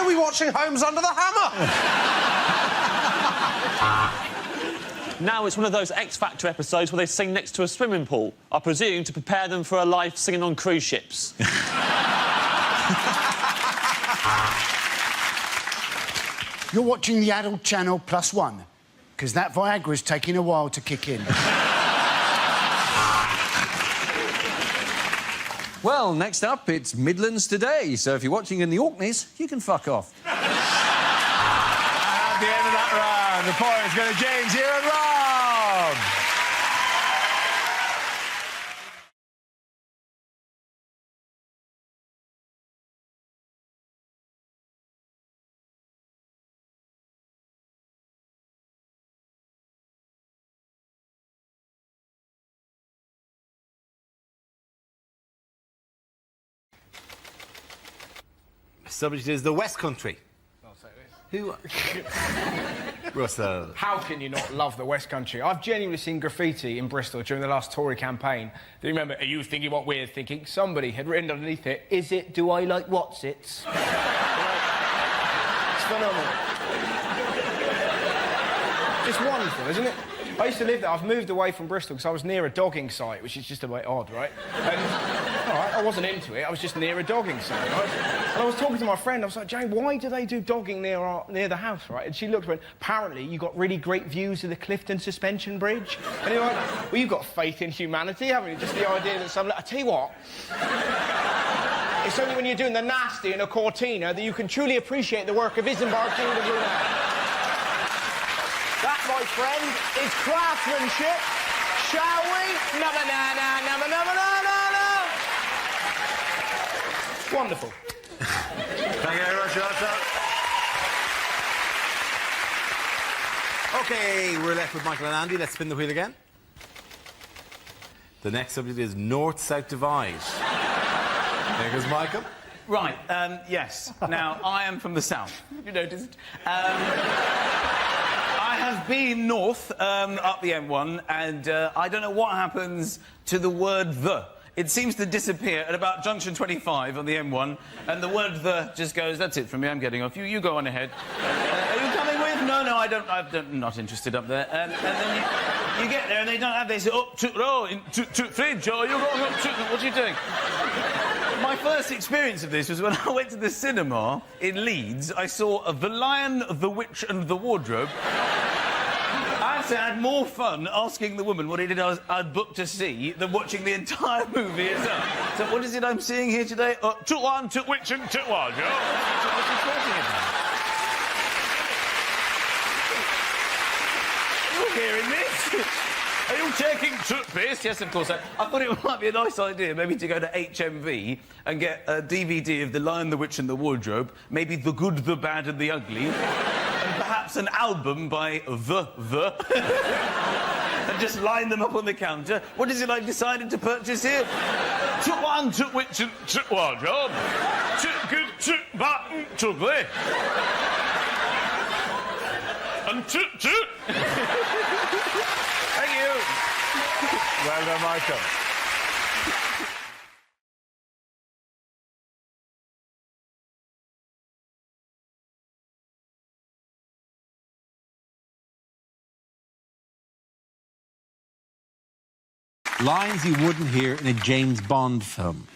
are we watching Homes Under the Hammer? Now it's one of those X Factor episodes where they sing next to a swimming pool. I presume to prepare them for a life singing on cruise ships. You're watching the adult channel +1, because that Viagra's taking a while to kick in. Well, next up, it's Midlands Today, so if you're watching in the Orkneys, you can fuck off. At the end of that round, the points go to James here and Rob. Subject is the West Country. Who? Russell. How can you not love the West Country? I've genuinely seen graffiti in Bristol during the last Tory campaign. Do you remember, are you thinking what we're thinking? Somebody had written underneath it, is it, do I like what's-its? It's phenomenal. It's wonderful, isn't it? I used to live there. I've moved away from Bristol because I was near a dogging site, which is just a bit odd, right? And, all right, I wasn't into it. I was just near a dogging site, right? And I was talking to my friend. I was like, Jane, why do they do dogging near the house, right? And she looked and went, apparently you got really great views of the Clifton Suspension Bridge. And you're like, well, you've got faith in humanity, haven't you? Just the idea that I tell you what, it's only when you're doing the nasty in a Cortina that you can truly appreciate the work of Isambard King of the Brunei. That, my friend, is craftsmanship. Shall we? Wonderful. Thank you very much, Russell. OK, we're left with Michael and Andy. Let's spin the wheel again. The next subject is North-South Divide. There goes Michael. Right, yes. Now, I am from the south. You noticed? I have been north up the M1, and I don't know what happens to the word the. It seems to disappear at about junction 25 on the M1, and the word the just goes, that's it from me, I'm getting off. You go on ahead. Are you coming with? No, I'm not interested up there. And then you get there, and they don't have, they say, oh, fridge, oh, you're going up to, what are you doing? My first experience of this was when I went to the cinema in Leeds. I saw The Lion, the Witch and the Wardrobe. I had more fun asking the woman what it is I'd booked to see than watching the entire movie itself. So what is it I'm seeing here today? Took one, took witch and took wardrobe. What's she talking about? You're hearing this? Are you taking toothpaste? Yes, of course. I thought it might be a nice idea maybe to go to HMV and get a DVD of The Lion, the Witch and the Wardrobe, maybe The Good, the Bad and the Ugly, and perhaps an album by The. And just line them up on the counter. What is it I've decided to purchase here? Took one, took witch and took wardrobe. Took good, took button, took ugly. And took. Thank you. Well done, Michael. Lines you wouldn't hear in a James Bond film.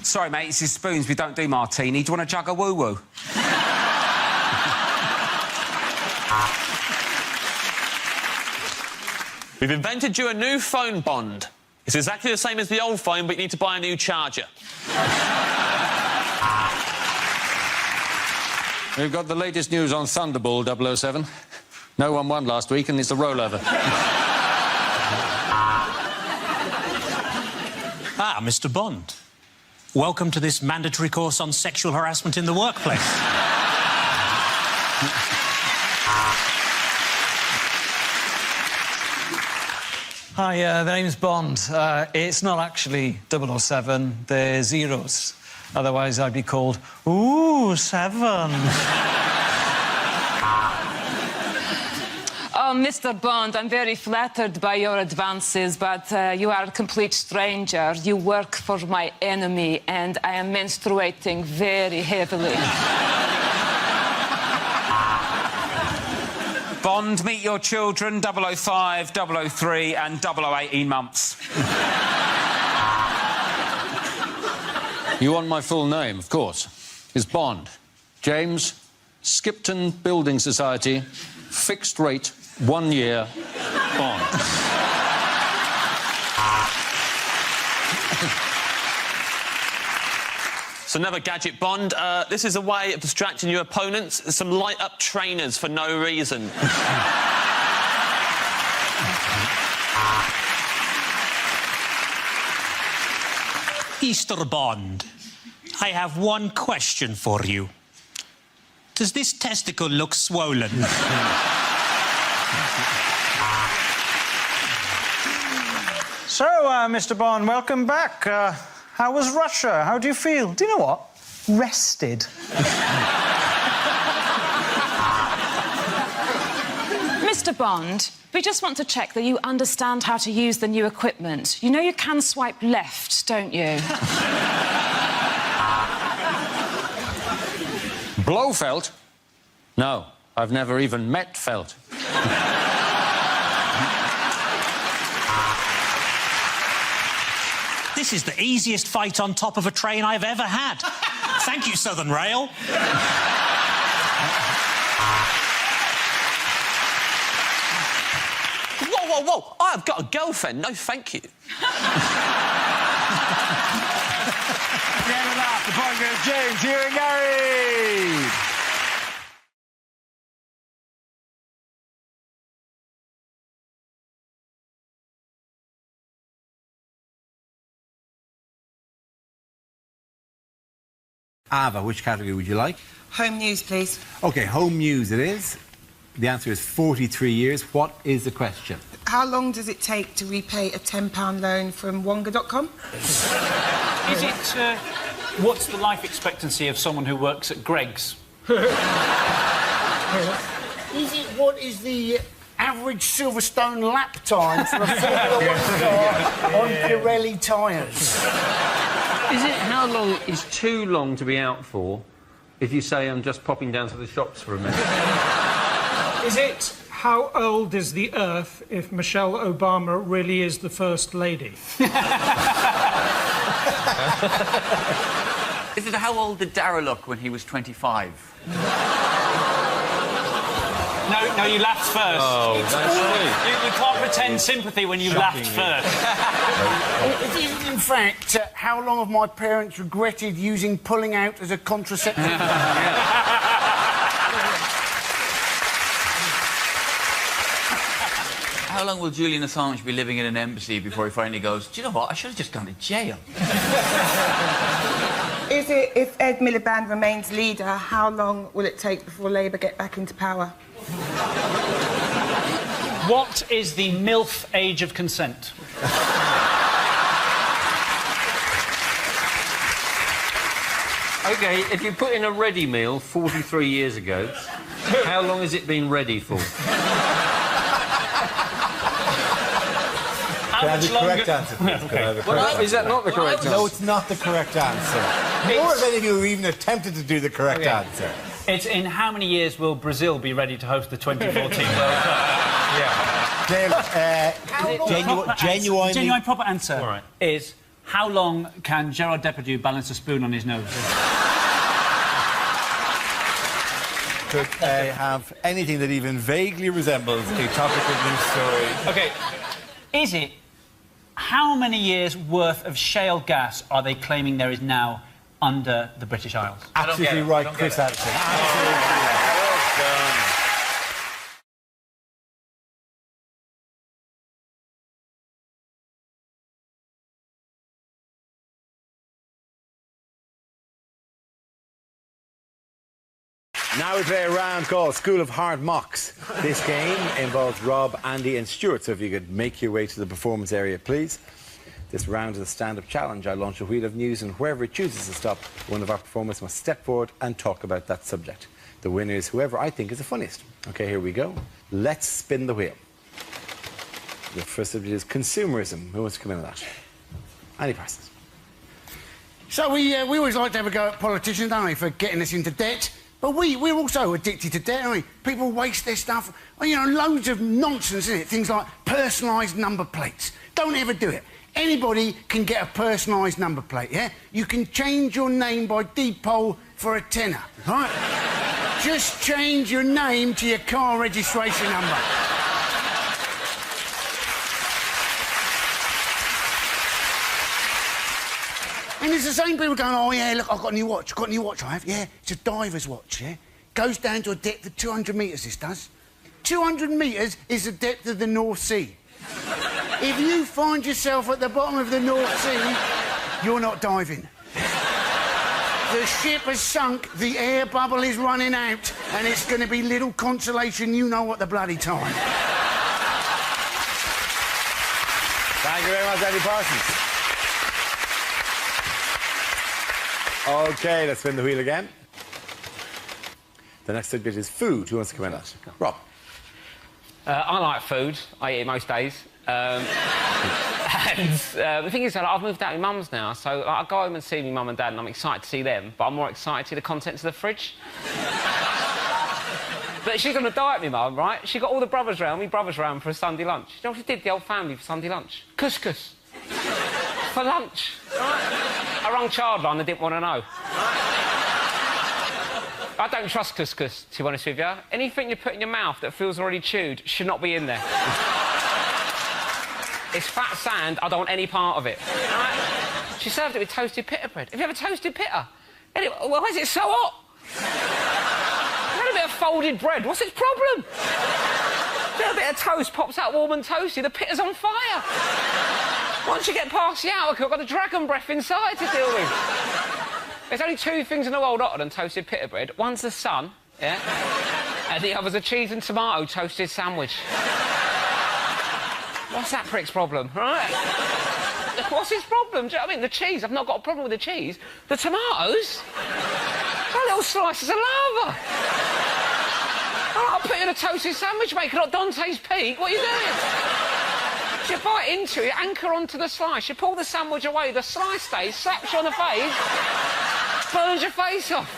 Sorry, mate, this is Spoons. We don't do martini. Do you want to jug a woo-woo? We've invented you a new phone bond. It's exactly the same as the old phone, but you need to buy a new charger. We've got the latest news on Thunderball 007. No one won last week, and it's a rollover. Ah, Mr. Bond. Welcome to this mandatory course on sexual harassment in the workplace. Hi, the name's Bond. It's not actually 007, they're zeros. Otherwise, I'd be called, ooh, 7. Mr. Bond, I'm very flattered by your advances, but you are a complete stranger. You work for my enemy, and I am menstruating very heavily. Bond, meet your children, 005, 003 and 0018 months. You want my full name, of course. It's Bond. James Skipton Building Society, fixed rate, 1 year, Bond. So another gadget, Bond. This is a way of distracting your opponents. Some light-up trainers for no reason. Easter Bond, I have one question for you. Does this testicle look swollen? So, Mr. Bond, welcome back. How was Russia? How do you feel? Do you know what? Rested. Mr. Bond, we just want to check that you understand how to use the new equipment. You know you can swipe left, don't you? Blofeld? No, I've never even met Felt. This is the easiest fight on top of a train I've ever had. Thank you, Southern Rail. Whoa, whoa, whoa! I've got a girlfriend. No, thank you. The point goes James, here and Gary. Ava, which category would you like? Home news, please. OK, home news it is. The answer is 43 years. What is the question? How long does it take to repay a £10 loan from Wonga.com? Is it... what's the life expectancy of someone who works at Greggs? What is the average Silverstone lap time for a Formula One car on Pirelli tyres? Is it how long is too long to be out for if you say I'm just popping down to the shops for a minute? Is it how old is the Earth if Michelle Obama really is the First Lady? Is it how old did Dara look when he was 25? No, you laughed first. Oh, that's sweet. You can't pretend sympathy when you laughed first. It is, in fact, how long have my parents regretted using pulling out as a contraceptive? How long will Julian Assange be living in an embassy before he finally goes, do you know what, I should have just gone to jail? Is it, if Ed Miliband remains leader, how long will it take before Labour get back into power? What is the MILF age of consent? OK, if you put in a ready meal 43 years ago, how long has it been ready for? Can I have the correct answer, please? Can I have the correct answer? Is that not the correct answer? No, it's not the correct answer. Nor have any of you even attempted to do the correct answer. It's in how many years will Brazil be ready to host the 2014 World Cup? Yeah. Genuine proper answer is how long can Gerard Depardieu balance a spoon on his nose? Could have anything that even vaguely resembles a topical news story. OK, is it how many years' worth of shale gas are they claiming there is now under the British Isles? Absolutely right, Chris Addison. Absolutely right. Well done. Now we play a round called School of Hard Mocks. This game involves Rob, Andy and Stuart, so if you could make your way to the performance area, please. This round is a stand-up challenge. I launch a wheel of news and wherever it chooses to stop, one of our performers must step forward and talk about that subject. The winner is whoever I think is the funniest. OK, here we go. Let's spin the wheel. The first subject is consumerism. Who wants to come in on that? Andy Parsons. So we always like to have a go at politicians, don't we, for getting us into debt. But we're also addicted to debt, aren't we? People waste their stuff. You know, loads of nonsense, isn't it? Things like personalised number plates. Don't ever do it. Anybody can get a personalised number plate, yeah? You can change your name by deed poll for a tenner, right? Just change your name to your car registration number. And it's the same people going, oh, yeah, look, I've got a new watch. Got a new watch, I have? Yeah, it's a diver's watch, yeah? Goes down to a depth of 200 metres, this does. 200 metres is the depth of the North Sea. If you find yourself at the bottom of the North Sea, you're not diving. The ship has sunk, the air bubble is running out, and it's going to be little consolation, you know at the bloody time. Thank you very much, Andy Parsons. OK, let's spin the wheel again. The next subject is food. Who wants to come in on that? Rob. I like food. I eat it most days. The thing is, I've moved out with mum's now, so I go home and see my mum and dad, and I'm excited to see them, but I'm more excited to see the contents of the fridge. But she's on a diet, my mum, right? She got all the brothers round, me brothers round for a Sunday lunch. You know what she did, the whole family, for Sunday lunch? Couscous. For lunch. Right? I rang Childline, they didn't want to know. I don't trust couscous, to be honest with you. Anything you put in your mouth that feels already chewed should not be in there. It's fat sand, I don't want any part of it. Right? She served it with toasted pita bread. Have you ever toasted pita? Anyway, why is it so hot? A little bit of folded bread, what's its problem? A little bit of toast pops out warm and toasty, the pita's on fire. Once you get past the hour, I've got the dragon breath inside to deal with. There's only two things in the world hotter than toasted pita bread. One's the sun, yeah? And the other's a cheese and tomato toasted sandwich. What's that prick's problem, right? What's his problem? Do you know what I mean? The cheese, I've not got a problem with the cheese. The tomatoes? They're little slices of lava. I'll put you in a toasted sandwich, mate, not Dante's Peak. What are you doing? You bite into it, anchor onto the slice, you pull the sandwich away, the slice stays, slaps you on the face, burns your face off.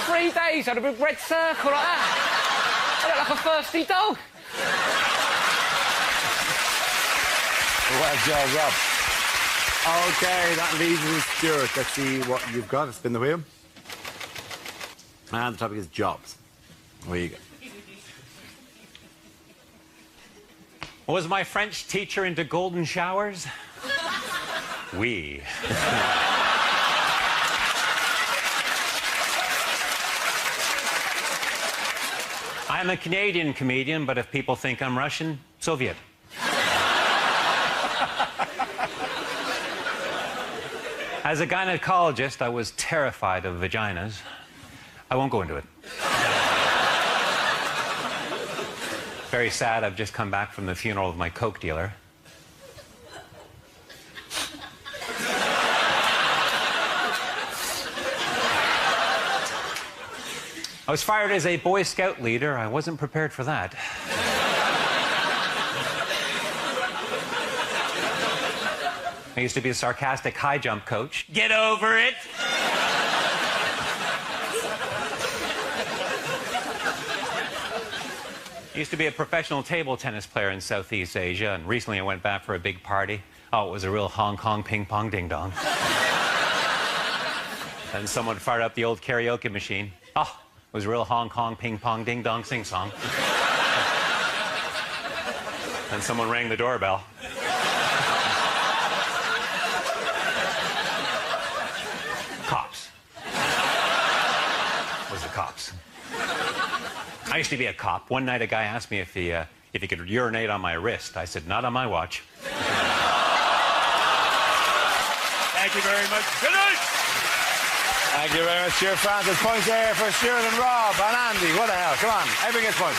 3 days, had a big red circle like that. I look like a thirsty dog. Well done, Rob. OK, that leaves us with Stuart. Let's see what you've got. Spin the wheel. And the topic is jobs. Where you go. Was my French teacher into golden showers? Oui. I'm a Canadian comedian, but if people think I'm Russian, Soviet. As a gynecologist, I was terrified of vaginas. I won't go into it. Very sad, I've just come back from the funeral of my coke dealer. I was fired as a Boy Scout leader. I wasn't prepared for that. I used to be a sarcastic high jump coach. Get over it! I used to be a professional table tennis player in Southeast Asia, and recently I went back for a big party. Oh, it was a real Hong Kong ping-pong ding-dong. And someone fired up the old karaoke machine. Oh, it was a real Hong Kong ping-pong ding-dong sing-song. And someone rang the doorbell. Cops. It was the cops. I used to be a cop. One night a guy asked me if he could urinate on my wrist. I said, not on my watch. Thank you very much. Good night. Thank you very much, Stuart Francis. Points there for Stuart and Rob and Andy. What the hell? Come on, everyone gets points.